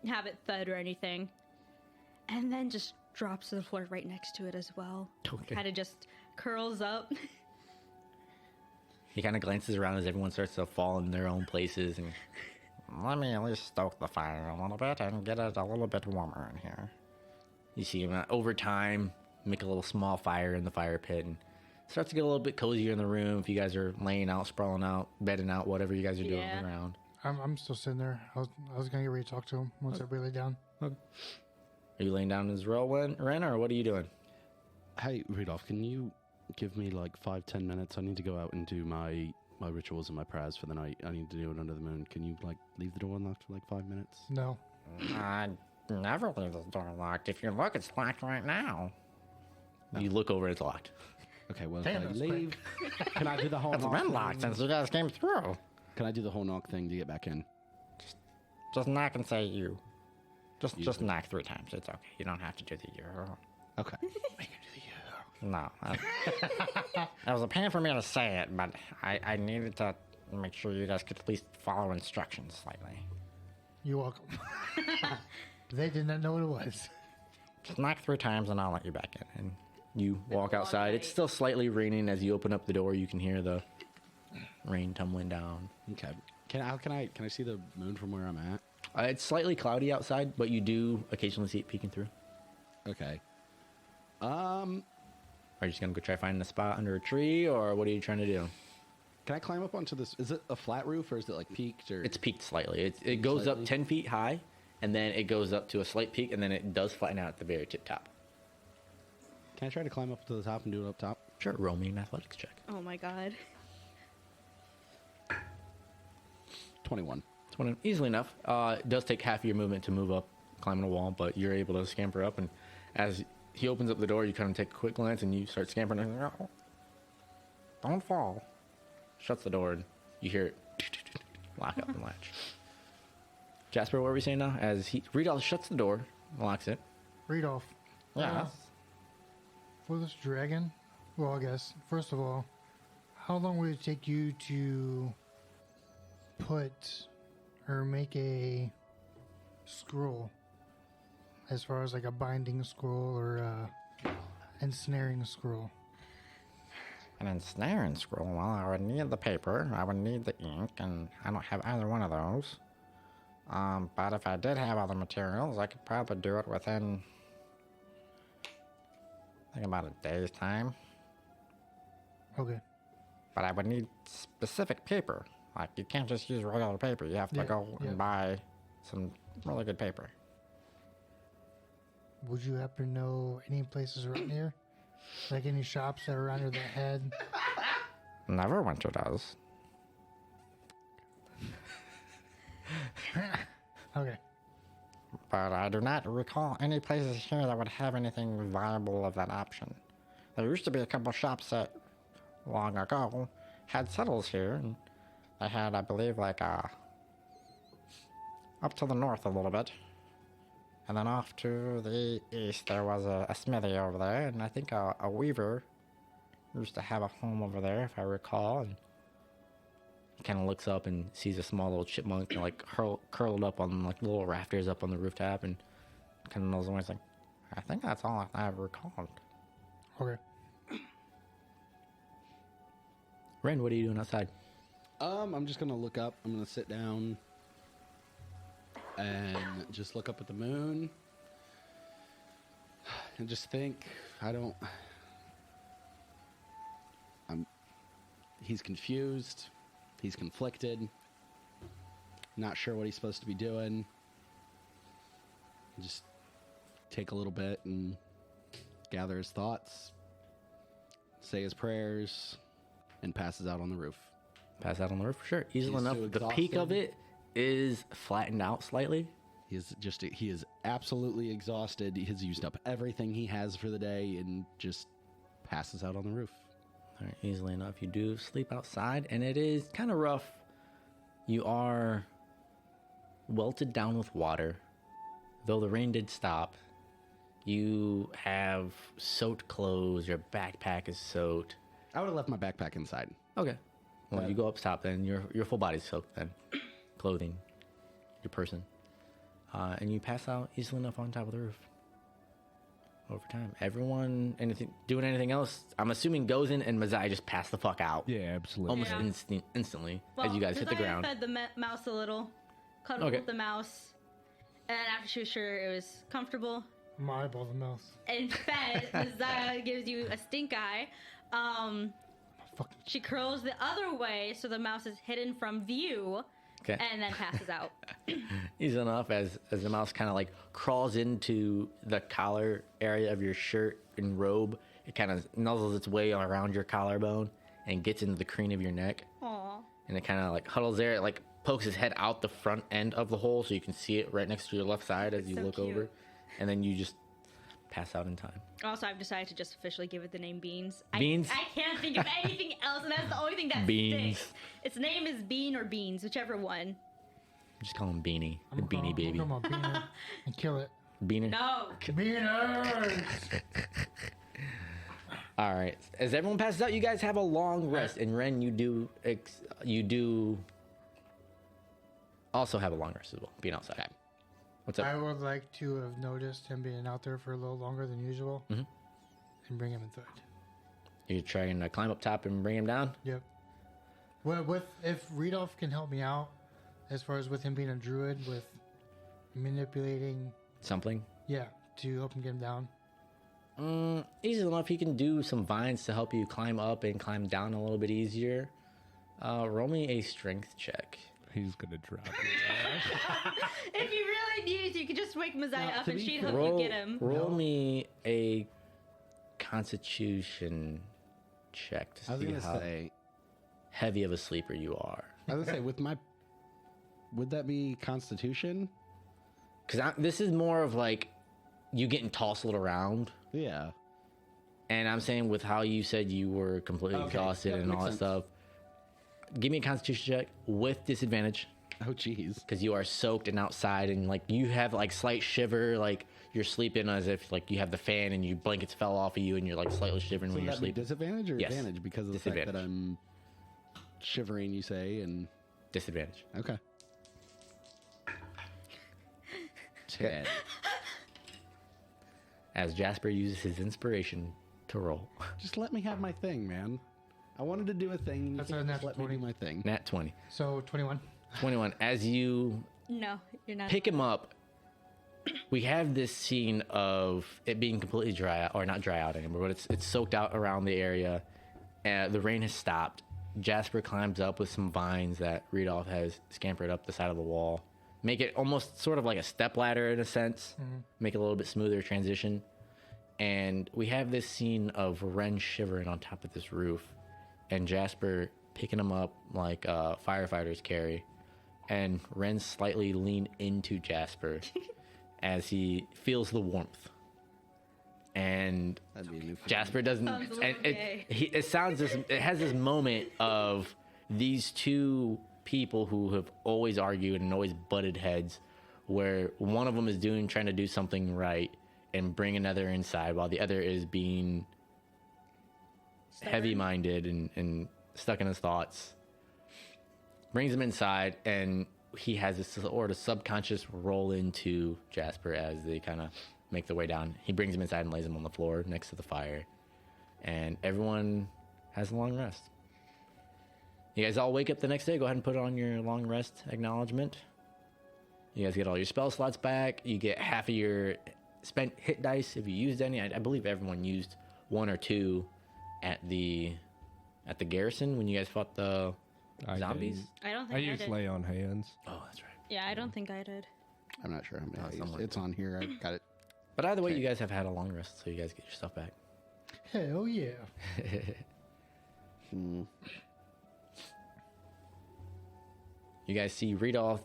have it thud or anything. And then just drops to the floor right next to it as well. Okay. Kind of just curls up. He kind of glances around as everyone starts to fall in their own places, and let me at least stoke the fire a little bit and get it a little bit warmer in here. You see him over time make a little small fire in the fire pit, and starts to get a little bit cozier in the room. If you guys are laying out, sprawling out, bedding out, whatever you guys are doing Yeah. around. I'm still sitting there. I was gonna get ready to talk to him once everybody lay down. Are you laying down in his row, Ren, or what are you doing? Hey, Rudolph, can you give me like 5-10 minutes? I need to go out and do my rituals and my prayers for the night. I need to do it under the moon. Can you like leave the door unlocked for like 5 minutes? No. I never leave the door locked. If you look, it's locked right now. You look over, it's locked. Okay, well, Damn, if I that's leave, can I do the whole It's knock? been locked since you guys came through. Can I do the whole knock thing to get back in? Just knock and say you. Just knock 3 times. It's okay. You don't have to do the you. Okay. No. It was a pain for me to say it, but I needed to make sure you guys could at least follow instructions slightly. You're welcome. They did not know what it was. Just knock 3 times and I'll let you back in. And you walk outside. It's still slightly raining. As you open up the door, you can hear the rain tumbling down. Okay. Can I see the moon from where I'm at? It's slightly cloudy outside, but you do occasionally see it peeking through. Okay. Are you just gonna go try finding a spot under a tree, or what are you trying to do? Can I climb up onto this? Is it a flat roof or is it like peaked or? It's peaked slightly. It goes Slightly? up 10 feet high, and then it goes up to a slight peak, and then it does flatten out at the very tip top. Can I try to climb up to the top and do it up top? Sure, roll me an athletics check. Oh my god. 21. Easily enough. It does take half of your movement to move up, climbing a wall, but you're able to scamper up, and as he opens up the door, you kind of take a quick glance, and you start scampering. And, oh, don't fall. Shuts the door, and you hear it lock up and latch. Jasper, what were we saying now? As Rudolph shuts the door, locks it. Rudolph. Yeah. For this dragon, well, I guess, first of all, how long would it take you to put or make a scroll? As far as like a binding scroll or a ensnaring scroll? An ensnaring scroll, well, I would need the paper, I would need the ink, and I don't have either one of those. But if I did have other materials, I could probably do it within, I think, about a day's time. Okay. But I would need specific paper. Like, you can't just use regular paper. You have to go and buy some really good paper. Would you happen to know any places around here? Like any shops that are under the head? Neverwinter does. Okay. But I do not recall any places here that would have anything viable of that option. There used to be a couple shops that, long ago, had settles here, and they had, I believe, like, up to the north a little bit. And then off to the east, there was a smithy over there, and I think a weaver used to have a home over there, if I recall. And he kind of looks up and sees a small little chipmunk, like, curled up on, like, little rafters up on the rooftop, and kind of knows away. He's like, I think that's all I've recalled. Okay. Ren, what are you doing outside? I'm just gonna look up. I'm gonna sit down and just look up at the moon and just think. He's confused. He's conflicted. Not sure what he's supposed to be doing. Just take a little bit and gather his thoughts, say his prayers, and passes out on the roof. Pass out on the roof, sure. Easily He's enough. too The peak of exhausted. it is flattened out slightly. He is absolutely exhausted. He has used up everything he has for the day and just passes out on the roof. All right, easily enough. You do sleep outside, and it is kind of rough. You are welted down with water. Though the rain did stop, you have soaked clothes. Your backpack is soaked. I would have left my backpack inside. Okay. Well, you go up top, then your full body's soaked then. Clothing, your person. And you pass out easily enough on top of the roof. over time. Everyone doing anything else? I'm assuming goes in and Mazai just passed the fuck out. Yeah, absolutely. Almost Yeah. instantly as you guys hit the Desire ground. fed the mouse a little, cuddled Okay. with the mouse, and then after she was sure it was comfortable My eyeball the mouse. and fed, Desire gives you a stink eye. Fucking She curls the other way so the mouse is hidden from view, Okay. and then passes out. Easy enough as the mouse kind of like crawls into the collar area of your shirt and robe. It kind of nuzzles its way around your collarbone and gets into the crane of your neck. Aw. And it kind of like huddles there. It like pokes its head out the front end of the hole so you can see it right next to your left side as you so look cute. over. And then you just pass out in time. Also, I've decided to just officially give it the name Beans. Beans? I can't think of anything else, and that's the only thing that Beans. sticks. Its name is Bean or Beans, whichever one. Just call him Beanie. The I'm Beanie Baby. I'm gonna beaner and kill it. Beaner? No. Beaners! All right. As everyone passes out, you guys have a long rest. And Ren, you do also have a long rest as well, being outside. What's up? I would like to have noticed him being out there for a little longer than usual Mhm. and bring him inside. You're trying to climb up top and bring him down? Yep. Well, if Rudolph can help me out, as far as with him being a druid, with manipulating, Something? yeah, to help him get him down. Easy enough. He can do some vines to help you climb up and climb down a little bit easier. Roll me a strength check. He's gonna drop it. If you really needed to, you could just wake Mazai up to and be she'd fair- help you get him. Roll me a constitution check to I was see gonna how say. heavy of a sleeper you are. I was gonna say with my. Would that be Constitution? Because this is more of like you getting tousled around. Yeah. And I'm saying with how you said you were completely Okay. exhausted Yep, and all makes that stuff. Give me a constitution check with disadvantage Oh, jeez. because you are soaked and outside and like you have like slight shiver, like you're sleeping as if like you have the fan and your blankets fell off of you and you're like slightly shivering So when would you're that be sleeping. disadvantage or Yes. advantage because of the fact that Disadvantage. I'm shivering? You say and Disadvantage. okay. 10. As Jasper uses his inspiration to roll. Just let me have my thing, man. I wanted to do a thing. And you That's can't a just natural let me 20. do my thing. Nat 20. So 21. 21. As you No, you're not. pick him up, we have this scene of it being completely dry, or not dry out anymore, but it's soaked out around the area. The rain has stopped. Jasper climbs up with some vines that Rudolph has scampered up the side of the wall. Make it almost sort of like a step ladder in a sense. Make it a little bit smoother transition. And we have this scene of Ren shivering on top of this roof and Jasper picking him up like firefighters carry. And Ren slightly lean into Jasper as he feels the warmth. And That'd be a new feeling. Jasper doesn't. Sounds a little And gay. it sounds this. It has this moment of these two people who have always argued and always butted heads, where one of them is trying to do something right and bring another inside, while the other is being Stubborn. heavy-minded and stuck in his thoughts. Brings him inside, and he has this sort of subconscious roll into Jasper as they kind of make their way down. He brings him inside and lays him on the floor next to the fire. And everyone has a long rest. You guys all wake up the next day. Go ahead and put on your long rest acknowledgement. You guys get all your spell slots back. You get half of your spent hit dice if you used any. I believe everyone used one or two at the garrison when you guys fought the zombies. didn't. I don't I think I, used did. lay on hands. Oh, that's right. Yeah, I don't think I did. I'm not sure how many. I used. someone It's on here. I got it. But either way, you guys have had a long rest, so you guys get your stuff back. Hell yeah. Hmm. You guys see Rudolph.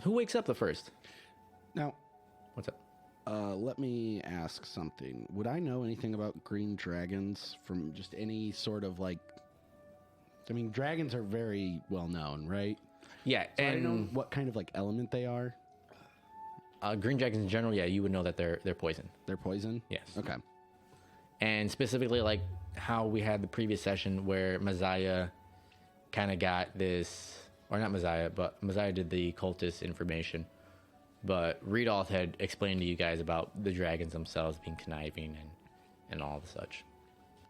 Who wakes up the first? Now, What's up? let me ask something. Would I know anything about green dragons from just any sort of like? I mean, dragons are very well known, right? Yeah, So I don't know and what kind of like element they are. green dragons in general, yeah, you would know that they're poison. They're poison. Yes. Okay. And specifically, like how we had the previous session where Messiah kind of got this, or not Messiah, but Messiah did the cultist information. but Rudolph had explained to you guys about the dragons themselves being conniving and all the such.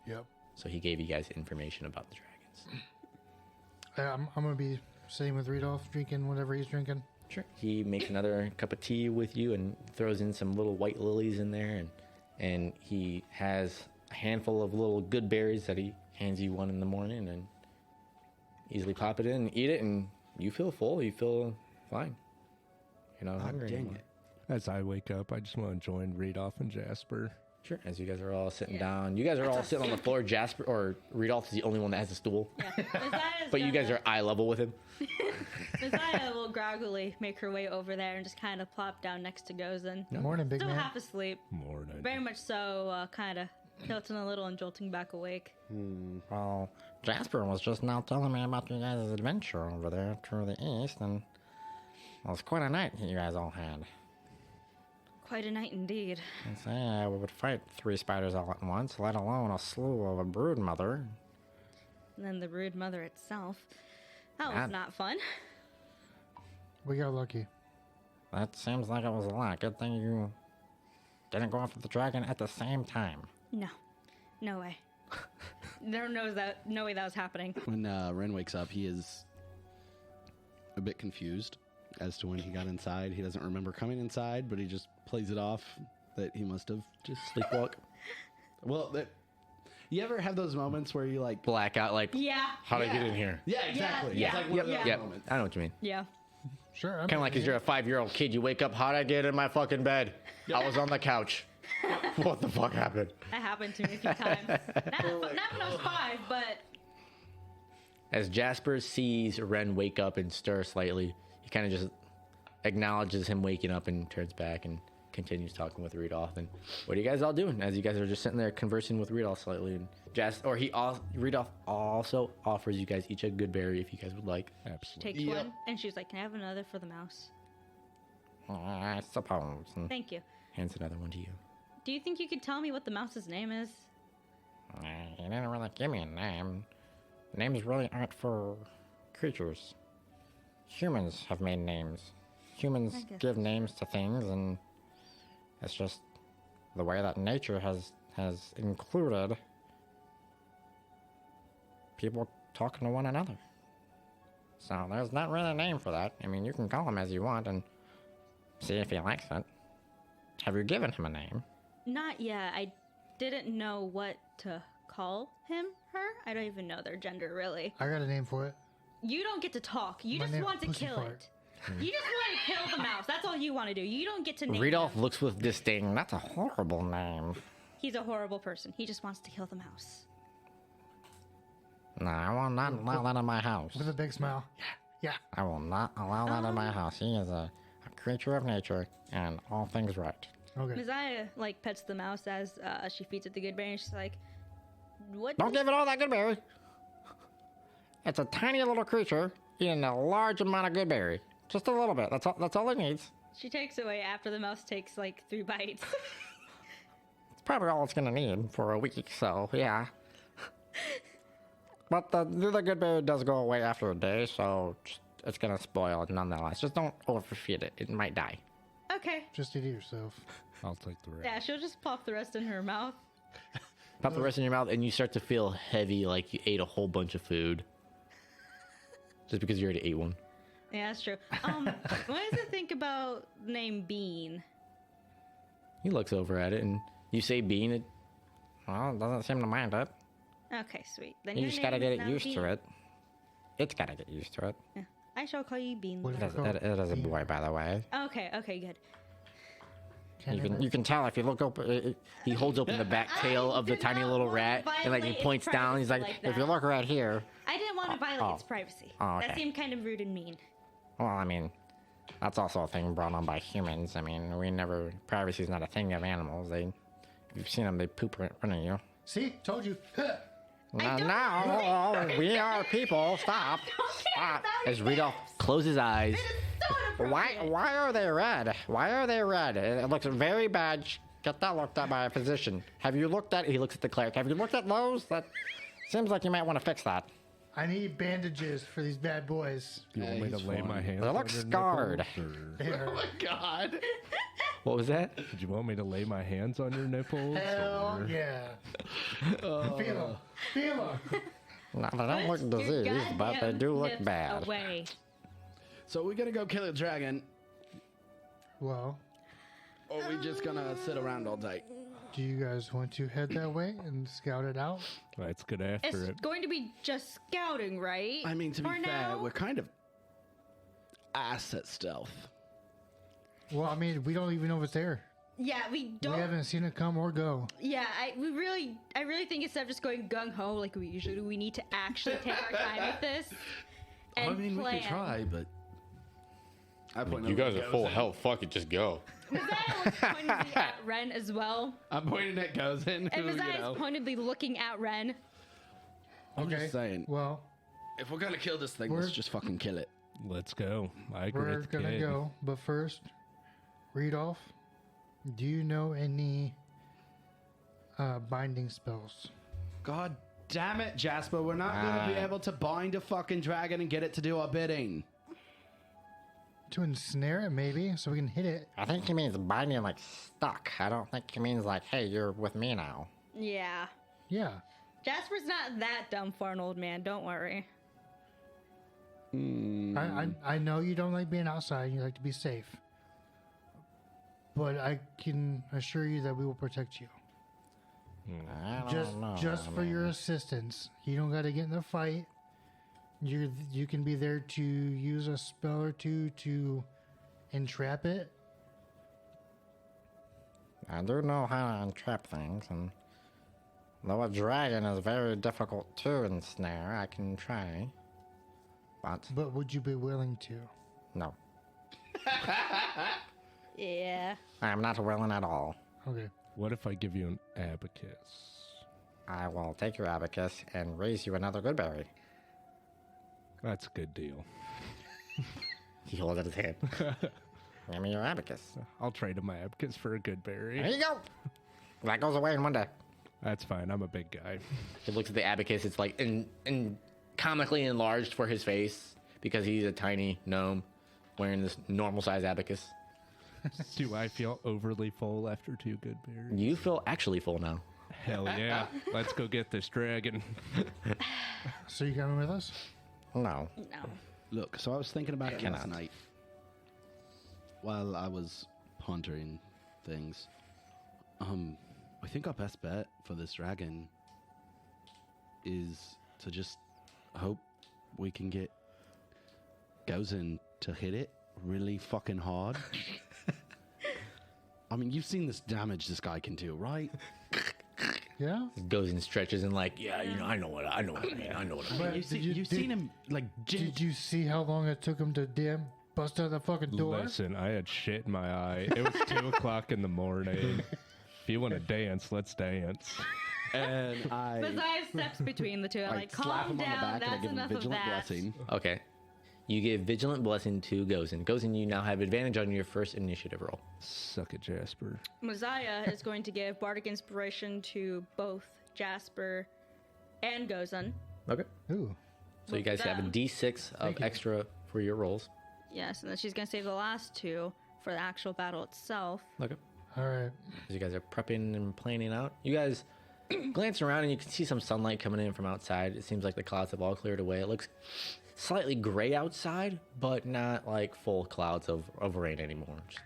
Yep. So he gave you guys information about the dragons. I'm gonna be sitting with Rudolph, drinking whatever he's drinking. Sure. He makes another cup of tea with you and throws in some little white lilies in there, and he has a handful of little good berries that he hands you one in the morning, and easily pop it in and eat it, and you feel full. You feel fine. You're not hungry dang anymore. it. As I wake up, I just want to join Rudolph and Jasper. Sure. As you guys are all sitting down, you guys are all sitting on the floor. Jasper or Rudolph is the only one that has a stool, but you guys are eye level with him. Messiah will groggily make her way over there and just kind of plop down next to Gozen. Morning, big Still man. half asleep. Morning. Very much so, kind of tilting a little and jolting back awake. Well, Jasper was just now telling me about you guys' adventure over there to the east, and it was quite a night you guys all had. Quite a night indeed. I say we would fight 3 spiders all at once, let alone a slew of a brood mother. And then the brood mother itself. That was God. not fun. We got lucky. That seems like it was a lot. Good thing you didn't go after the dragon at the same time. No. No way. No way that was happening. When Ren wakes up, he is a bit confused as to when he got inside. He doesn't remember coming inside, but he just plays it off that he must have just Sleepwalk, Well, you ever have those moments where you like blackout, like, Yeah. how did I get in here? Yeah, exactly. Yeah. It's like one of those Yep, moments. I know what you mean. Yeah. Sure. Kind of like as you're a 5-year-old kid, you wake up, how'd I get in my fucking bed? I was on the couch. What the fuck happened? That happened to me a few times. Not when I was 5, but As Jasper sees Ren wake up and stir slightly, he kind of just acknowledges him waking up and turns back and continues talking with Rudolph. And what are you guys all doing? As you guys are just sitting there conversing with Rudolph slightly, and Rudolph also offers you guys each a good berry if you guys would like. Absolutely. takes one, and she's like, "Can I have another for the mouse?" I suppose. And Thank you. hands another one to you. Do you think you could tell me what the mouse's name is? He didn't really give me a name. Names really aren't for creatures. Humans have made names. Humans I guess give names to things, and it's just the way that nature has included people talking to one another. So there's not really a name for that. I mean, you can call him as you want and see if he likes it. Have you given him a name? Not yet. I didn't know what to call him, her. I don't even know their gender, really. I got a name for it. You don't get to talk. You My just name- want to Pussy kill Fart. it. You just want to kill the mouse. That's all you want to do. You don't get to name Rudolph him. looks with disdain. That's a horrible name. He's a horrible person. He just wants to kill the mouse. No, I will not allow that in my house. With a big smile. Yeah. I will not allow that in my house. He is a creature of nature and all things right. Okay. Messiah pets the mouse as she feeds it the good berry. And she's like, "What? Don't give it all that good berry. It's a tiny little creature eating a large amount of good berry. Just a little bit. That's all it needs. She takes away after the mouse takes 3 bites. It's probably all it's gonna need for a week. So yeah. But the good berry does go away after a day, so it's gonna spoil nonetheless. Just don't overfeed it. It might die. Okay. Just eat it yourself. I'll take the rest. Yeah, she'll just pop the rest in her mouth. Pop the rest in your mouth, and you start to feel heavy, like you ate a whole bunch of food. Just because you already ate one. Yeah, that's true. What does it think about the name Bean? He looks over at it, and you say Bean. It doesn't seem to mind it. Okay, sweet. Then You your just gotta name get is it now used Bean. to it. It's gotta get used to it. Yeah. I shall call you Bean. What is then. it? It is a boy, by the way. Okay, good. You can tell if you look open. He holds open the back tail of the did tiny not little want to rat, and he violate points its down. He's like, privacy if you that. look right here. I didn't want to violate its privacy. Oh, That okay. seemed kind of rude and mean. Well, I mean, that's also a thing brought on by humans. I mean, privacy is not a thing of animals. If you've seen them, they poop right in front of you. See? Told you. No, we are people. Stop. Stop. As Rudolph closes his eyes. Why are they red? Why are they red? It looks very bad. Get that looked at by a physician. Have you looked at? He looks at the cleric. Have you looked at those? That seems like you might want to fix that. I need bandages for these bad boys. You want me to lay my hands They on look your scarred. nipples, or- There. God. What was that? Did you want me to lay my hands on your nipples? Hell or- yeah. Feel them. Feel them. No, they don't look Put your diseased, but they goddamn do look nips bad. Away. So we're gonna go kill a dragon, Well, or we just gonna sit around all day? do you guys want to head that way and scout it out? Let's get after It's it. going to be just scouting, right? I mean, to be For fair, now? we're kind of ass at stealth. Well, I mean, we don't even know if it's there. Yeah, we don't. We haven't seen it come or go. Yeah, I really think instead of just going gung ho like we usually do, we need to actually take our time with this. And I mean, plan. we could try, but You guys are full of health. Fuck it, just go. Messiah was pointedly at Ren as well, I'm pointing at Gozen. and Who, you Messiah know, is pointedly looking at Ren. I'm Okay. just saying, Well, if we're gonna kill this thing, We're- let's just fucking kill it. Let's go. I agree we're with the gonna kid. go. But first, read off. Do you know any binding spells? God damn it, Jasper! We're not gonna be able to bind a fucking dragon and get it to do our bidding. To ensnare it, maybe, so we can hit it. I think he means binding like stuck. I don't think he means like, hey, you're with me now. Yeah. Yeah. Jasper's not that dumb for an old man, don't worry. I know you don't like being outside. You like to be safe. But I can assure you that we will protect you. I don't Just know. just I for mean, your assistance. You don't got to get in a fight. You can be there to use a spell or two to entrap it. I do know how to entrap things, and though a dragon is very difficult to ensnare, I can try. But But would you be willing to? no, Yeah. I am not willing at all. Okay. What if I give you an abacus? I will take your abacus and raise you another good berry. That's a good deal. He holds out his hand. Give me your abacus. I'll trade him my abacus for a good berry. There you go. That goes away in one day. That's fine. I'm a big guy. He looks at the abacus. It's like in comically enlarged for his face because he's a tiny gnome wearing this normal size abacus. Do I feel overly full after 2 good berries? You feel actually full now. Hell yeah. Let's go get this dragon. So you coming with us? No. No. Look, so I was thinking about it last cannot. night while I was pondering things. I think our best bet for this dragon is to just hope we can get Gozen to hit it really fucking hard. I mean, you've seen this damage this guy can do, right? Yeah. Goes and stretches and like, yeah, you know, I know what I mean. I know what I mean. But You've seen him like Did you see how long it took him to bust out the fucking door? Listen, I had shit in my eye. It was 2 o'clock in the morning. If you want to dance, let's dance. and I Messiah steps between the two. I'm I like, slap calm him on the down. back and I That's give him enough of vigilant that. blessing. Okay. You give Vigilant Blessing to Gozen. Gozen, you now have advantage on your first initiative roll. Suck it, Jasper. Messiah is going to give Bardic Inspiration to both Jasper and Gozen. Okay. Ooh. So you guys have a them. D6 of you. extra for your rolls. Yes, and then she's going to save the last 2 for the actual battle itself. Okay. All right. As you guys are prepping and planning out, you guys glance around and you can see some sunlight coming in from outside. It seems like the clouds have all cleared away. It looks slightly gray outside, but not like full clouds of rain anymore. Just-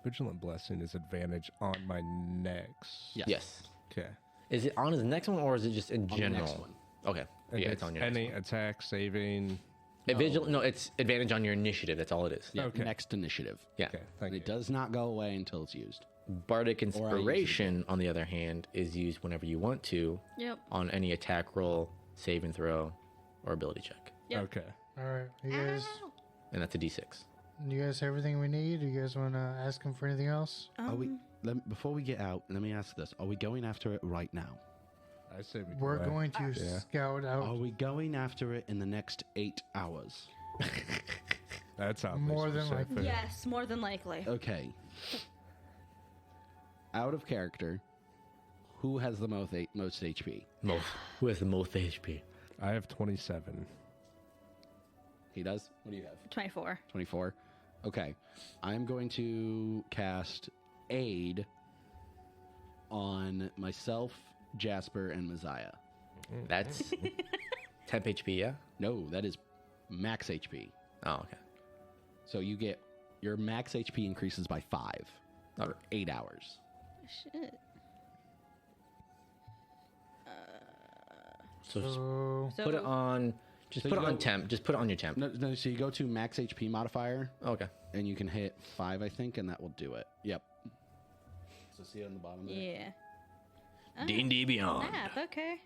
Vigilant Blessing is advantage on my next. yes. Okay. Is it on his next one or is it just in the general? next one. Okay. And Yeah, it's on your any next one. attack, saving. No, it's advantage on your initiative. That's all it is. Yeah, Okay. next initiative. Yeah. Okay, And thank you. it does not go away until it's used. Bardic Or I use it. Inspiration, on the other hand, is used whenever you want to Yep. on any attack roll, saving throw, or ability check. Yep. Okay. All right. You guys, And that's a D6. you guys have everything we need? Do you guys want to ask him for anything else? Are we? Before we get out, let me ask this: are we going after it right now? I say we We're go going to Yeah. scout out Are we going after it in the next 8 hours? That's oddly more than specific. likely. Yes, more than likely. Okay. Out of character, who has the most HP? Who has the most HP? I have 27. He does? What do you have? 24. 24. Okay. I'm going to cast Aid on myself, Jasper, and Messiah. That's temp HP, yeah? No, that is max HP. Oh, okay. So you get your max HP increases by 5 for 8 hours. Shit. So Put it on. Just So put you it on go- temp. Just put it on your temp. No, so you go to max HP modifier, Okay. and you can hit 5, I think, and that will do it. Yep. So see it on the bottom there? Yeah. D&D Beyond. Map, okay.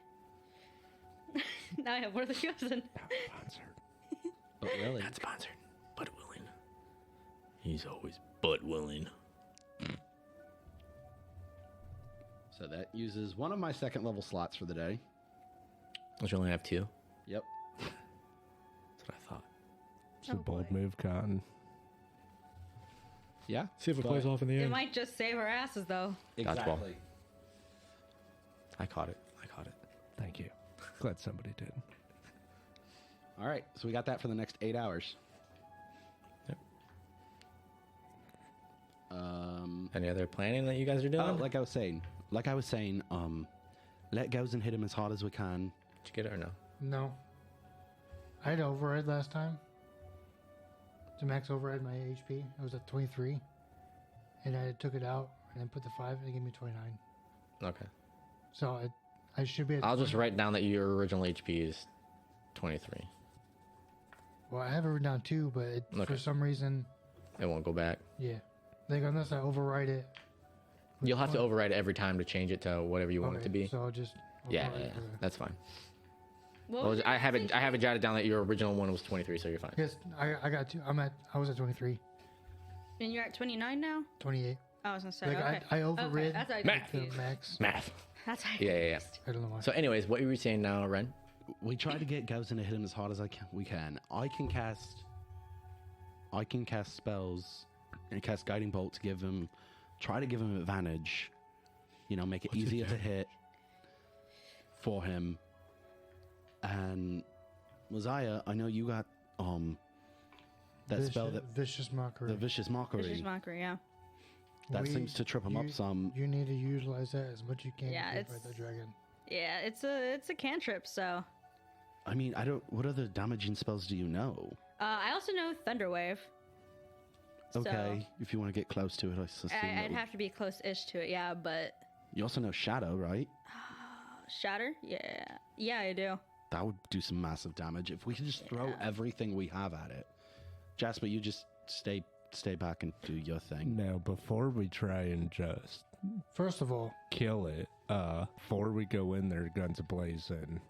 Now I have one of the chosen. But really, Not sponsored, but willing. He's always but willing. so that uses one of my second level slots for the day. Don't you only have 2? Yep. That's what I thought. It's a bold move, Cotton. Yeah. See if it But- plays off in the It end. might just save our asses, though. Exactly. I caught it. I caught it. Thank you. Glad somebody did. All right, so we got that for the next 8 hours. Yep. Um, Any other planning that you guys are doing? oh, like I was saying, let goes and hit him as hard as we can. Did you get it or no? no. I had override last time. To max override my HP, I was at 23, and I took it out and then put the 5, and it gave me 29. Okay. So I should be at. I'll just write down that your original HP is 23. Well, I have it written down too, but Okay. for some reason, It won't go back. yeah. Like unless I override it. You'll have to override it every time to change it to whatever you want it to be. So I'll just. Yeah, override yeah, it for the- that's fine. What Well, was your I have it. I have it message? jotted down that your original one was 23, so you're fine. Yes, I got two. I was at 23, And you're at 29 now? 28. I was gonna say, Like okay. I overrid That's how I Math. the confused. max. Math. That's how I Yeah, yeah, yeah. confused. I don't know why. So, anyways, what you were saying now, Ren? We try to get goes and hit him as hard as we can. I can cast spells and cast guiding bolt to try to give him advantage. You know, make it easier to hit for him. And Mosiah, I know you got that spell that vicious mockery. the vicious mockery Vicious mockery, yeah. that We- seems to trip him up some. You need to utilize that as much as you can Yeah, to fight it's- the dragon. Yeah, it's a cantrip, so. I mean, I don't. What other damaging spells do you know? I also know Thunderwave. So, Okay, if you want to get close to it, I assume that I'd would- have to be close-ish to it, yeah, but You also know Shadow, right? Shatter? Yeah. Yeah, I do. That would do some massive damage if we could just throw Yeah. everything we have at it. Jasper, you just stay back and do your thing. Now, before we try and just First of all, kill it, before we go in there, guns blazing,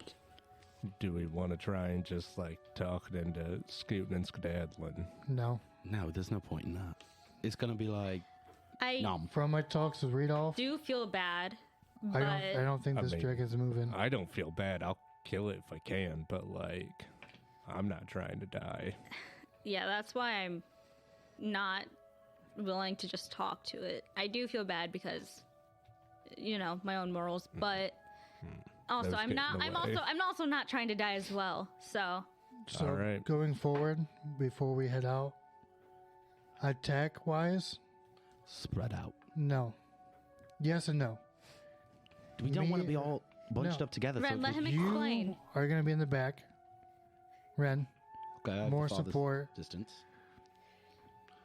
do we want to try and just like talk it into scooting and skedaddling? no. No, there's no point in that. It's gonna be like I nom. From my talks with Rudolph, do feel bad, but I don't think I this mean, dragon's moving. I don't feel bad. I'll kill it if I can, but like, I'm not trying to die. yeah, that's why I'm not willing to just talk to it. I do feel bad because, you know, my own morals, but also Those I'm get not. in the I'm way. also not trying to die as well. So So All right. going forward, before we head out, attack wise, Spread out. no. Yes and no. We don't want to Me- be all bunched no. up together. Ren, so let if him we- explain. You are going to be in the back. Ren, Okay, I have more the farthest support. distance.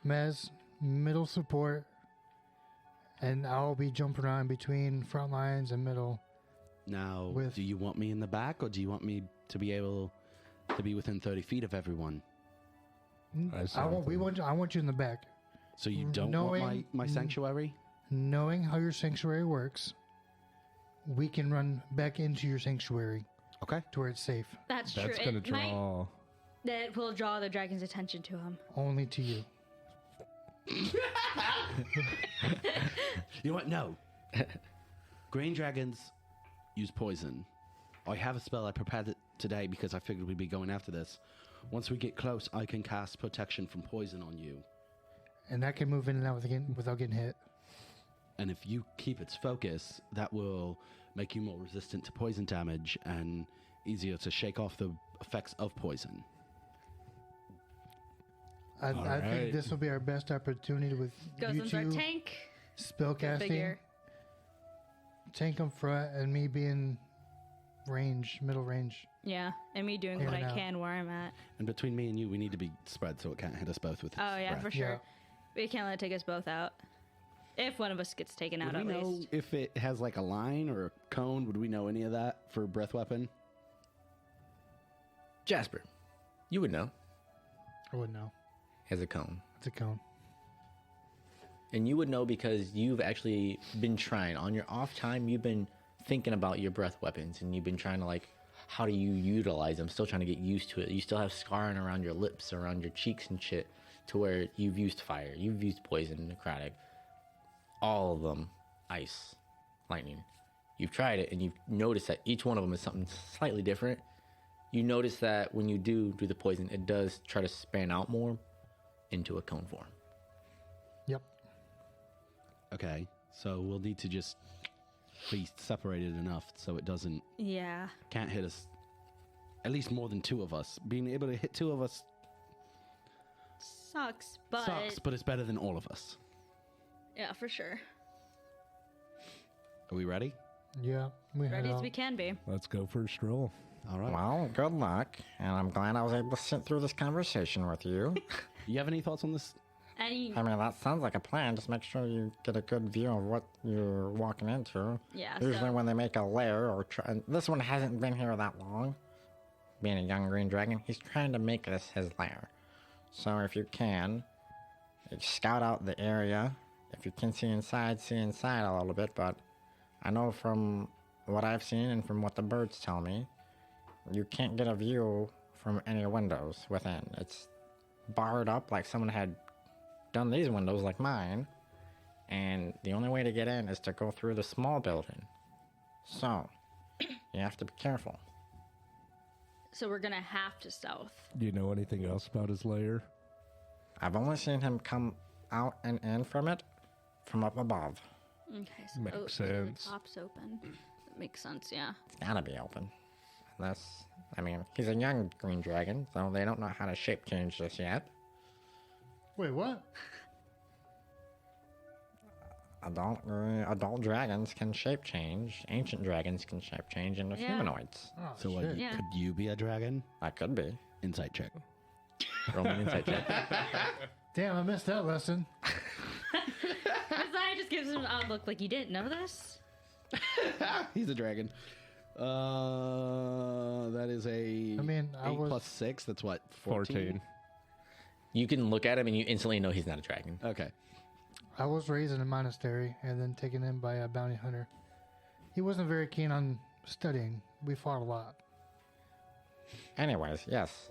Mez, middle support, and I'll be jumping around between front lines and middle. Now, With- do you want me in the back, or do you want me to be able to be within 30 feet of everyone? I want you in the back. So you don't want Knowing- my sanctuary? Knowing how your sanctuary works, we can run back into your sanctuary Okay. to where it's safe. That's That's true. gonna It might- draw. that will draw the dragon's attention to him. Only to you. You know what? No. Green dragons use poison. I have a spell. I prepared it today because I figured we'd be going after this. Once we get close, I can cast protection from poison on you. And that can move in and out without getting hit. And if you keep its focus, that will make you more resistant to poison damage. And easier to shake off the effects of poison. I right. think this will be our best opportunity with Goes you into our two tank. spell Go casting. figure. Tank up front and me being middle range. Yeah, and me doing Yeah, what I no. can where I'm at. And between me and you, we need to be spread so it can't hit us both with its Oh yeah, breath. for sure. Yeah. We can't let it take us both out. If one of us gets taken out, Would we at know least. if it has like a line or a cone? Would we know any of that for breath weapon? Jasper, you would know. I wouldn't know. Has a cone. It's a cone. And you would know because you've actually been trying. On your off time, you've been thinking about your breath weapons and you've been trying to, like, how do you utilize them? Still trying to get used to it. You still have scarring around your lips, around your cheeks and shit, to where you've used fire, you've used poison, necrotic, all of them, ice, lightning. You've tried it and you've noticed that each one of them is something slightly different. You notice that when you do the poison, it does try to span out more into a cone form. Yep. Okay, so we'll need to just be separated enough so it Yeah. can't hit us. At least more than two of us. Being able to hit two of us Sucks, but sucks, but it's better than all of us. yeah, for sure. Are we ready? Yeah. We head Ready as out. we can be. Let's go for a stroll. All right. Well, good luck, and I'm glad I was able to sit through this conversation with you. You have any thoughts on this? Any I mean, that sounds like a plan. Just make sure you get a good view of what you're walking into. Yeah, Usually so- when they make a lair or and this one hasn't been here that long. Being a young green dragon, he's trying to make this his lair. So if you can, scout out the area. If you can see inside a little bit. But I know from what I've seen and from what the birds tell me, you can't get a view from any windows within. It's barred up like someone had done these windows like mine, and the only way to get in is to go through the small building. So, you have to be careful. So we're gonna have to stealth. Do you know anything else about his lair? I've only seen him come out and in from it from up above. Okay, so Makes so sense. The top's open. That makes sense, yeah. It's gotta be open. Unless, I mean, he's a young green dragon, so they don't know how to shape change just yet. Wait, what? Adult dragons can shape change. Ancient dragons can shape change into Yeah. humanoids. Oh, So shit. Yeah. could you be a dragon? I could be. Insight check. Roll me an insight check. Damn, I missed that lesson. Zaya just gives him an odd look like, you didn't know this? He's a dragon. That is a. I mean, I 8 was- plus 6. That's what? 14. You can look at him and you instantly know he's not a dragon. Okay. I was raised in a monastery and then taken in by a bounty hunter. He wasn't very keen on studying. We fought a lot. Anyways, yes.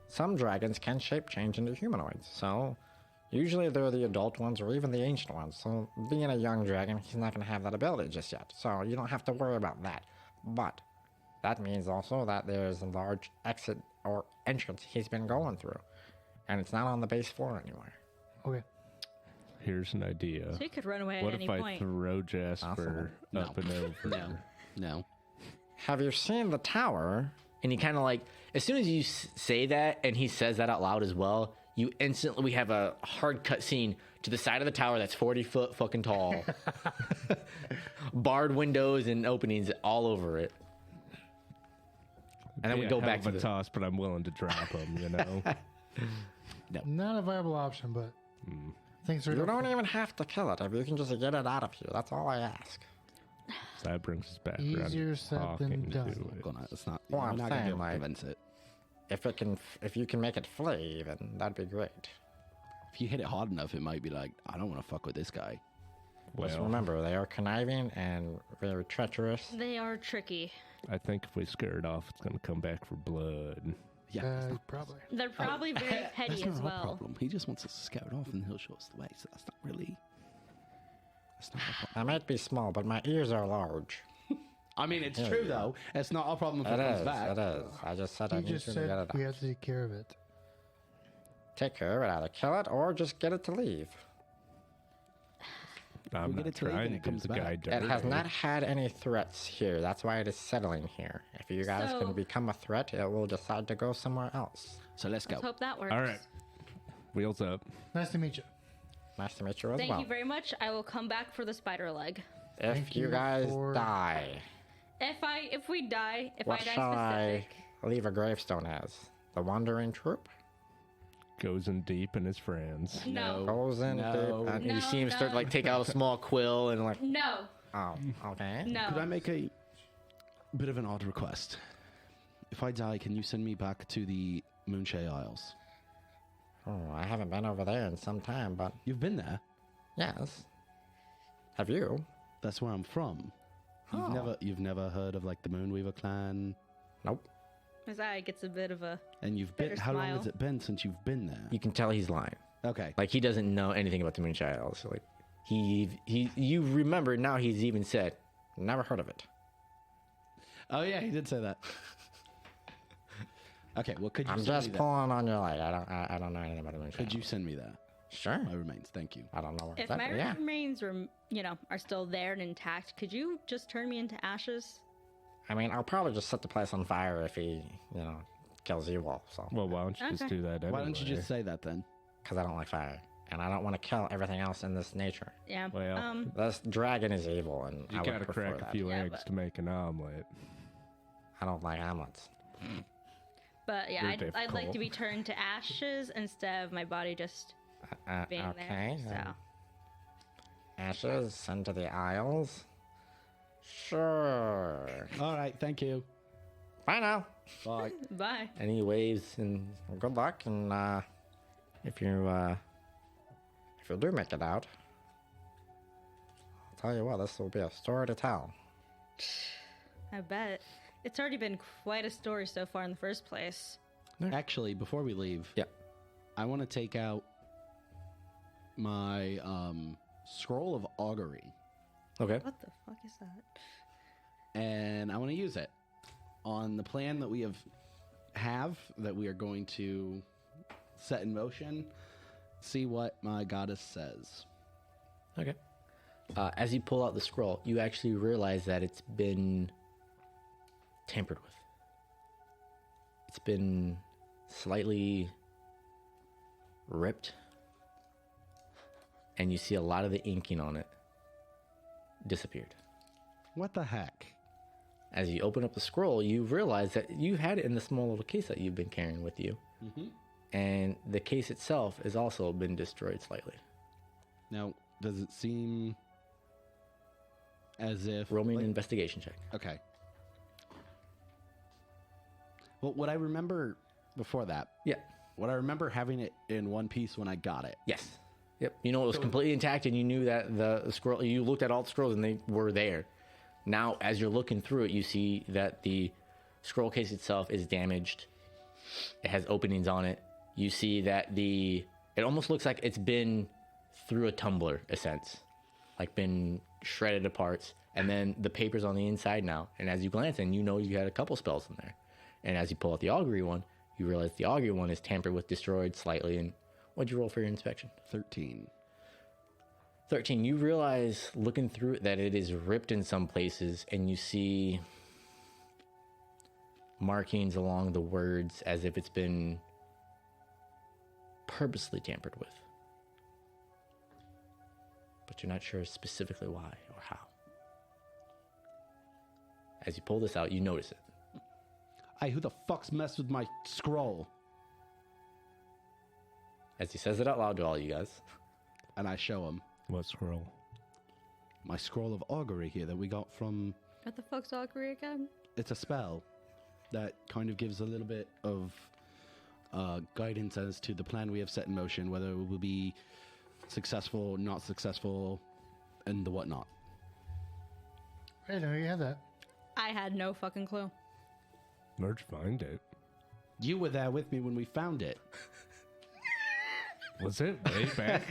Some dragons can shape change into humanoids, so usually they're the adult ones or even the ancient ones. So being a young dragon, he's not going to have that ability just yet. So you don't have to worry about that. But that means also that there's a large exit or entrance he's been going through. And it's not on the base floor anywhere. Okay. Here's an idea. So he could run away What at if any I point. throw Jasper No. up and over? No. No. Have you seen the tower? And he kind of like, as soon as you say that and he says that out loud as well, you instantly, we have a hard cut scene to the side of the tower that's 40 foot fucking tall. Barred windows and openings all over it. And then we Be a go hell back of to a the toss, but I'm willing to drop him, you know? Not a viable option, but things are. You don't even have to kill it if you can just get it out of you. That's all I ask. So that brings us back Easier around said talking than to done. it. It's not. Well, you're I'm not gonna be saying, able to like- convince it. If you can make it flee, then that'd be great. If you hit it hard enough, it might be like, I don't want to fuck with this guy. Just Well, remember, they are conniving and very treacherous. They are tricky. I think if we scare it off, it's going to come back for blood. Yeah. Probably. They're probably very That's petty not as our well. problem. He just wants us to scout off and he'll show us the way. So that's not really. That's not our problem. I might be small, but my ears are large. I mean, it's true though. It's not our problem if it It comes is. back. It is. I just said I He need just you to get said it we out. have to take care of it. Take care of it, either kill it or just get it to leave. I'm get not it to leave and trying to it do comes the back. guy dirty. It has not had any threats here. That's why it is settling here. If If you guys So- can become a threat, it will decide to go somewhere else. So let's go. Let's hope that works. All right. Wheels up. Nice to meet you. Nice to meet you as Thank well. you very much. I will come back for the spider leg. If Thank you you guys for- die, If we die, if what I die shall I specific. leave a gravestone as? The wandering troupe? Goes in deep and his friends. No. Goes in No. deep and No, you see him start no. like take out a small quill and like. No. Oh, okay. No. Could I make a bit of an odd request? If I die, can you send me back to the Moonshade Isles? Oh, I haven't been over there in some time, but You've been there. yes. Have you? That's where I'm from. Oh. You've never heard of like the Moonweaver clan, Nope. His eye gets a bit of a. and you've been. Better How long smile. has it been since you've been there? You can tell he's lying. Okay. Like he doesn't know anything about the Moonshine Isles. So, like you remember now. He's even said, Never heard of it. Oh yeah, he did say that. Okay. Well, could you? I'm send just me that? pulling on your leg. I don't know anything about the moonshine. Could you send me that? Sure. My remains. Thank you. I don't know where If that. my Yeah. remains are still there and intact, could you just turn me into ashes? I mean, I'll probably just set the place on fire if he, kills you all. So, Well, why don't you just Okay. do that anyway? Why don't you just say that then? because I don't like fire, and I don't want to kill everything else in this nature. Yeah. Well, This dragon is evil, and You I would gotta prefer crack that. a few Yeah, eggs but- to make an omelet. I don't like omelets. But yeah, You're I'd like difficult. to be turned to ashes instead of my body just being Okay. there. So. Ashes sent to the Isles. Sure. All right. Thank you. Bye now. Bye. Bye. and he waves and Good luck, and if you do make it out, I'll tell you what, this will be a story to tell. I bet. It's already been quite a story so far in the first place. Actually, before we leave, yeah. I want to take out my scroll of augury, Okay. What the fuck is that? and I want to use it on the plan that we have that we are going to set in motion. See what my goddess says. Okay. As you pull out the scroll, you actually realize that it's been tampered with. It's been slightly ripped, and you see a lot of the inking on it disappeared. What the heck? As you open up the scroll, you realize that you had it in the small little case that you've been carrying with you. And the case itself has also been destroyed slightly. Now, does it seem as if Roll me an investigation check. Okay. Well, what I remember before that, Yeah. what I remember having it in one piece when I got it. Yes. Yep. You know it was completely intact, and you knew that the scroll. You looked at all the scrolls, and they were there. Now, as you're looking through it, you see that the scroll case itself is damaged. It has openings on it. You see that it almost looks like it's been through a tumbler, a sense, like been shredded to parts. And then the paper's on the inside now. And as you glance in, you know you had a couple spells in there. And as you pull out the augury one, you realize the augury one is tampered with, destroyed slightly. And what'd you roll for your inspection? 13. 13. You realize, looking through it, that it is ripped in some places, and you see markings along the words as if it's been purposely tampered with. But you're not sure specifically why or how. As you pull this out, you notice it. Hey, who the fuck's messed with my scroll? As he says it out loud to all you guys. And I show him What scroll? my scroll of augury here that we got from. What the fuck's augury again? It's a spell that kind of gives a little bit of guidance as to the plan we have set in motion, whether it will be successful, not successful, and the whatnot. I didn't know you had that. I had no fucking clue. Where'd you find it? You were there with me when we found it. Was it way back?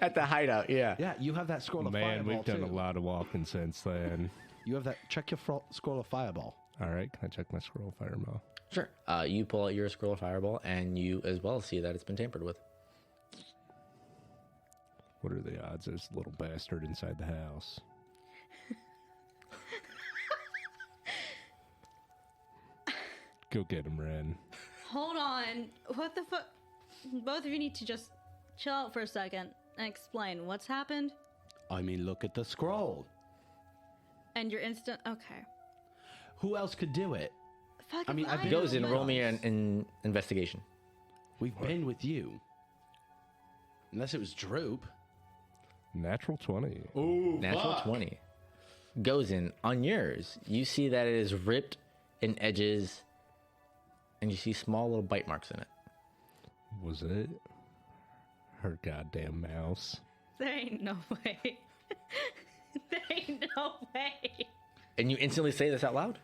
At the hideout, yeah. Yeah, you have that scroll of Man, fireball we've done too. a lot of walking since then. You have that. Check your scroll of fireball. All right, can I check my scroll of fireball? Sure. You pull out your scroll of fireball, and you as well see that it's been tampered with. What are the odds there's a little bastard inside the house? Go get him, Ren. Hold on. What the fuck? Both of you need to just chill out for a second and explain what's happened. I mean, look at the scroll. And your instant. Okay. Who else could do it? Fuck. I mean, I've been- Goes in, roll me an investigation. We've been with you. Unless it was Droop. Natural 20. Ooh, Natural 20. Goes in. On yours, you see that it is ripped in edges, and you see small little bite marks in it. Was it her goddamn mouse? There ain't no way. There ain't no way. And you instantly say this out loud?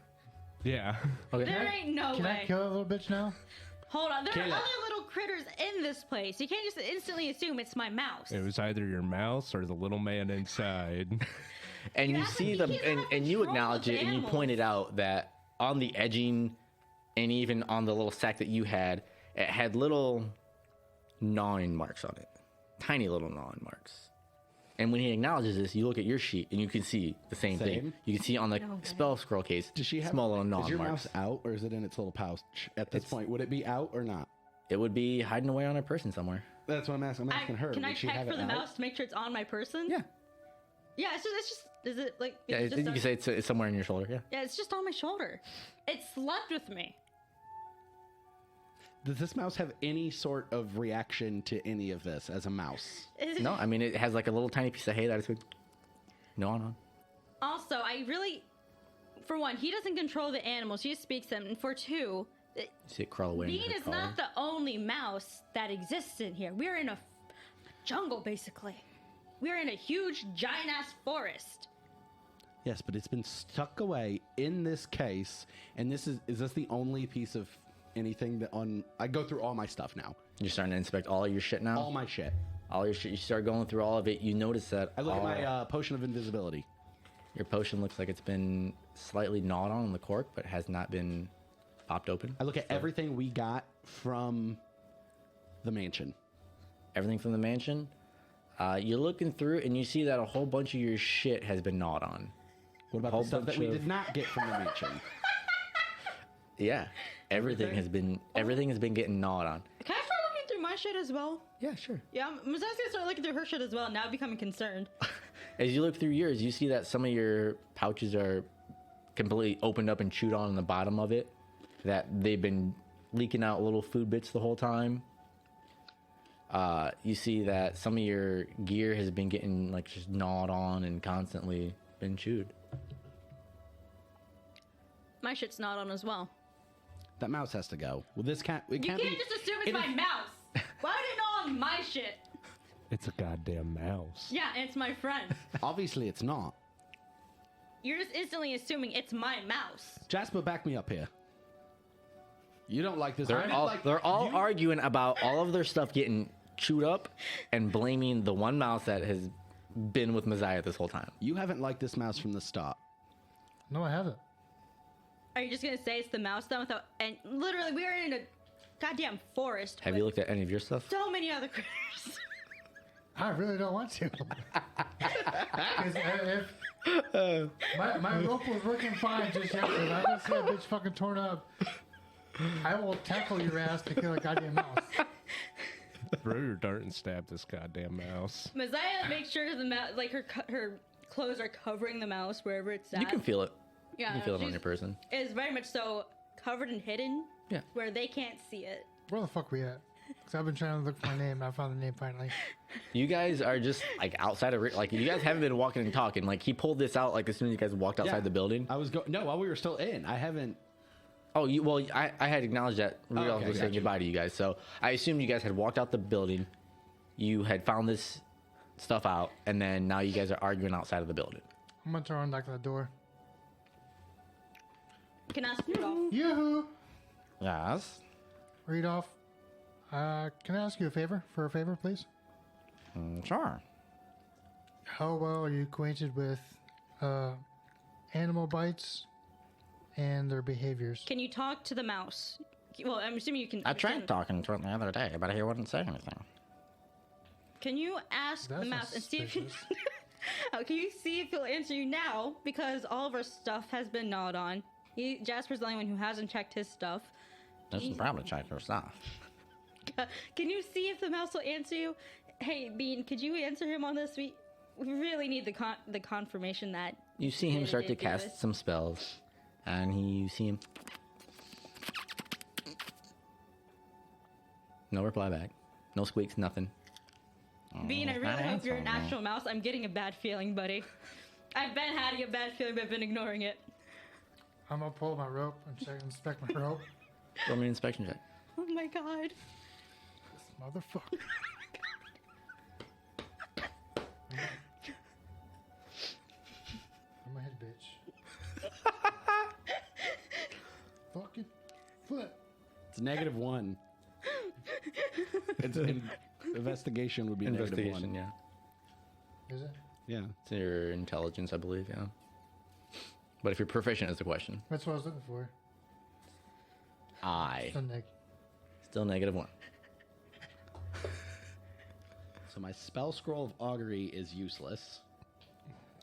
Yeah. Okay. There ain't no Can way. I kill that little bitch now? Hold on. There are Kayla. other little critters in this place. You can't just instantly assume it's my mouse. It was either your mouse or the little man inside. And you That's see what the he can't and you control acknowledge the it, and you animals. pointed out that on the edging and even on the little sack that you had, it had little gnawing marks on it. Tiny little gnawing marks. And when he acknowledges this, you look at your sheet and you can see the same thing. Same? You can see on the No way. spell scroll case, Does she have small little Is gnawing your marks. mouse out or is it in its little pouch at this point? Would it be out or not? It would be hiding away on a person somewhere. That's what I'm asking. I'm asking her. Can I Would she check have for it the out? mouse to make sure it's on my person? Yeah. Yeah, it's just, is it like, Yeah, it's you just can say it's somewhere in your shoulder. Yeah. yeah, it's just on my shoulder. It slept with me. Does this mouse have any sort of reaction to any of this as a mouse? No, I mean, it has like a little tiny piece of hay that it's like, no on. Also, I really, for one, he doesn't control the animals. He just speaks them. And for two, You see it crawl away. into Bean her is collar. not the only mouse that exists in here. We're in a jungle, basically. We're in a huge, giant-ass forest. Yes, but it's been stuck away in this case. And this is this the only piece of anything that on... I go through all my stuff now. You're starting to inspect all your shit now? All my shit. All your shit. You start going through all of it. You notice that I look at all- my potion of invisibility. your potion looks like it's been slightly gnawed on the cork, but has not been popped open. I look at everything we got from the mansion. Everything from the mansion. You're looking through and you see that a whole bunch of your shit has been gnawed on. What about Whole the stuff that bunch we of- did not get from the mansion? Yeah, everything has been getting gnawed on. Can I start looking through my shit as well? Yeah, sure. Yeah, Mazai's gonna start looking through her shit as well. Now I'm becoming concerned. As you look through yours, you see that some of your pouches are completely opened up and chewed on the bottom of it. That they've been leaking out little food bits the whole time. You see that some of your gear has been getting like just gnawed on and constantly been chewed. My shit's not on as well. That mouse has to go. Well, this can't. It You can't can't be. just assume it's it my is- mouse. Why would it know on my shit? It's a goddamn mouse. Yeah, and it's my friend. Obviously, it's not. You're just instantly assuming it's my mouse. Jasper, back me up here. You don't like this. I They're didn't all like- they're all you- arguing about all of their stuff getting chewed up and blaming the one mouse that has been with Messiah this whole time. You haven't liked this mouse from the start. No, I haven't. Are you just gonna say it's the mouse then without? And literally, we are in a goddamn forest. Have with you looked at any of your stuff? so many other critters? I really don't want to. 'Cause if my rope was working fine just yesterday, if I don't see a bitch fucking torn up, I will tackle your ass to kill a goddamn mouse. Throw your dart and stab this goddamn mouse. Messiah makes sure the mouse, like her clothes are covering the mouse wherever it's at. You can feel it. Yeah, You can feel it on she's- your person. Is very much so covered and hidden. Yeah. Where they can't see it. Where the fuck we at? Because I've been trying to look for my name. I found the name finally. You guys are just like outside of like you guys haven't been walking and talking. Like he pulled this out like as soon as you guys walked outside Yeah. the building. I was no, while we were still in. I haven't. Oh, I had acknowledged that we were Oh, okay, also saying gotcha. goodbye to you guys. So I assumed you guys had walked out the building. You had found this stuff out, and then now you guys are arguing outside of the building. I'm gonna turn on knock on the door. Can I ask Rudolph? Yoo-hoo! Yes. Rudolph, can I ask you a favor? For a favor, please? Sure. How well are you acquainted with animal bites and their behaviors? Can you talk to the mouse? Well, I'm assuming you can. I tried understand. talking to it the other day, but he wouldn't say anything. Can you ask That's the mouse and see if suspicious. can you see if he'll answer you now? Because all of our stuff has been gnawed on. Jasper's the only one who hasn't checked his stuff. This is probably check your stuff. Can you see if the mouse will answer you? Hey, Bean, could you answer him on this? We really need the confirmation that You see him Did start to it do cast this? some spells, and you see him. No reply back. No squeaks, nothing. Bean, I really not hope you're an answering me. actual mouse. I'm getting a bad feeling, buddy. I've been having a bad feeling, but I've been ignoring it. I'm gonna pull my rope and inspect my rope. Roll me an inspection check. Oh my god. This motherfucker. I'm a head bitch. Fucking foot. It's -1. It's investigation would be Investigation, -1. yeah. Is it? Yeah. It's your intelligence, I believe, yeah. But if you're proficient is the question. That's what I was looking for. I. Still neg. Still -1. So my spell scroll of augury is useless.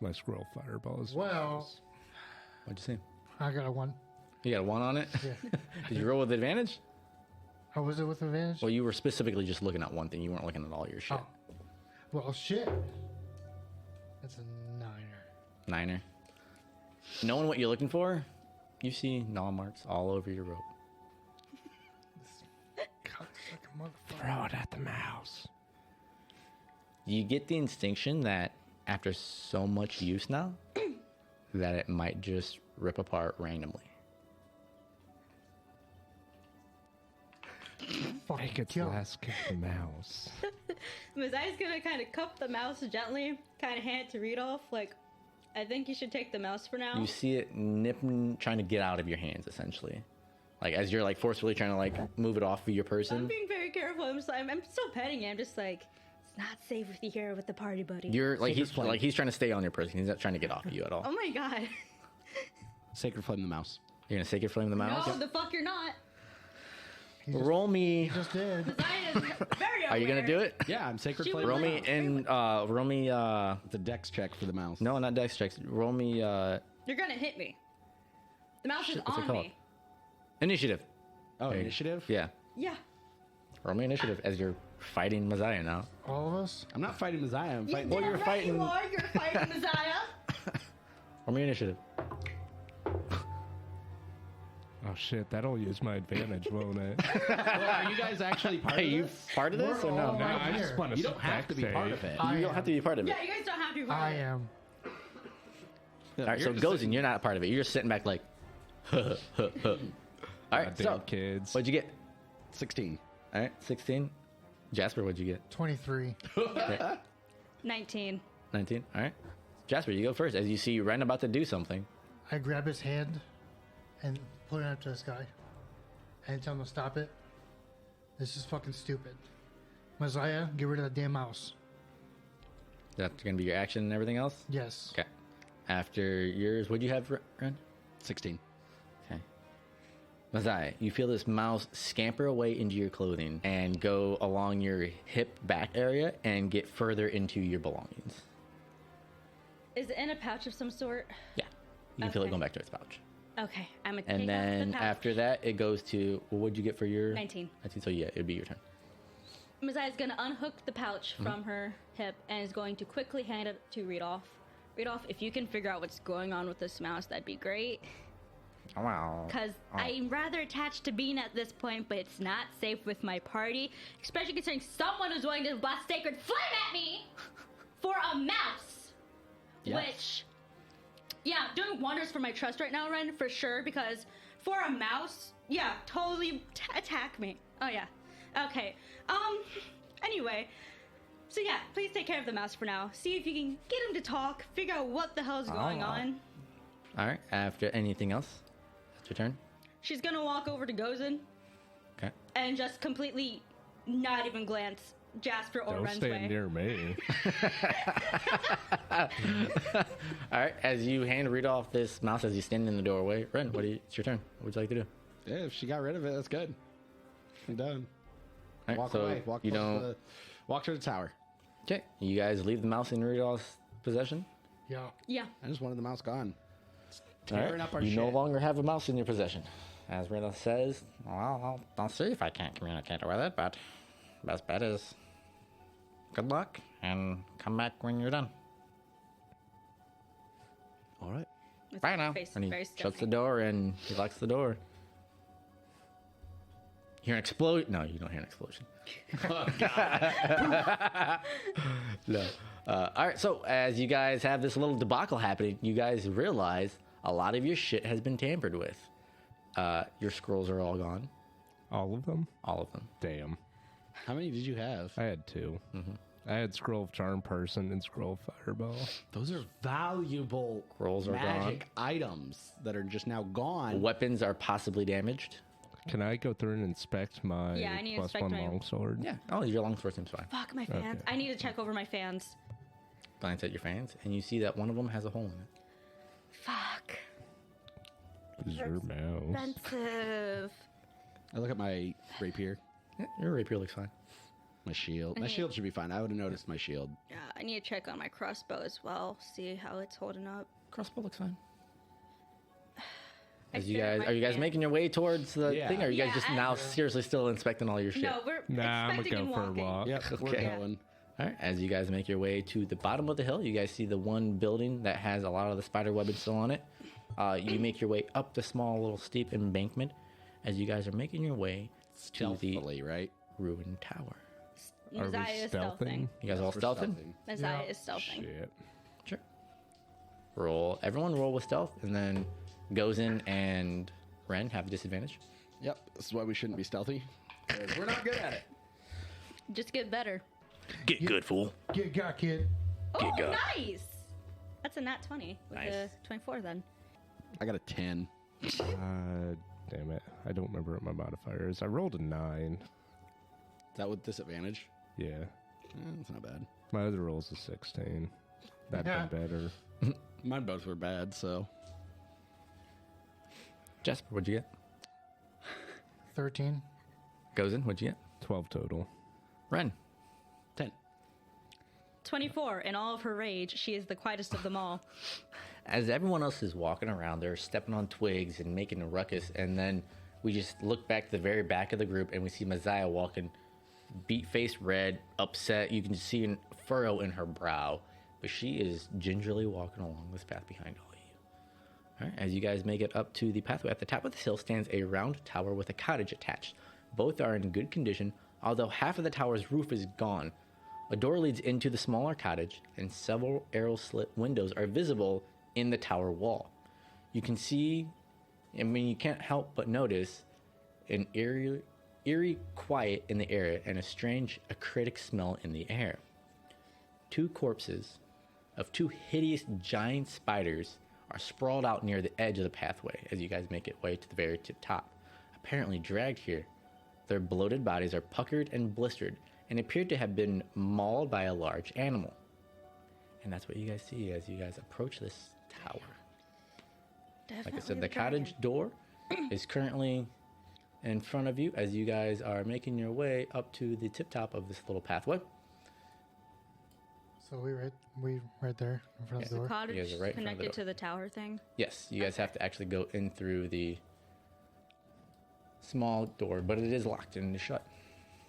My scroll fireball is. Well, What'd you say? I got a 1. You got a 1 on it? Yeah. Did you roll with advantage? Oh, was it with advantage? Well, you were specifically just looking at one thing. You weren't looking at all your shit. Oh. Well, shit. That's a 9er. 9er. Knowing what you're looking for, you see gnaw marks all over your rope. Cocksucking motherfucker. Throw it at the mouse. You get the instinction that after so much use now, that it might just rip apart randomly. Make its kill. last kick the mouse. Mazai's gonna kind of cup the mouse gently, kind of hand it to Rudolph, like, I think you should take the mouse for now. You see it nipping, trying to get out of your hands, essentially. Like, as you're, like, forcefully trying to, like, move it off of your I'm person. being very careful. I'm still petting it. I'm just like, it's not safe with you here with the party buddy. You're, like, he's trying to stay on your person. He's not trying to get off of you at all. Oh my god. Sacred flame the mouse. You're gonna sacred flame the mouse? No, the fuck you're not. Roll me. Just did. Mazai is very aware. Are you gonna do it? Yeah, I'm sacred She flame. would Roll like- me in, roll me, It's a dex check for the mouse. no, not dex checks. Roll me, You're gonna hit me. The mouse Shit, is what's it on called? me. initiative. Oh, There you- initiative? Yeah. Yeah. Roll me initiative as you're fighting Messiah now. All of us? I'm not fighting Messiah. I'm fighting. Well, you're fighting- You are. You're fighting Messiah. Roll me initiative. Oh shit, that'll use my advantage, won't it? Well, are you guys actually part Are of you this? part of this or We're no? all No, right I just here. want to. You don't have to be part of it. I You don't have to be part of it. Yeah, you guys don't have to. I am. All right, so You're Gozin, you're not a part of it. You're just sitting back like, All right, Goddamn so kids. what'd you get? 16. All right, 16. Jasper, what'd you get? 23. 19. 19. All right, Jasper, you go first. As you see Ren about to do something. I grab his hand and put it up to the sky and tell him to stop it. This is fucking stupid. Messiah, get rid of that damn mouse. That's gonna be your action and everything else. Yes. Okay. After yours, what'd you have, Ren? 16. Okay. Mazai, you feel this mouse scamper away into your clothing and go along your hip back area and get further into your belongings. Is it in a pouch of some sort? Yeah. You can feel it Okay. going back to its pouch. Okay, I'm gonna And take then out the pouch. after that, it goes to, well, what'd you get for your? 19. 19, so yeah, it'd be your turn. Mazai's gonna unhook the pouch Mm-hmm. from her hip and is going to quickly hand it to Rudolph. Rudolph, if you can figure out what's going on with this mouse, that'd be great. Wow. Because I'm rather attached to Bean at this point, but it's not safe with my party, especially considering someone is willing to blast sacred flame at me for a mouse. Yes. Which, yeah, doing wonders for my trust right now, Ren, for sure, because for a mouse, yeah, totally attack me. Oh, yeah. Okay. Anyway, so yeah, please take care of the mouse for now. See if you can get him to talk, figure out what the hell's going on. All right, after anything else, that's your turn. She's gonna walk over to Gozin Okay. and just completely not even glance Jasper or Don't Ren's stand way. near me. All right, as you hand Rudolph this mouse as you stand in the doorway, Ren, it's your turn. What would you like to do? Yeah, if she got rid of it, that's good. I'm done. All right, Walk so away. Walk you close don't. to the, walk to the tower. Okay, you guys leave the mouse in Rudolph's possession. Yeah. Yeah. I just wanted the mouse gone. Tearing up our You no shit. longer have a mouse in your possession. As Rita says, well, I'll see if I can't communicate with it, but best bet is good luck and come back when you're done. All right. It's Bye now. face- And he very shuts the stuffy. door and he locks the door. You hear an explosion? No, you don't hear an explosion. No. All right, so as you guys have this little debacle happening, you guys realize a lot of your shit has been tampered with. Your scrolls are all gone. All of them? All of them. Damn. How many did you have? I had 2. I had Scroll of Charm Person and Scroll of Fireball. Those are valuable Scrolls are magic items that are just now gone. Weapons are possibly damaged. Can I go through and inspect my Yeah, I need to plus inspect 1 my- longsword? Yeah. Oh, your longsword seems fine. Fuck my fans. I need to check over my fans. Glance at your fans, and you see that one of them has a hole in it. Fuck. Your mouse. Expensive. I look at my rapier, Yeah, your rapier looks fine. my shield. My shield should be fine. I would have noticed my shield. Yeah, I need to check on my crossbow as well. See how it's holding up. Crossbow looks fine. I As you stare at guys, my are you guys fan. making your way towards the Yeah. thing? Or are you guys Yeah, just now seriously still inspecting all your shit? No, we're Nah, I'm expecting gonna and go for a walking. walk. Yep, we're Okay. going. All right. As you guys make your way to the bottom of the hill, you guys see the one building that has a lot of the spider webbing still on it. You make your way up the small little steep embankment. As you guys are making your way to the Stealthily, right? ruined tower. Are we Messiah is stealthing. stealthing? You guys all We're stealthing? Messiah Yeah. is stealthing. Shit. Sure. Roll. Everyone roll with stealth, and then Gozen and Ren have a disadvantage. Yep, this is why we shouldn't be stealthy. 'Cause we're not good at it. Just get better. Get good, fool. Get got, kid. Oh, God. nice! That's a nat 20 with Nice. a 24 then. I got a 10. Damn it. I don't remember what my modifier is. I rolled a 9. Is that with disadvantage? Yeah. That's not bad. My other roll's a 16. That'd Yeah. been better. Mine both were bad, so. Jasper, what'd you get? 13. Gozen, what'd you get? 12 total. Ren. 10. 24. In all of her rage, she is the quietest of them all. As everyone else is walking around, they're stepping on twigs and making a ruckus, and then we just look back to the very back of the group and we see Messiah walking, beat face red, upset. You can see a furrow in her brow, but she is gingerly walking along this path behind all of you. All right, as you guys make it up to the pathway, at the top of the hill stands a round tower with a cottage attached. Both are in good condition, although half of the tower's roof is gone. A door leads into the smaller cottage, and several arrow slit windows are visible in the tower wall. You can see, you can't help but notice an eerie quiet in the area and a strange acritic smell in the air. 2 corpses of 2 hideous giant spiders are sprawled out near the edge of the pathway as you guys make it way to the very tip top. Apparently dragged here, their bloated bodies are puckered and blistered and appear to have been mauled by a large animal. And that's what you guys see as you guys approach this tower. Like I said, the cottage door is currently in front of you as you guys are making your way up to the tip top of this little pathway. So we right there in front of the The door. cottage You guys are right in front of the connected door. to the tower thing. Yes, you guys have to actually go in through the small door, but it is locked and it is shut.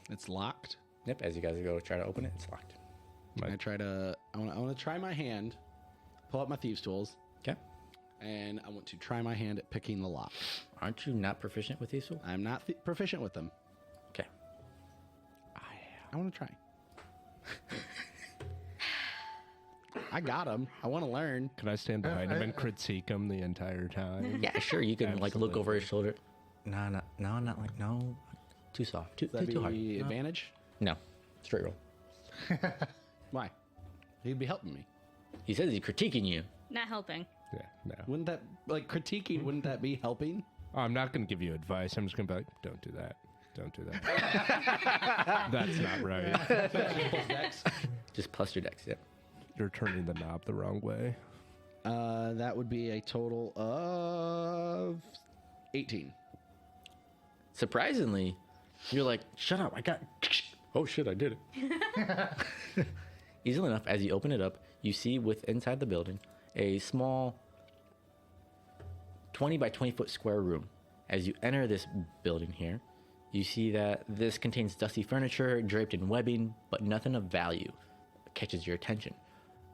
It's locked. Yep, as you guys go try to open it, it's locked. I want to try my hand, pull out my thieves' tools, Okay. and I want to try my hand at picking the lock. Aren't you not proficient with these tools? I'm not proficient with them. Okay. I want to try. I got them. I want to learn. Can I stand behind him and critique him the entire time? Yeah, sure. You can like look over Absolutely. his shoulder. No, not like no. Too soft. Too That'd hard. be advantage. No, straight roll. Why? He'd be helping me. He says he's critiquing you. Not helping. Yeah, no. Wouldn't that critiquing? Wouldn't that be helping? Oh, I'm not going to give you advice. I'm just going to be like, don't do that. Don't do that. That's not right. Just plus your dex. Yep. You're turning the knob the wrong way. That would be a total of 18. Surprisingly, you're like, shut up. I got. Oh shit! I did it. Easily enough, as you open it up, you see inside the building a small 20 by 20 foot square room. As you enter this building here, you see that this contains dusty furniture draped in webbing, but nothing of value catches your attention.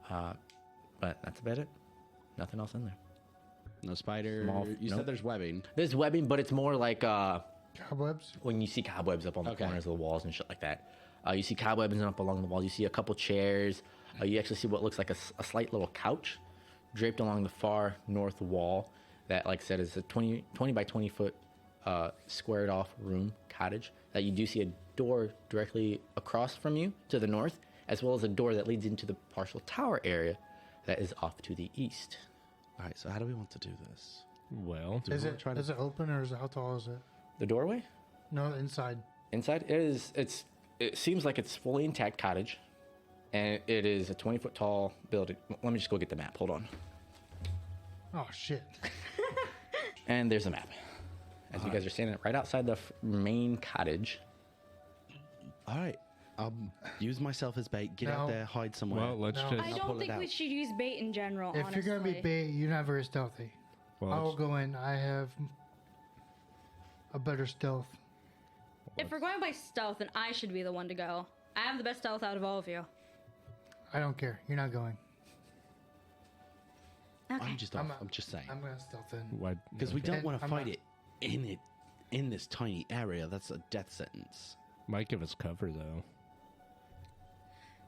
But that's about it. Nothing else in there. No spider. You nope. said there's webbing. There's webbing, but it's more like Cobwebs? when you see cobwebs up on the Okay. corners of the walls and shit like that. You see cobwebs up along the walls. You see a couple chairs. You actually see what looks like a slight little couch draped along the far north wall. That, like I said, is a 20 by 20 foot squared off room cottage. That you do see a door directly across from you to the north, as well as a door that leads into the partial tower area that is off to the east. All right, so how do we want to do this? Well, Is it open or how tall is it? The doorway No, inside. inside it seems like it's fully intact cottage, and it is a 20-foot tall building. Let me just go get the map. Hold on. Oh, shit. And there's a map. As you guys are standing right outside the main cottage. All right, I'll use myself as bait. Get out No. there, hide somewhere. well, let's No. just. I pull don't it think we out. should use bait in general. If you're going to be honestly. bait, you're not very stealthy. Well, I will let's- go in. I have a better stealth. If we're going by stealth, then I should be the one to go. I have the best stealth out of all of you. I don't care. You're not going. Okay. I'm just saying. I'm going to stealth in. Why? Because we don't And want to I'm fight not- it in this tiny area. That's a death sentence. Might give us cover though.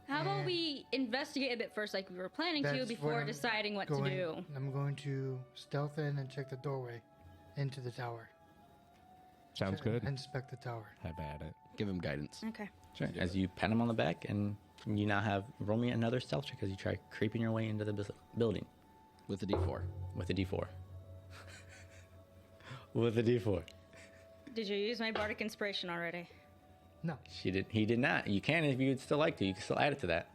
How about we investigate a bit first, like we were planning That's to, what before I'm deciding what to going- do? I'm going to stealth in and check the doorway into the tower. Sounds good. Inspect the tower. Have at it. Give him guidance. Okay. Sure. As you pat him on the back, and you now have roll me another stealth check as you try creeping your way into the building With a D4. with a D4. With a D4. Did you use my bardic inspiration already? No. She did. He did not. You can if you'd still like to. You can still add it to that.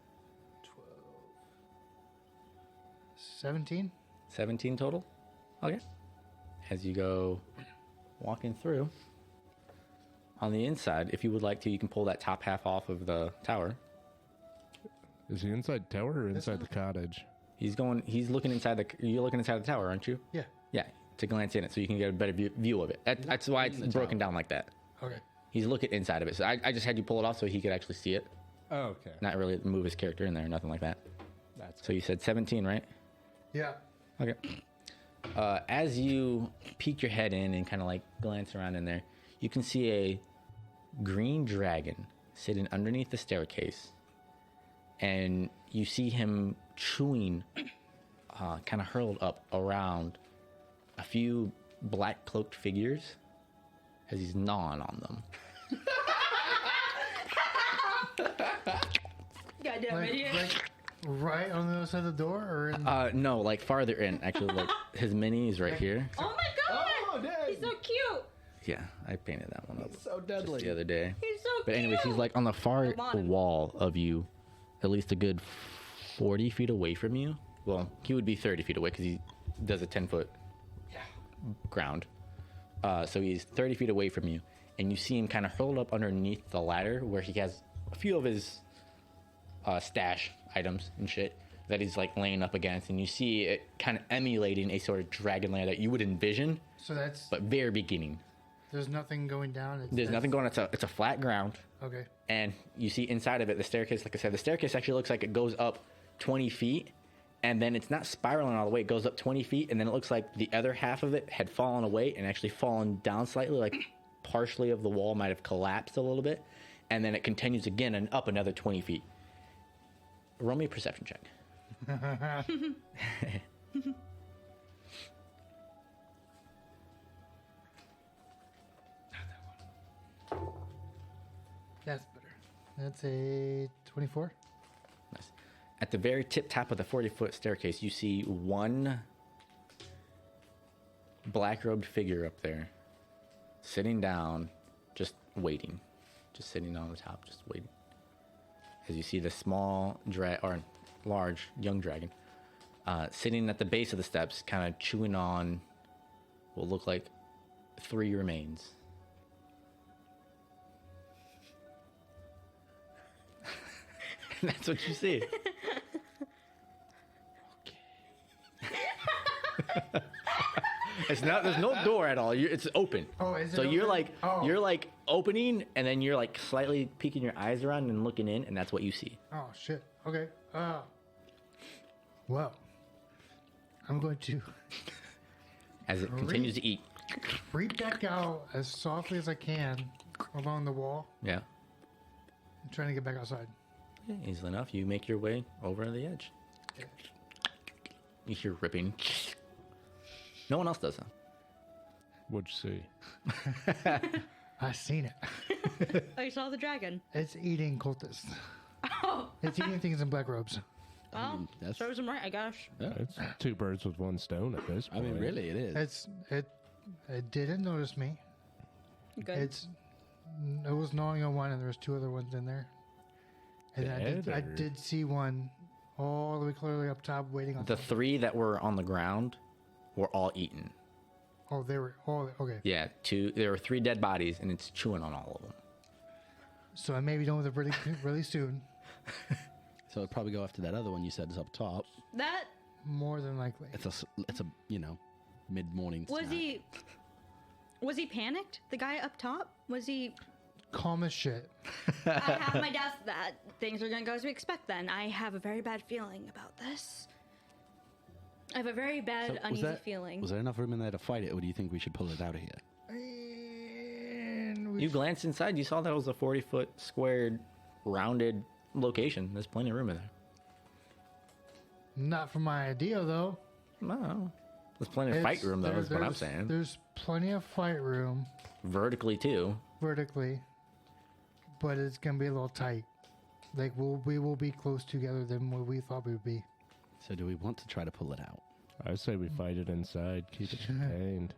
17? 17 total. Okay. As you go walking through, on the inside, if you would like to, you can pull that top half off of the tower. Is he inside tower or inside the cottage? He's looking inside you're looking inside the tower, aren't you? Yeah. Yeah, to glance in it so you can get a better view of it. That's why it's broken down like that. Okay. He's looking inside of it. So I just had you pull it off so he could actually see it. Oh, okay. Not really move his character in there, nothing like that. That's So you said 17, right? Yeah. Okay. As you peek your head in and kind of like glance around in there, you can see a green dragon sitting underneath the staircase. And you see him chewing, kind of hurled up around a few black cloaked figures as he's gnawing on them. Goddamn idiot. Like right on the other side of the door or in No, like farther in. Actually, like his mini is right here. Oh my god! He's so cute! Yeah, I painted that one up so deadly. just the other day. He's so But anyways, cute! he's like on the far I want him. wall of you, at least a good 40 feet away from you. Well, he would be 30 feet away because he does a 10-foot ground. So he's 30 feet away from you, and you see him kind of hurled up underneath the ladder where he has a few of his stash items and shit that he's like laying up against, and you see it kind of emulating a sort of dragon lair that you would envision, so that's but very beginning. there's nothing going down. There's nothing going on. It's a flat ground. Okay. And you see inside of it, the staircase, like I said, the staircase actually looks like it goes up 20 feet, and then it's not spiraling all the way. It goes up 20 feet, and then it looks like the other half of it had fallen away and actually fallen down slightly, like partially of the wall might have collapsed a little bit, and then it continues again and up another 20 feet. Roll me a perception check. That's better. That's a 24. Nice. At the very tip top of the 40-foot staircase, you see one black-robed figure up there, sitting down, just waiting. Just sitting on the top, just waiting. As you see the small, large, young dragon, sitting at the base of the steps, kind of chewing on what look like 3 remains. That's what you see. It's not. There's no door at all. It's open. Oh, is it So you're open? like Oh. you're like opening, and then you're like slightly peeking your eyes around and looking in, and that's what you see. Oh shit. Okay. Well, I'm going to As it continues to eat. creep back out as softly as I can along the wall. Yeah. I'm trying to get back outside. Easily enough, you make your way over the edge. You hear ripping. No one else does that. What'd you see? I seen it. I saw the dragon. It's eating cultists. Oh, It's eating things in black robes. well, that's- serves him right, I guess. Yeah. It's 2 birds with 1 stone at this I point. mean, really, it is. It didn't notice me. Good. It was gnawing on one, and there was 2 other ones in there. And I Dead, or- did see one all the way clearly up top, waiting on. The 3 that were on the ground were all eaten. Oh, they were all okay. Yeah, 2. There were 3 dead bodies, and it's chewing on all of them. So I may be done with it really soon. So it'd probably go after that other one you said is up top. That More than likely. It's a mid-morning was snack. Was he panicked? The guy up top? Was he? Calm as shit. I have my doubts that things are gonna go as we expect. Then I have a very bad feeling about this. I have a very bad, uneasy feeling. Was there enough room in there to fight it, or do you think we should pull it out of here? And You glanced inside, you saw that it was a 40-foot squared, rounded location. There's plenty of room in there. not for my idea though. No. There's plenty of fight room, though, is what I'm saying. There's plenty of fight room Vertically, too. vertically, but it's gonna be a little tight. Like we will be close together than what we thought we would be. So do we want to try to pull it out? I say we fight it inside, keep it contained.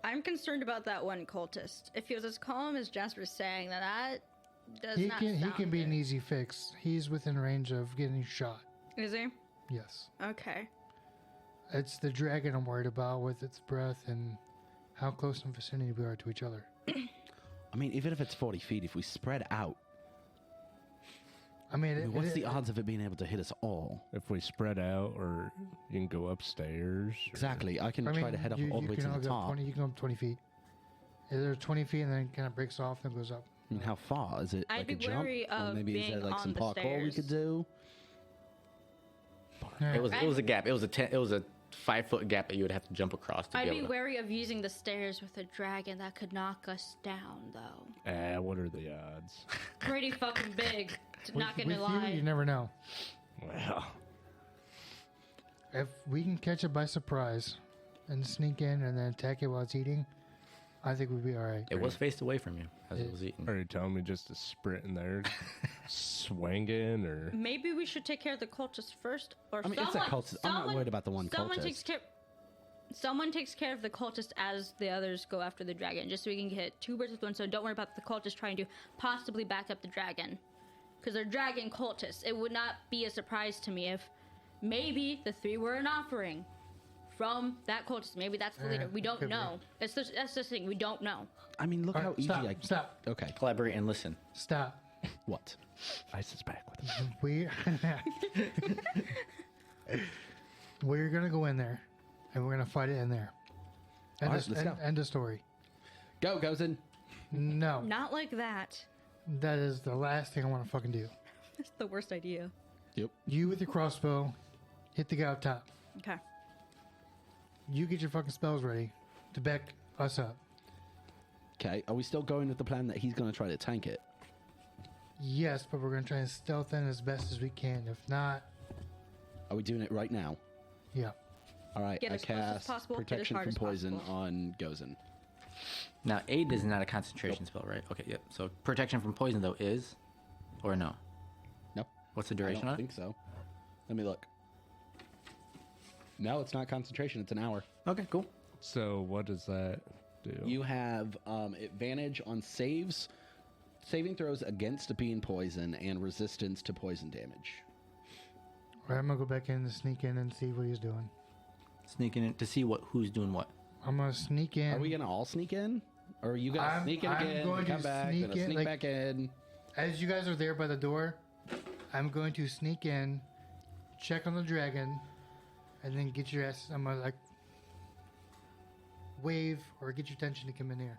I'm concerned about that one cultist. If he was as calm as Jasper's saying, then that does He not can sound be an good. easy fix. He's within range of getting shot. Is he? Yes. Okay. It's the dragon I'm worried about with its breath and how close in vicinity we are to each other. I mean, even if it's 40 feet, if we spread out, I mean, what's the odds of it being able to hit us all? If we spread out, or you can go upstairs. or- Exactly. I can I mean, try to head up you all the way can to the only go top. 20, you can go up 20 feet. There's 20 feet and then it kind of breaks off and goes up. I mean, how far? Is it I'd like a be jump? wary Or of maybe is there being like some on the parkour we stairs. could do? It was a gap. It was a 5-foot gap that you would have to jump across to I'd be be able to. wary of using the stairs with a dragon that could knock us down, though. What are the odds? Pretty fucking big. Not gonna with lie. you never know. Well, If we can catch it by surprise and sneak in and then attack it while it's eating, I think we'd be all right. It was faced away from you as it was eating. are you telling me just to sprint in there, swinging, or Maybe we should take care of the cultist first, or I mean, it's a cultist. I'm not worried about the one someone cultist. Someone takes care of the cultist as the others go after the dragon, just so we can get 2 birds with 1 stone. Don't worry about the cultist trying to possibly back up the dragon, because they're dragon cultists. It would not be a surprise to me if maybe the 3 were an offering from that cultist. Maybe that's the leader. We don't could be. know. That's the thing. We don't know. I mean, look All how right, easy I... stop. Okay. Collaborate and listen. Stop. What? ice is back with him? We're gonna go in there, and we're gonna fight it in there. End, All right, let's go. end of story. Go, Gozen. No, Not like that. that is the last thing I want to fucking do. That's the worst idea. Yep. You with your crossbow, hit the guy up top. Okay. You get your fucking spells ready to back us up. Okay, are we still going with the plan that he's going to try to tank it? Yes, but we're gonna try and stealth in as best as we can. If not, Are we doing it right now? yeah. All right, Get I as close as cast possible, get as protection hard from as poison possible. on Gozen. Now, aid is not a concentration spell, right? Okay, yep. So protection from poison, though, is? Or no? No, What's the I duration don't on it? think so. Let me look. No, it's not concentration. It's an hour. Okay, cool. So what does that do? You have advantage on saves, saving throws against being poison, and resistance to poison damage. All right, I'm gonna go back in and sneak in and see what he's doing. Sneaking in to see who's doing what. I'm gonna sneak in. Are we gonna all sneak in? Or are you gonna I'm- sneak in I'm again, going come to back, sneak then in, sneak like- back in? As you guys are there by the door, I'm going to sneak in, check on the dragon, and then get your ass. I'm gonna like wave or get your attention to come in here.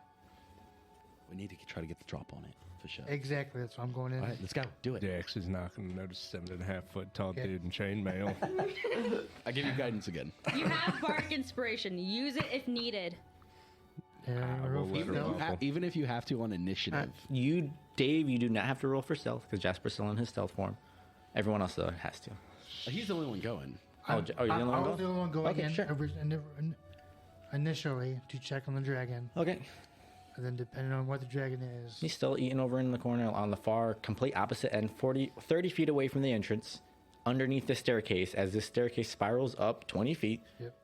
We need to try to get the drop on it for sure. Exactly. That's why I'm going in. All right, let's go. Do it. Dex is not going to notice 7.5-foot tall Okay. dude in chainmail. I give you guidance again. You have bardic inspiration. Use it if needed. will let her No. know. Even if you have to on initiative. Dave, you do not have to roll for stealth because Jasper's still in his stealth form. Everyone else though has to. He's the only one going. You're the only I one was going? the only one going Okay, in sure. initially to check on the dragon, Okay. and then depending on what the dragon is, He's still eating over in the corner on the far, complete opposite end, 30 feet away from the entrance, underneath the staircase, as this staircase spirals up 20 feet, Yep.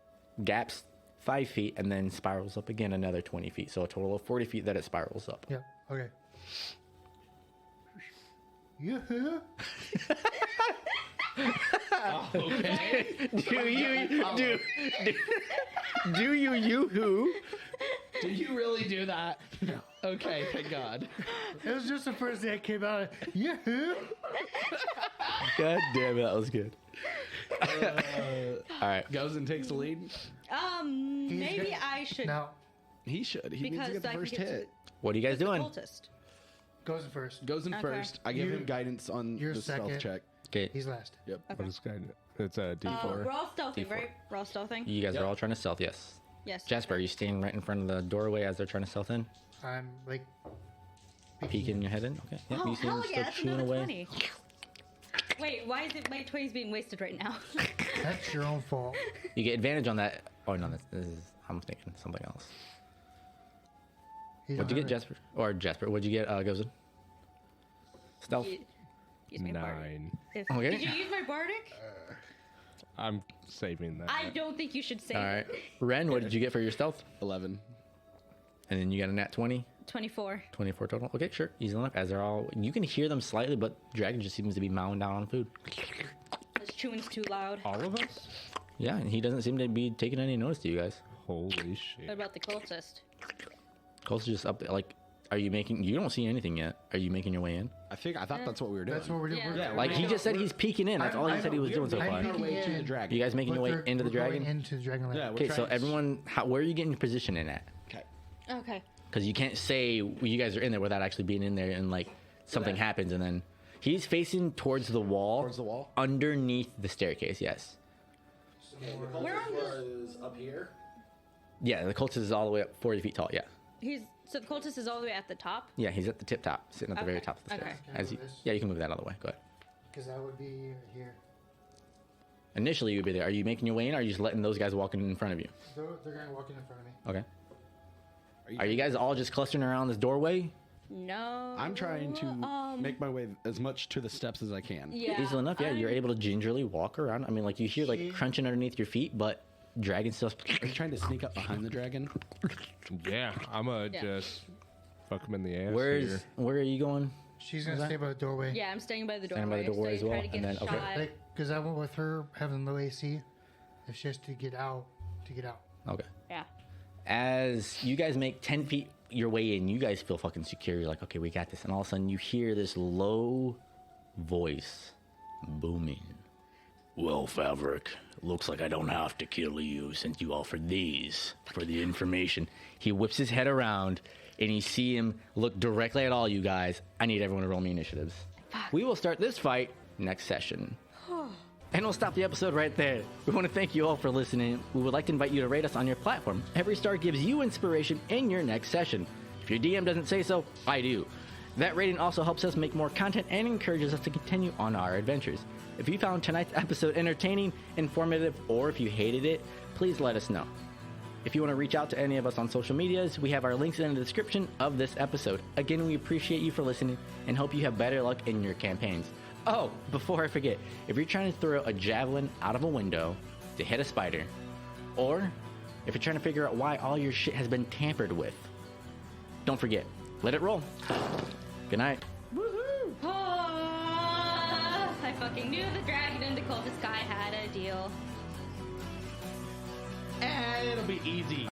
gaps 5 feet, and then spirals up again another 20 feet. So a total of 40 feet that it spirals up. Yep. Okay. Yoo-hoo! Do you yoo-hoo? Do you really do that? Okay, thank God. It was just the first thing that came out. Yoo-hoo! God damn it, that was good. All right. Goes and takes the lead. Maybe got- I should Now, He should. He needs because to get the I can first get hit. What are you guys to the doing? cultist. goes in first. Goes in Okay. first. I give You- him guidance on you're the stealth second. check. Okay. He's last. Yep. What is guidance? It's a D4. We're all stealthing, D4. right? We're all stealthing. You guys Yep. are all trying to stealth, yes. Yes. Jasper, are you standing right in front of the doorway as they're trying to stealth in? I'm like Peeking your head in? Okay. Yep, Oh you see hell them yeah! still That's chewing another away. 20. Wait, why is it my 20's being wasted right now? That's your own fault. You get advantage on that. Oh, no, this is, I'm thinking something else. He's What'd you get, 100. Jasper? Or Jasper, what'd you get, Gozen? Stealth. Use my bardic. 9. Okay. Did you use my bardic? I'm saving that. I don't think you should say All right. it. Ren, what did you get for your stealth? 11. And then you got a nat 20, 24. 24 total. Okay, sure. Easy enough. As they're all, you can hear them slightly, but Dragon just seems to be mowing down on food. This chewing's too loud. All of us? Yeah, and he doesn't seem to be taking any notice to you guys. Holy What shit. about the cultist? Cole's just up there. Like, are you making, you don't see anything yet. Are you making your way in? I thought that's what we were doing. That's what we're doing. Yeah. Like, he just said he's peeking in. That's all he said he was doing so I'm far. peeking way to the in, dragon. You guys making your way into the we're going dragon? into the dragon land. Yeah, we're Okay, so trying- everyone, where are you getting your position in at? Okay. Okay. Because you can't say you guys are in there without actually being in there and, like, something happens and then... He's facing towards the wall. Towards the wall? Underneath the staircase, yes. We're on the. is up here. Yeah, the cultist is all the way up 40 feet tall, yeah. So the cultist is all the way at the top. Yeah, he's at the tip top, sitting at the very Okay, top of the stairs. okay. As you, yeah, you can move that out of the way. Go ahead. Because that would be here. Initially, you'd be there. Are you making your way in, or are you just letting those guys walk in front of you? They're going to walk in front of me. Okay. Are you guys all just clustering around this doorway? No. I'm trying to make my way as much to the steps as I can. Yeah. Easily enough, yeah. You're able to gingerly walk around. I mean, like, you hear, like, crunching underneath your feet, but Dragon still... Are you trying to sneak up behind the dragon? Yeah, I'm gonna Yeah. just fuck him in the ass here. Where are you going? She's going to stay by the doorway. Yeah, I'm staying by the doorway. Standing by the doorway so as well, you try to and get then- a okay. shot. Because I went with her having low AC. If she has to get out, to get out. Okay. Yeah. As you guys make 10 feet your way in, you guys feel fucking secure. You're like, okay, we got this. And all of a sudden, you hear this low voice booming. Well, Favric, looks like I don't have to kill you since you offered these for the information. He whips his head around, and you see him look directly at all you guys. I need everyone to roll me initiatives. We will start this fight next session. And we'll stop the episode right there. We want to thank you all for listening. We would like to invite you to rate us on your platform. Every star gives you inspiration in your next session. If your DM doesn't say so, I do. That rating also helps us make more content and encourages us to continue on our adventures. If you found tonight's episode entertaining, informative, or if you hated it, please let us know. If you want to reach out to any of us on social medias, we have our links in the description of this episode. Again, we appreciate you for listening and hope you have better luck in your campaigns. Oh, before I forget, if you're trying to throw a javelin out of a window to hit a spider, or if you're trying to figure out why all your shit has been tampered with, don't forget, let it roll. Good night. Woohoo! I fucking knew the dragon and the cultist guy had a deal. It'll be easy.